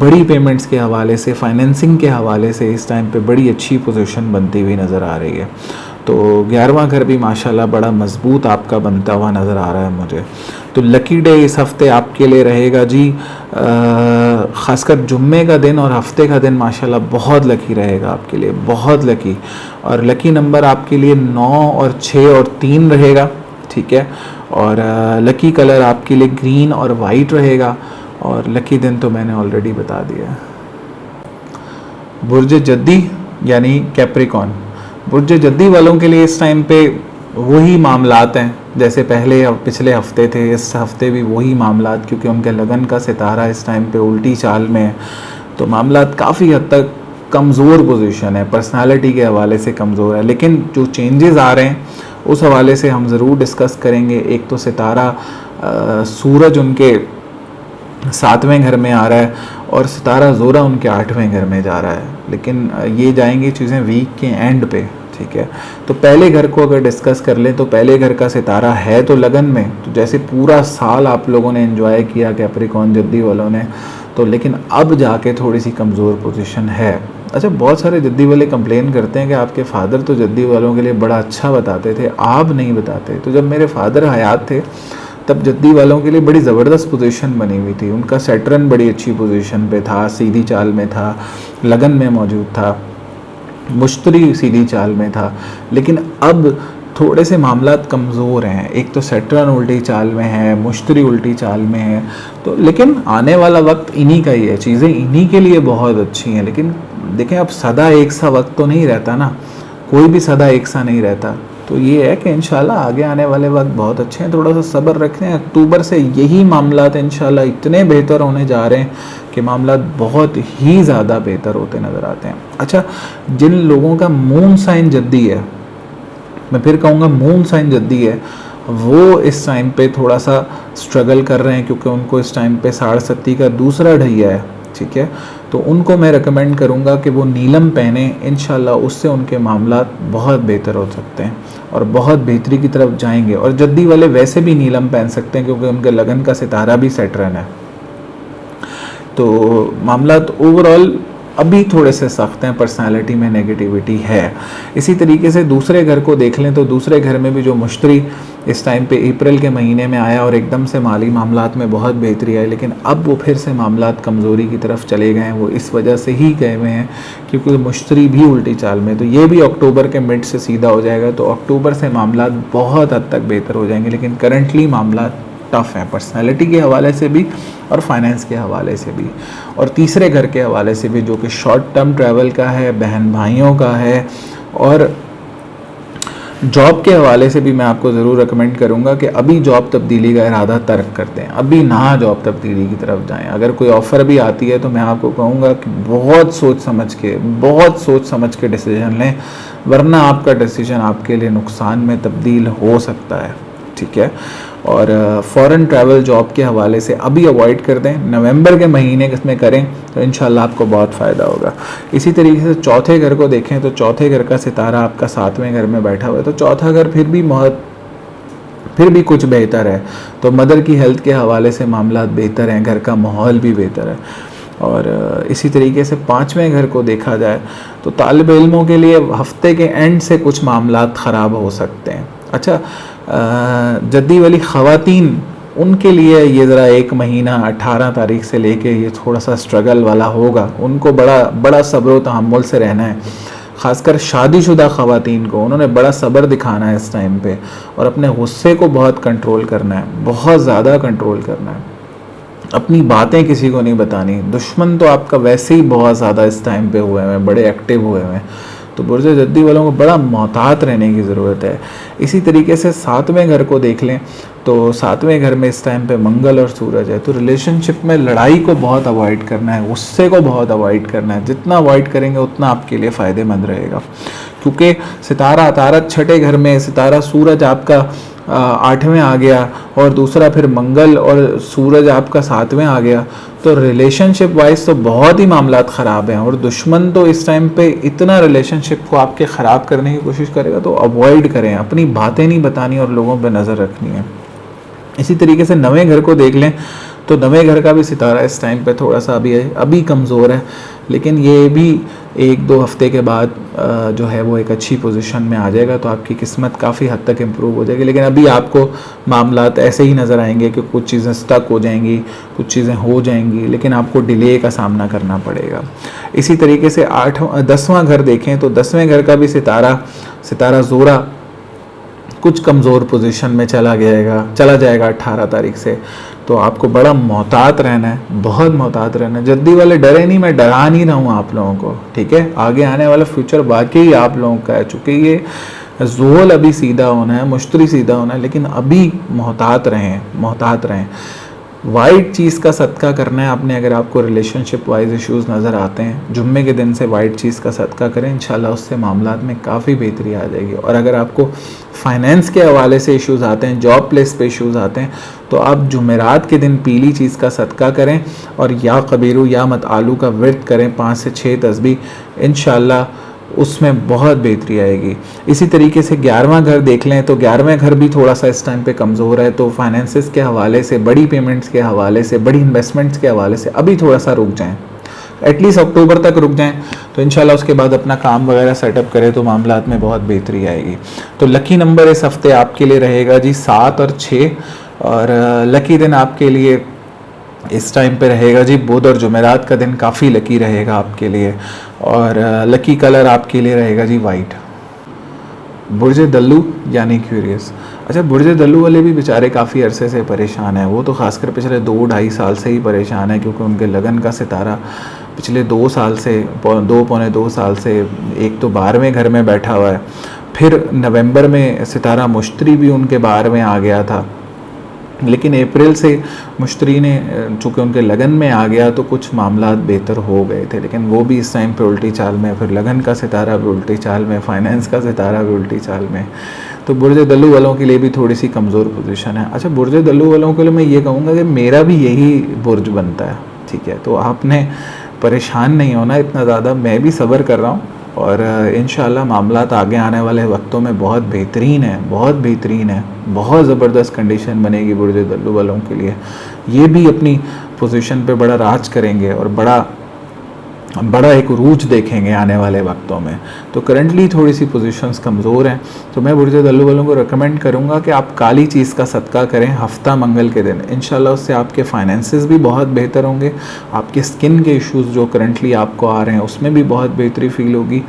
बड़ी पेमेंट्स के हवाले से, फाइनेंसिंग के हवाले से इस टाइम पे बड़ी अच्छी पोजीशन बनती हुई नज़र आ रही है। तो 11वां घर भी माशाल्लाह बड़ा मजबूत आपका बनता हुआ नज़र आ रहा है मुझे। तो लकी डे इस हफ़्ते आपके लिए रहेगा जी, ख़ासकर जुम्मे का दिन और हफ्ते का दिन माशाल्लाह बहुत लकी रहेगा आपके लिए, बहुत लकी। और लकी नंबर आपके लिए 9 और 6 और 3 रहेगा, ठीक है। और लकी कलर आपके लिए ग्रीन और वाइट रहेगा, और लकी दिन तो मैंने ऑलरेडी बता दिया। बुर्ज जद्दी यानी कैप्रिकॉन, बुर्ज जद्दी वालों के लिए इस टाइम पे वही मामलात हैं जैसे पिछले हफ्ते थे, इस हफ्ते भी वही मामलात, क्योंकि उनके लगन का सितारा इस टाइम पे उल्टी चाल में है, तो मामलात काफ़ी हद तक कमज़ोर पोजीशन है, पर्सनालिटी के हवाले से कमज़ोर है। लेकिन जो चेंजेस आ रहे हैं उस हवाले से हम ज़रूर डिस्कस करेंगे। एक तो सितारा सूरज उनके 7वें घर में आ रहा है और सितारा ज़ोरा उनके 8वें घर में जा रहा है, लेकिन ये जाएंगी चीज़ें वीक के एंड पे, ठीक है। तो पहले घर को अगर डिस्कस कर लें तो पहले घर का सितारा है तो लगन में, तो जैसे पूरा साल आप लोगों ने एंजॉय किया कैप्रिकॉन जद्दी वालों ने, तो लेकिन अब जाके थोड़ी सी कमज़ोर पोजीशन है। अच्छा, बहुत सारे जद्दी वाले कंप्लेन करते हैं कि आपके फादर तो जद्दी वालों के लिए बड़ा अच्छा बताते थे, आप नहीं बताते। तो जब मेरे फादर हयात थे तब जद्दी वालों के लिए बड़ी ज़बरदस्त पोजीशन बनी हुई थी। उनका सेटरन बड़ी अच्छी पोजीशन पे था, सीधी चाल में था, लगन में मौजूद था, मुश्तरी सीधी चाल में था। लेकिन अब थोड़े से मामलात कमज़ोर हैं। एक तो सेटरन उल्टी चाल में है, मुश्तरी उल्टी चाल में है। तो लेकिन आने वाला वक्त इन्हीं का ही है, चीज़ें इन्हीं के लिए बहुत अच्छी हैं। लेकिन देखें, अब सदा एक सा वक्त तो नहीं रहता ना, कोई भी सदा एक सा नहीं रहता। तो ये है कि इंशाल्लाह आगे आने वाले वक्त बहुत अच्छे हैं, थोड़ा सा सब्र रखें। अक्टूबर से यही मामलात इंशाल्लाह इतने बेहतर होने जा रहे हैं कि मामलात बहुत ही ज़्यादा बेहतर होते नज़र आते हैं। अच्छा, जिन लोगों का मून साइन जद्दी है, मैं फिर कहूँगा मून साइन जद्दी है, वो इस टाइम पे थोड़ा सा स्ट्रगल कर रहे हैं, क्योंकि उनको इस टाइम पे 7.5 का दूसरा ढैया है। ठीक है, तो उनको मैं रेकमेंड करूँगा कि वो नीलम पहने, इंशाल्लाह उससे उनके मामलात बहुत बेहतर हो सकते हैं और बहुत बेहतरी की तरफ जाएंगे। और जद्दी वाले वैसे भी नीलम पहन सकते हैं, क्योंकि उनके लगन का सितारा भी सेटरन है। तो मामलात ओवरऑल अभी थोड़े से सख्त हैं, पर्सनालिटी में नेगेटिविटी है। इसी तरीके से दूसरे घर को देख लें तो दूसरे घर में भी जो मुश्तरी इस टाइम पे अप्रैल के महीने में आया और एकदम से माली मामलात में बहुत बेहतरी आई, लेकिन अब वो फिर से मामलात कमज़ोरी की तरफ चले गए हैं। वो इस वजह से ही गए हुए हैं क्योंकि मुश्तरी भी उल्टी चाल में। तो ये भी अक्टूबर के मिड से सीधा हो जाएगा, तो अक्टूबर से मामलात बहुत हद तक बेहतर हो जाएंगे। लेकिन करंटली मामलात टफ है, पर्सनालिटी के हवाले से भी और फाइनेंस के हवाले से भी, और तीसरे घर के हवाले से भी, जो कि शॉर्ट टर्म ट्रैवल का है, बहन भाइयों का है, और जॉब के हवाले से भी मैं आपको ज़रूर रिकमेंड करूंगा कि अभी जॉब तब्दीली का इरादा तर्क कर दें, अभी ना जॉब तब्दीली की तरफ जाएं। अगर कोई ऑफ़र भी आती है तो मैं आपको कहूँगा कि बहुत सोच समझ के डिसीजन लें, वरना आपका डिसीजन आपके लिए नुकसान में तब्दील हो सकता है। ठीक है, और फॉरेन ट्रैवल जॉब के हवाले से अभी अवॉइड कर दें, नवंबर के महीने में करें तो इंशाल्लाह आपको बहुत फ़ायदा होगा। इसी तरीके से चौथे घर को देखें तो चौथे घर का सितारा आपका 7वें घर में बैठा हुआ है, तो चौथा घर फिर भी कुछ बेहतर है। तो मदर की हेल्थ के हवाले से मामलात बेहतर हैं, घर का माहौल भी बेहतर है। और इसी तरीके से 5वें घर को देखा जाए तो तालिब इल्मों के लिए हफ्ते के एंड से कुछ मामलात ख़राब हो सकते हैं। अच्छा, जद्दी वाली ख़वातीन, उनके लिए ये ज़रा 1 महीना 18 तारीख से लेके ये थोड़ा सा स्ट्रगल वाला होगा। उनको बड़ा सब्र व तहम्मुल से रहना है, ख़ासकर शादीशुदा ख़वातीन को उन्होंने बड़ा सब्र दिखाना है इस टाइम पे, और अपने गुस्से को बहुत कंट्रोल करना है, बहुत ज़्यादा कंट्रोल करना है। अपनी बातें किसी को नहीं बतानी। दुश्मन तो आपका वैसे ही बहुत ज़्यादा इस टाइम पे हुए हैं, बड़े एक्टिव हुए हैं, तो बुर्ज जद्दी वालों को बड़ा मोहतात रहने की ज़रूरत है। इसी तरीके से 7वें घर को देख लें तो 7वें घर में इस टाइम पे मंगल और सूरज है, तो रिलेशनशिप में लड़ाई को बहुत अवॉइड करना है, गुस्से को बहुत अवॉइड करना है। जितना अवॉइड करेंगे उतना आपके लिए फ़ायदेमंद रहेगा, क्योंकि सितारा अतारत 6ठे घर में, सितारा सूरज आपका 8वें आ गया और दूसरा फिर मंगल और सूरज आपका 7वें आ गया, तो रिलेशनशिप वाइज तो बहुत ही मामलात ख़राब हैं। और दुश्मन तो इस टाइम पे इतना रिलेशनशिप को आपके ख़राब करने की कोशिश करेगा, तो अवॉइड करें, अपनी बातें नहीं बतानी और लोगों पे नज़र रखनी है। इसी तरीके से 9वें घर को देख लें तो 9वें घर का भी सितारा इस टाइम पे थोड़ा सा अभी कमज़ोर है, लेकिन ये भी 1-2 हफ्ते के बाद जो है वो एक अच्छी पोजीशन में आ जाएगा, तो आपकी किस्मत काफ़ी हद तक इम्प्रूव हो जाएगी। लेकिन अभी आपको मामलात ऐसे ही नज़र आएंगे कि कुछ चीज़ें स्टक हो जाएंगी, कुछ चीज़ें हो जाएंगी, लेकिन आपको डिले का सामना करना पड़ेगा। इसी तरीके से 10वां घर देखें तो 10वें घर का भी सितारा ज़ोरा कुछ कमज़ोर पोजीशन में चला जाएगा 18 तारीख से, तो आपको बड़ा मोहतात रहना है, बहुत मोहतात रहना है। जद्दी वाले डरे नहीं, मैं डरा नहीं रहा हूँ आप लोगों को, ठीक है। आगे आने वाला फ्यूचर वाकई आप लोगों का है, चूँकि ये ज़ोल अभी सीधा होना है, मुश्तरी सीधा होना है, लेकिन अभी मोहतात रहें। वाइट चीज़ का सदका करना है आपने। अगर आपको रिलेशनशिप वाइज इश्यूज़ नज़र आते हैं, जुम्मे के दिन से वाइट चीज़ का सदका करें, इंशाल्लाह उससे मामलात में काफ़ी बेहतरी आ जाएगी। और अगर आपको फाइनेंस के हवाले से इश्यूज़ आते हैं, जॉब प्लेस पे इश्यूज़ आते हैं, तो आप जुमेरात के दिन पीली चीज़ का सदका करें और या कबीरू या मत आलू का विर्द करें 5 से 6 तस्बीह, इंशाल्लाह उसमें बहुत बेहतरी आएगी। इसी तरीके से 11वां घर देख लें तो 11वें घर भी थोड़ा सा इस टाइम पे कमज़ोर है, तो फाइनेंसेस के हवाले से, बड़ी पेमेंट्स के हवाले से, बड़ी इन्वेस्टमेंट्स के हवाले से अभी थोड़ा सा रुक जाएं। एटलीस्ट अक्टूबर तक रुक जाएं तो इंशाल्लाह उसके बाद अपना काम वगैरह सेटअप करें तो मामलात में बहुत बेहतरी आएगी। तो लकी नंबर इस हफ्ते आपके लिए रहेगा जी 7 और 6, और लकी दिन आपके लिए इस टाइम पे रहेगा जी बुध और जुमेरात का दिन काफ़ी लकी रहेगा आपके लिए। और लकी कलर आपके लिए रहेगा जी वाइट। बुर्ज दल्लू यानी क्यूरियस। अच्छा, बुर्ज दल्लू वाले भी बेचारे काफ़ी अरसे से परेशान हैं। वो तो खासकर पिछले 2-2.5 साल से ही परेशान है, क्योंकि उनके लगन का सितारा पिछले 2 साल से 2 पौने 2 साल से एक तो 12वें घर में बैठा हुआ है, फिर नवंबर में सितारा मुश्तरी भी उनके 12वें आ गया था, लेकिन अप्रैल से मुश्तरी ने चूँकि उनके लगन में आ गया तो कुछ मामलात बेहतर हो गए थे, लेकिन वो भी इस टाइम पे उल्टी चाल में, फिर लगन का सितारा भी उल्टी चाल में, फाइनेंस का सितारा भी उल्टी चाल में। तो बुर्ज दल्लू वालों के लिए भी थोड़ी सी कमज़ोर पोजीशन है। अच्छा, बुर्ज दल्लू वालों के लिए मैं ये कहूँगा कि मेरा भी यही बुर्ज बनता है, ठीक है, तो आपने परेशान नहीं होना इतना ज़्यादा, मैं भी सब्र कर रहा हूँ और इंशाल्लाह मामलात आगे आने वाले वक्तों में बहुत बेहतरीन है, बहुत बेहतरीन है, बहुत ज़बरदस्त कंडीशन बनेगी बुर्ज दल्लू वालों के लिए। ये भी अपनी पोजीशन पे बड़ा राज करेंगे और बड़ा एक उरूज देखेंगे आने वाले वक्तों में। तो करंटली थोड़ी सी पोजीशंस कमज़ोर हैं, तो मैं बुर्ज दल्लू वालों को रिकमेंड करूंगा कि आप काली चीज़ का सदका करें हफ्ता मंगल के दिन। इंशाल्लाह उससे आपके फाइनेंसेस भी बहुत बेहतर होंगे, आपके स्किन के इश्यूज़ जो करंटली आपको आ रहे हैं उसमें भी बहुत बेहतरी फील होगी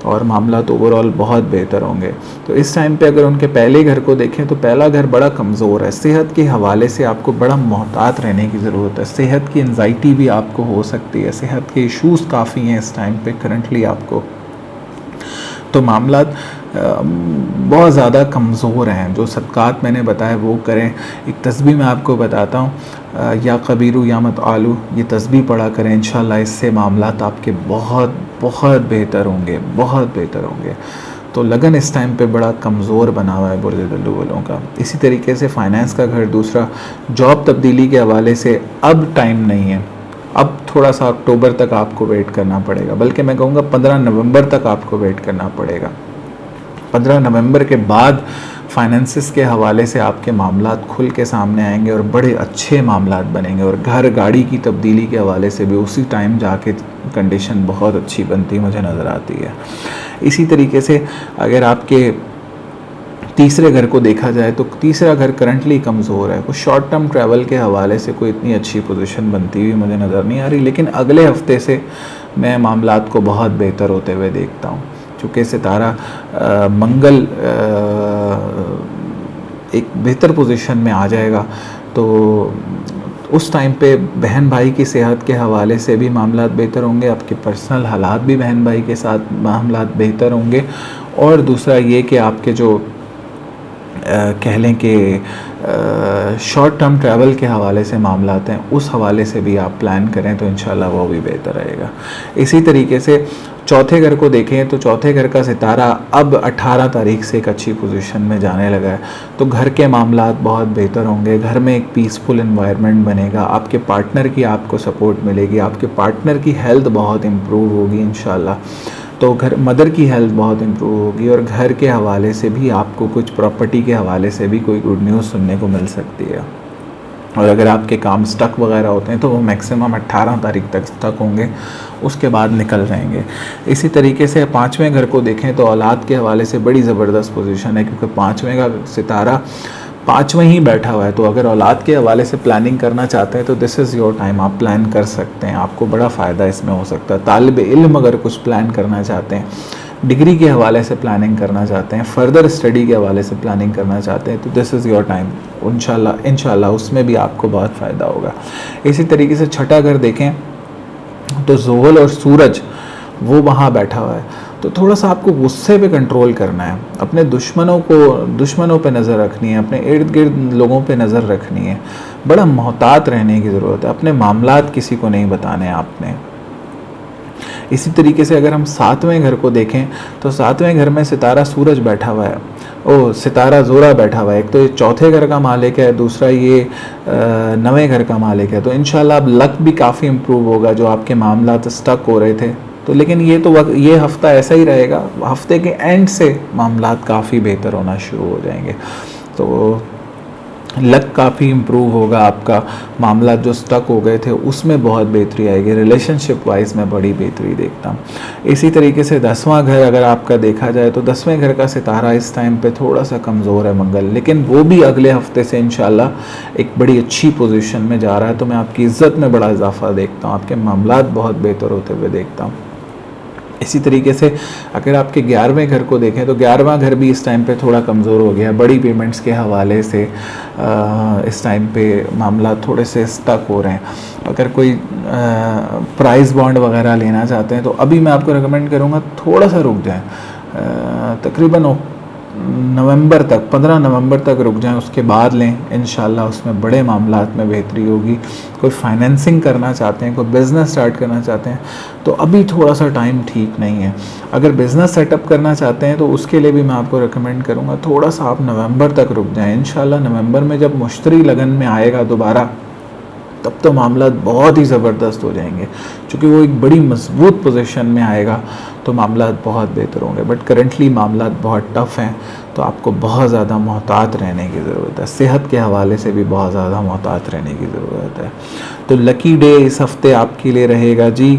और मामला तो ओवरऑल बहुत बेहतर होंगे। तो इस टाइम पे अगर उनके पहले घर को देखें तो पहला घर बड़ा कमज़ोर है, सेहत के हवाले से आपको बड़ा मोहतात रहने की ज़रूरत है। सेहत की एंजाइटी भी आपको हो सकती है, सेहत के इश्यूज़ काफ़ी हैं इस टाइम पे करंटली आपको, तो मामला बहुत ज़्यादा कमज़ोर हैं। जो सदक़ात मैंने बताया वो करें। एक तस्बीह मैं आपको बताता हूँ, या कबीरू या मत आलू, ये तस्बीह पढ़ा करें, इंशाल्लाह इससे मामलात आपके बहुत बहुत बेहतर होंगे, बहुत बेहतर होंगे। तो लगन इस टाइम पे बड़ा कमज़ोर बना हुआ है बुर्ज दल्लू वालों का। इसी तरीके से फाइनेंस का घर दूसरा, जॉब तब्दीली के हवाले से अब टाइम नहीं है, अब थोड़ा सा अक्टूबर तक आपको वेट करना पड़ेगा, बल्कि मैं कहूँगा 15 नवंबर तक आपको वेट करना पड़ेगा। 15 नवंबर के बाद फाइनेंसिस के हवाले से आपके मामलात खुल के सामने आएंगे और बड़े अच्छे मामलात बनेंगे। और घर गाड़ी की तब्दीली के हवाले से भी उसी टाइम जाके कंडीशन बहुत अच्छी बनती मुझे नज़र आती है। इसी तरीके से अगर आपके तीसरे घर को देखा जाए तो तीसरा घर करंटली कमज़ोर है, कुछ शॉर्ट टर्म ट्रैवल के हवाले से कोई इतनी अच्छी पोजीशन बनती हुई मुझे नज़र नहीं आ रही, लेकिन अगले हफ्ते से मैं मामलात को बहुत बेहतर होते हुए देखता हूँ। चूँकि सितारा मंगल एक बेहतर पोजीशन में आ जाएगा, तो उस टाइम पे बहन भाई की सेहत के हवाले से भी मामलात बेहतर होंगे, आपके पर्सनल हालात भी बहन भाई के साथ मामलात बेहतर होंगे। और दूसरा ये कि आपके जो कह लें कि शॉर्ट टर्म ट्रैवल के हवाले से मामलात हैं, उस हवाले से भी आप प्लान करें तो इंशाल्लाह वो भी बेहतर रहेगा। इसी तरीके से चौथे घर को देखें तो चौथे घर का सितारा अब 18 तारीख से एक अच्छी पोजीशन में जाने लगा है, तो घर के मामलात बहुत बेहतर होंगे, घर में एक पीसफुल एनवायरनमेंट बनेगा, आपके पार्टनर की आपको सपोर्ट मिलेगी, आपके पार्टनर की हेल्थ बहुत इम्प्रूव होगी इंशाल्लाह, तो घर मदर की हेल्थ बहुत इम्प्रूव होगी। और घर के हवाले से भी आपको कुछ प्रॉपर्टी के हवाले से भी कोई गुड न्यूज़ सुनने को मिल सकती है। और अगर आपके काम स्टक वगैरह होते हैं तो वो मैक्सिमम 18 तारीख तक स्टक होंगे, उसके बाद निकल जाएंगे। इसी तरीके से पाँचवें घर को देखें तो औलाद के हवाले से बड़ी ज़बरदस्त पोजीशन है, क्योंकि पाँचवें का सितारा पाँचवें ही बैठा हुआ है। तो अगर औलाद के हवाले से प्लानिंग करना चाहते हैं तो दिस इज़ योर टाइम, आप प्लान कर सकते हैं, आपको बड़ा फ़ायदा इसमें हो सकता है। तालिब इल्म अगर कुछ प्लान करना चाहते हैं, डिग्री के हवाले से प्लानिंग करना चाहते हैं, फर्दर स्टडी के हवाले से प्लानिंग करना चाहते हैं, तो दिस इज़ योर टाइम। इंशाल्लाह उसमें भी आपको बहुत फ़ायदा होगा। इसी तरीके से छठा घर देखें तो ज़ोहल और सूरज वो वहाँ बैठा हुआ है, तो थोड़ा सा आपको गुस्से पे कंट्रोल करना है, अपने दुश्मनों पे नज़र रखनी है, अपने इर्द गिर्द लोगों पे नज़र रखनी है, बड़ा मोहतात रहने की ज़रूरत है, अपने मामलात किसी को नहीं बताने आपने। इसी तरीके से अगर हम सातवें घर को देखें तो सातवें घर में सितारा सूरज बैठा हुआ है, सितारा ज़ोरा बैठा हुआ है। एक तो ये चौथे घर का मालिक है, दूसरा ये नवें घर का मालिक है। तो इंशाल्लाह अब लक भी काफ़ी इम्प्रूव होगा, जो आपके मामलात स्टक हो रहे थे तो, लेकिन ये हफ्ता ऐसा ही रहेगा, हफ्ते के एंड से मामलात काफ़ी बेहतर होना शुरू हो जाएंगे। तो लक काफ़ी इम्प्रूव होगा, आपका मामला जो स्टक हो गए थे उसमें बहुत बेहतरी आएगी, रिलेशनशिप वाइज में बड़ी बेहतरी देखता हूँ। इसी तरीके से 10वां घर अगर आपका देखा जाए तो 10वें घर का सितारा इस टाइम पे थोड़ा सा कमज़ोर है मंगल, लेकिन वो भी अगले हफ्ते से इंशाल्लाह एक बड़ी अच्छी पोजीशन में जा रहा है। तो मैं आपकी इज़्ज़त में बड़ा इजाफा देखता हूँ, आपके मामलात बहुत बेहतर होते हुए देखता हूँ। इसी तरीके से अगर आपके 11वें घर को देखें तो 11वां घर भी इस टाइम पे थोड़ा कमज़ोर हो गया, बड़ी पेमेंट्स के हवाले से इस टाइम पे मामला थोड़े से स्टक हो रहे हैं। अगर कोई प्राइस बॉन्ड वगैरह लेना चाहते हैं तो अभी मैं आपको रिकमेंड करूँगा थोड़ा सा रुक जाएं, तकरीबन नवंबर तक, 15 नवंबर तक रुक जाएं, उसके बाद लें। इंशाल्लाह उसमें बड़े मामलात में बेहतरी होगी। कोई फाइनेंसिंग करना चाहते हैं, कोई बिज़नेस स्टार्ट करना चाहते हैं तो अभी थोड़ा सा टाइम ठीक नहीं है। अगर बिज़नेस सेटअप करना चाहते हैं तो उसके लिए भी मैं आपको रिकमेंड करूँगा थोड़ा सा आप नवंबर तक रुक जाएं। इंशाल्लाह नवंबर में जब मुश्तरी लगन में आएगा दोबारा, तब तो मामला बहुत ही ज़बरदस्त हो जाएंगे, क्योंकि वो एक बड़ी मजबूत पोजीशन में आएगा तो मामला बहुत बेहतर होंगे। बट करंटली मामला बहुत टफ हैं, तो आपको बहुत ज़्यादा मोहतात रहने की ज़रूरत है। सेहत के हवाले से भी बहुत ज़्यादा मोहतात रहने की ज़रूरत है। तो लकी डे इस हफ़्ते आपके लिए रहेगा जी,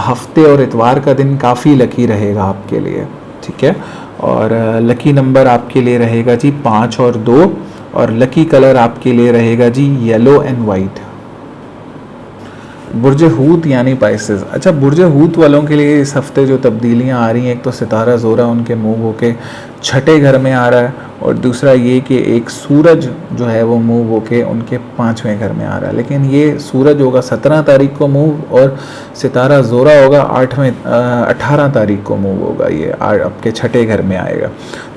हफ्ते और इतवार का दिन काफ़ी लकी रहेगा आपके लिए, ठीक है। और लकी नंबर आपके लिए रहेगा जी 5 और 2, और लकी कलर आपके लिए रहेगा जी येलो एंड वाइट। बुर्ज हूत यानी पाइसेस। अच्छा, बुर्ज हूत वालों के लिए इस हफ्ते जो तब्दीलियां आ रही हैं, एक तो सितारा ज़ोरा उनके मूव होके छठे घर में आ रहा है, और दूसरा ये कि एक सूरज जो है वो मूव होके उनके 5वें घर में आ रहा है। लेकिन ये सूरज होगा 17 तारीख को मूव, और सितारा ज़ोरा होगा 18 तारीख को मूव होगा, ये आपके छठे घर में आएगा।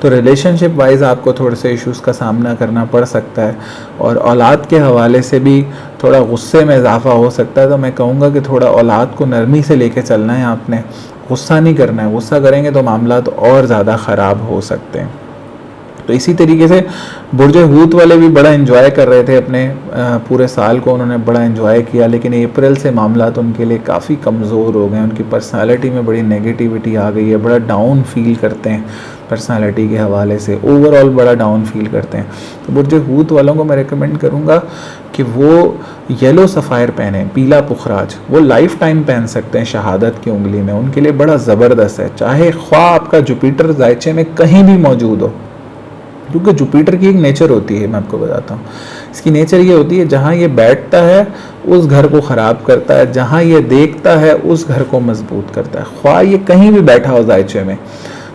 तो रिलेशनशिप वाइज आपको थोड़े से इश्यूज़ का सामना करना पड़ सकता है, और औलाद के हवाले से भी थोड़ा गुस्से में इजाफा हो सकता है। तो मैं कहूँगा कि थोड़ा औलाद को नरमी से लेके चलना है आपने, गुस्सा नहीं करना है। गुस्सा करेंगे तो मामला तो और ज़्यादा ख़राब हो सकते हैं। तो इसी तरीके से बुर्ज हूत वाले भी बड़ा एंजॉय कर रहे थे अपने पूरे साल को, उन्होंने बड़ा एंजॉय किया, लेकिन अप्रैल से मामला तो उनके लिए काफ़ी कमज़ोर हो गए। उनकी पर्सनालिटी में बड़ी नेगेटिविटी आ गई है, बड़ा डाउन फील करते हैं पर्सनालिटी के हवाले से, ओवरऑल बड़ा डाउन फील करते हैं। तो बुर्ज हूत वालों को मैं रिकमेंड करूँगा कि वो येलो सफ़ायर पहने, पीला पुखराज, वो लाइफ टाइम पहन सकते हैं शहादत की उंगली में, उनके लिए बड़ा ज़बरदस्त है। चाहे ख्वाह आपका जुपिटर जायचे में कहीं भी मौजूद हो, क्योंकि जुपिटर की एक नेचर होती है, मैं आपको बताता हूँ। इसकी नेचर ये होती है, जहाँ ये बैठता है उस घर को ख़राब करता है, जहाँ ये देखता है उस घर को मजबूत करता है। ख्वाह ये कहीं भी बैठा हो जायचे में,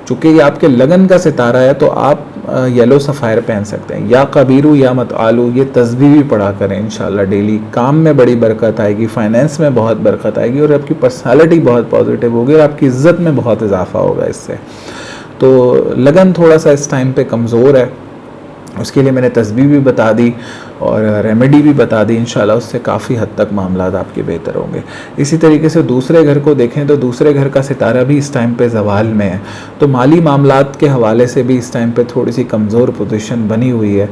चूँकि ये आपके लगन का सितारा है, तो आप येलो सफ़ायर पहन सकते हैं। या कबीरू या मत आलू, ये तस्बीह भी पढ़ा करें इंशाल्लाह डेली। काम में बड़ी बरकत आएगी, फाइनेंस में बहुत बरकत आएगी, और आपकी पर्सनालिटी बहुत पॉजिटिव होगी, और आपकी इज़्ज़त में बहुत इजाफा होगा इससे। तो लगन थोड़ा सा इस टाइम पे कमज़ोर है, उसके लिए मैंने तस्बीह भी बता दी और रेमेडी भी बता दी। इंशाल्लाह उससे काफ़ी हद तक मामलात आपके बेहतर होंगे। इसी तरीके से दूसरे घर को देखें तो दूसरे घर का सितारा भी इस टाइम पे ज़वाल में है, तो माली मामलात के हवाले से भी इस टाइम पे थोड़ी सी कमज़ोर पोजीशन बनी हुई है।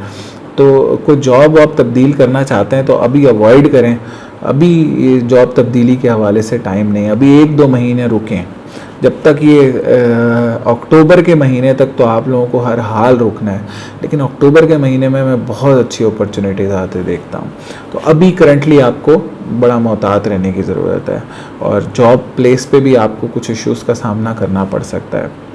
तो कोई जॉब आप तब्दील करना चाहते हैं तो अभी अवॉइड करें, अभी जॉब तब्दीली के हवाले से टाइम नहीं, अभी 1-2 महीने रुकें। जब तक ये अक्टूबर के महीने तक तो आप लोगों को हर हाल रुकना है, लेकिन अक्टूबर के महीने में मैं बहुत अच्छी अपॉर्चुनिटीज़ आते देखता हूँ। तो अभी करंटली आपको बड़ा मोहतात रहने की ज़रूरत है, और जॉब प्लेस पे भी आपको कुछ इश्यूज़ का सामना करना पड़ सकता है।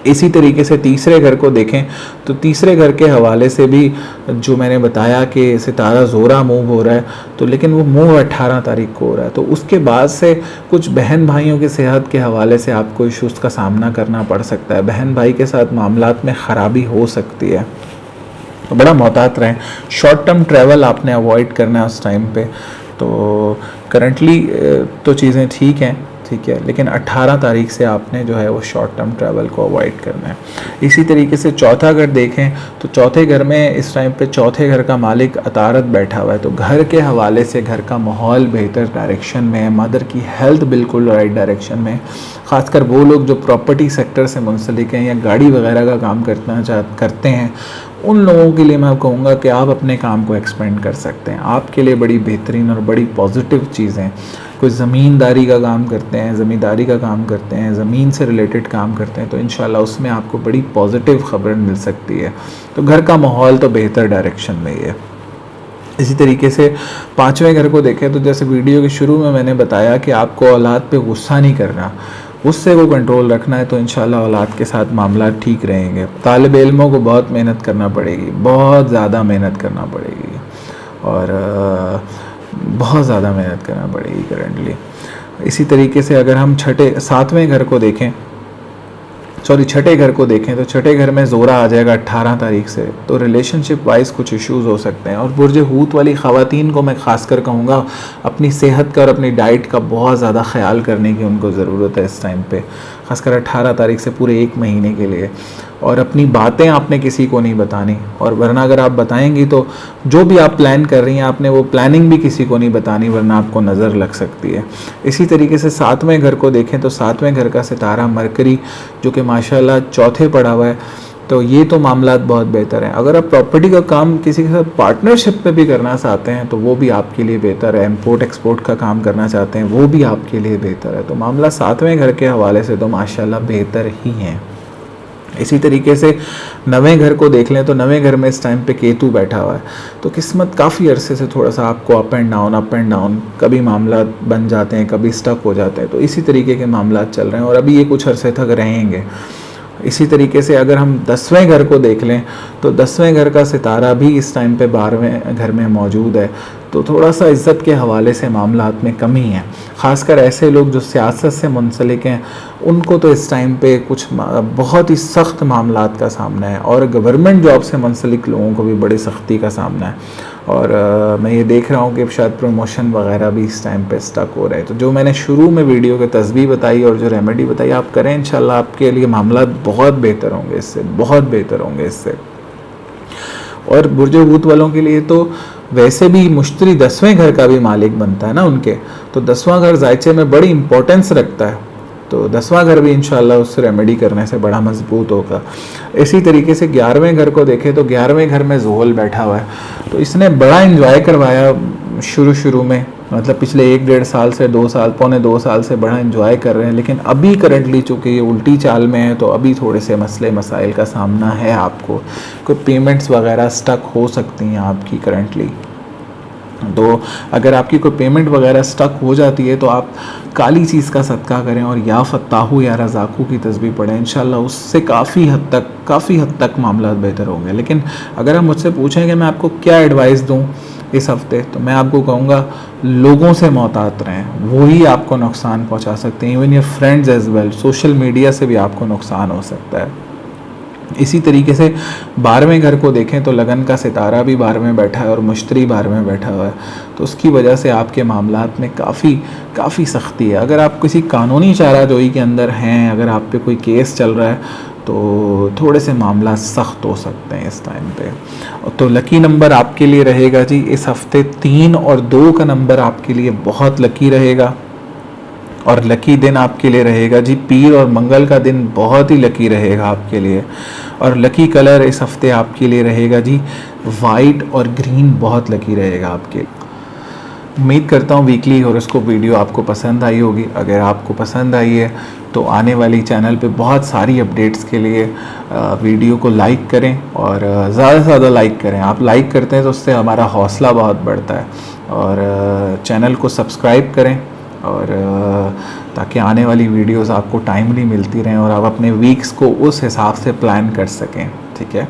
इसी तरीके से तीसरे घर को देखें तो तीसरे घर के हवाले से भी जो मैंने बताया कि सितारा ज़ोरा मूव हो रहा है, तो लेकिन वो मूव 18 तारीख को हो रहा है, तो उसके बाद से कुछ बहन भाइयों की सेहत के हवाले से आपको इश्यूज़ का सामना करना पड़ सकता है। बहन भाई के साथ मामलात में ख़राबी हो सकती है, तो बड़ा मोहतात रहें। शॉर्ट टर्म ट्रैवल आपने अवॉइड करना है उस टाइम पे। तो करंटली तो चीज़ें ठीक हैं, ठीक है, लेकिन 18 तारीख से आपने जो है वो शॉर्ट टर्म ट्रैवल को अवॉइड करना है। इसी तरीके से चौथा घर देखें तो चौथे घर में इस टाइम पे चौथे घर का मालिक अतारत बैठा हुआ है, तो घर के हवाले से घर का माहौल बेहतर डायरेक्शन में है, मदर की हेल्थ बिल्कुल राइट डायरेक्शन में। ख़ासकर वो लोग जो प्रॉपर्टी सेक्टर से मुंसलिक हैं या गाड़ी वगैरह का काम करते हैं, उन लोगों के लिए मैं कहूँगा कि आप अपने काम को एक्सपेंड कर सकते हैं। आपके लिए बड़ी बेहतरीन और बड़ी पॉजिटिव चीज़ें, कोई ज़मींदारी का काम करते हैं, ज़मींदारी का काम करते हैं, ज़मीन से रिलेटेड काम करते हैं, तो इंशाल्लाह उसमें आपको बड़ी पॉजिटिव खबर मिल सकती है। तो घर का माहौल तो बेहतर डायरेक्शन में ही है। इसी तरीके से 5वें घर को देखें तो जैसे वीडियो के शुरू में मैंने बताया कि आपको औलाद पे गुस्सा नहीं करना, गुस्से को कंट्रोल रखना है, तो इंशाल्लाह औलाद के साथ मामला ठीक रहेंगे। तालिब इल्मों को बहुत मेहनत करना पड़ेगी, बहुत ज़्यादा मेहनत करना पड़ेगी, और बहुत ज़्यादा मेहनत करना पड़ेगी करेंटली। इसी तरीके से अगर हम छठे घर को देखें तो छठे घर में ज़ोरा आ जाएगा 18 तारीख से, तो रिलेशनशिप वाइज कुछ इश्यूज़ हो सकते हैं। और बुर्ज हूत वाली ख़वातीन को मैं ख़ासकर कहूँगा अपनी सेहत का और अपनी डाइट का बहुत ज़्यादा ख्याल करने की उनको ज़रूरत है इस टाइम पे, ख़ासकर 18 तारीख से पूरे 1 महीने के लिए। और अपनी बातें आपने किसी को नहीं बतानी, और वरना अगर आप बताएंगी तो जो भी आप प्लान कर रही हैं आपने वो प्लानिंग भी किसी को नहीं बतानी, वरना आपको नज़र लग सकती है। इसी तरीके से 7वें घर को देखें तो 7वें घर का सितारा मरकरी जो कि माशाल्लाह चौथे पड़ा हुआ है, तो ये तो मामलात बहुत बेहतर हैं। अगर आप प्रॉपर्टी का काम किसी के साथ पार्टनरशिप में भी करना चाहते हैं तो वो भी आपके लिए बेहतर है। इंपोर्ट एक्सपोर्ट का काम करना चाहते हैं वो भी आपके लिए बेहतर है। तो मामला 7वें घर के हवाले से तो माशाल्लाह बेहतर ही हैं। इसी तरीके से 9वें घर को देख लें तो 9वें घर में इस टाइम पे केतु बैठा हुआ है, तो किस्मत काफ़ी अरसे से थोड़ा सा आपको अप एंड डाउन, कभी मामला बन जाते हैं, कभी स्टक हो जाते हैं, तो इसी तरीके के मामला चल रहे हैं और अभी ये कुछ अरसे तक रहेंगे। इसी तरीके से अगर हम 10वें घर को देख लें तो 10वें घर का सितारा भी इस टाइम पे 12वें घर में मौजूद है, तो थोड़ा सा इज़्ज़त के हवाले से मामलात में कमी है। ख़ासकर ऐसे लोग जो सियासत से मुंसलिक हैं उनको तो इस टाइम पे कुछ बहुत ही सख्त मामलात का सामना है, और गवर्नमेंट जॉब से मुंसलिक लोगों को भी बड़ी सख्ती का सामना है। और मैं ये देख रहा हूँ कि शायद प्रमोशन वगैरह भी इस टाइम पे स्टक हो रहे हैं। तो जो मैंने शुरू में वीडियो के तस्बीह बताई और जो रेमेडी बताई आप करें, इंशाल्लाह आपके लिए मामला बहुत बेहतर होंगे इससे, बहुत बेहतर होंगे इससे। और बुर्ज हूत वालों के लिए तो वैसे भी मुश्तरी 10वें घर का भी मालिक बनता है ना उनके, तो 10वां घर जायचे में बड़ी इंपॉर्टेंस रखता है, तो 10वां घर भी इंशाल्लाह उस रेमेडी करने से बड़ा मजबूत होगा। इसी तरीके से 11वें घर को देखें तो 11वें घर में ज़ोहल बैठा हुआ है, तो इसने बड़ा एंजॉय करवाया शुरू में, मतलब पिछले 1-1.5 साल से 2 साल, पौने 2 साल से बड़ा एंजॉय कर रहे हैं। लेकिन अभी करंटली चूँकि ये उल्टी चाल में है तो अभी थोड़े से मसले मसाइल का सामना है आपको, कोई पेमेंट्स वगैरह स्टक हो सकती हैं आपकी करंटली। तो अगर आपकी कोई पेमेंट वगैरह स्टक हो जाती है तो आप काली चीज़ का सदका करें और या फत्ताहू या रज़ाकू की तस्बीह पढ़ें, इंशाल्लाह उससे काफ़ी हद तक मामला बेहतर होंगे। लेकिन अगर आप मुझसे पूछें कि मैं आपको क्या एडवाइस दूं इस हफ्ते, तो मैं आपको कहूँगा लोगों से मोहतात रहें, वही आपको नुकसान पहुँचा सकते हैं। Even your friends as well, social media से भी आपको नुकसान हो सकता है। इसी तरीके से 12वें घर को देखें तो लगन का सितारा भी 12वें बैठा है और मुश्तरी 12वें बैठा हुआ है, तो उसकी वजह से आपके मामलात में काफ़ी सख्ती है। अगर आप किसी कानूनी चाराजोई के अंदर हैं, अगर आप पे कोई केस चल रहा है तो थोड़े से मामला सख्त हो सकते हैं इस टाइम पे। तो लकी नंबर आपके लिए रहेगा जी इस हफ्ते 3 और 2 का नंबर आपके लिए बहुत लकी रहेगा, और लकी दिन आपके लिए रहेगा जी पीर और मंगल का दिन बहुत ही लकी रहेगा आपके लिए। और लकी कलर इस हफ्ते आपके लिए रहेगा जी वाइट और ग्रीन, बहुत लकी रहेगा आपके। उम्मीद करता हूँ वीकली हॉरोस्कोप वीडियो आपको पसंद आई होगी। अगर आपको पसंद आई है तो आने वाली चैनल पे बहुत सारी अपडेट्स के लिए वीडियो को लाइक करें, और ज़्यादा से ज़्यादा लाइक करें। आप लाइक करते हैं तो उससे हमारा हौसला बहुत बढ़ता है। और चैनल को सब्सक्राइब करें, और ताकि आने वाली वीडियोस आपको टाइमली मिलती रहें और आप अपने वीक्स को उस हिसाब से प्लान कर सकें, ठीक है।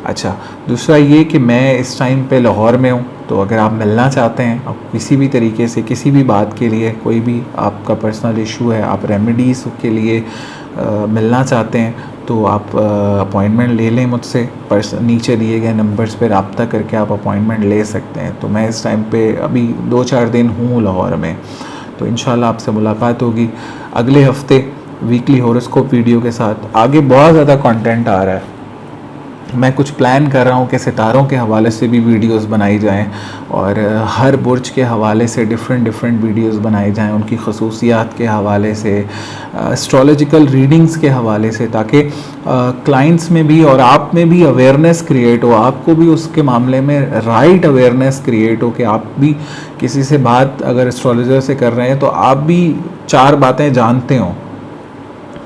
अच्छा, दूसरा ये कि मैं इस टाइम पे लाहौर में हूँ, तो अगर आप मिलना चाहते हैं, आप किसी भी तरीके से किसी भी बात के लिए, कोई भी आपका पर्सनल इशू है, आप रेमेडीज़ के लिए मिलना चाहते हैं, तो आप अपॉइंटमेंट ले लें मुझसे। नीचे दिए गए नंबर्स पे रब्ता करके आप अपॉइंटमेंट ले सकते हैं। तो मैं इस टाइम पे अभी 2-4 दिन हूँ लाहौर में, तो इंशाल्लाह आपसे मुलाकात होगी अगले हफ्ते वीकली हॉरोस्कोप वीडियो के साथ। आगे बहुत ज़्यादा कंटेंट आ रहा है, मैं कुछ प्लान कर रहा हूँ कि सितारों के हवाले से भी वीडियोस बनाई जाएं और हर बुर्ज के हवाले से डिफरेंट वीडियोस बनाई जाएं, उनकी खसूसियात के हवाले से, एस्ट्रोलॉजिकल रीडिंग्स के हवाले से, ताकि क्लाइंट्स में भी और आप में भी अवेयरनेस क्रिएट हो, आपको भी उसके मामले में राइट अवेयरनेस क्रिएट हो कि आप भी किसी से बात अगर एस्ट्रोलॉजर से कर रहे हैं तो आप भी 4 बातें जानते हो।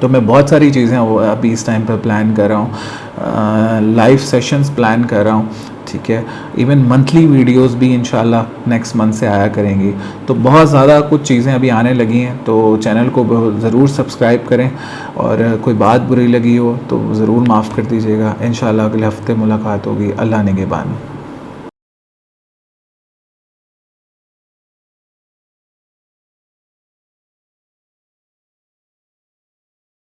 तो मैं बहुत सारी चीज़ें वो अभी इस टाइम पर प्लान कर रहा हूँ, लाइव सेशंस प्लान कर रहा हूँ, ठीक है। इवन मंथली वीडियोस भी इंशाल्लाह नेक्स्ट मंथ से आया करेंगी। तो बहुत ज़्यादा कुछ चीज़ें अभी आने लगी हैं, तो चैनल को ज़रूर सब्सक्राइब करें और कोई बात बुरी लगी हो तो ज़रूर माफ़ कर दीजिएगा। इंशाल्लाह अगले हफ्ते मुलाकात होगी। अल्लाह निगहबान।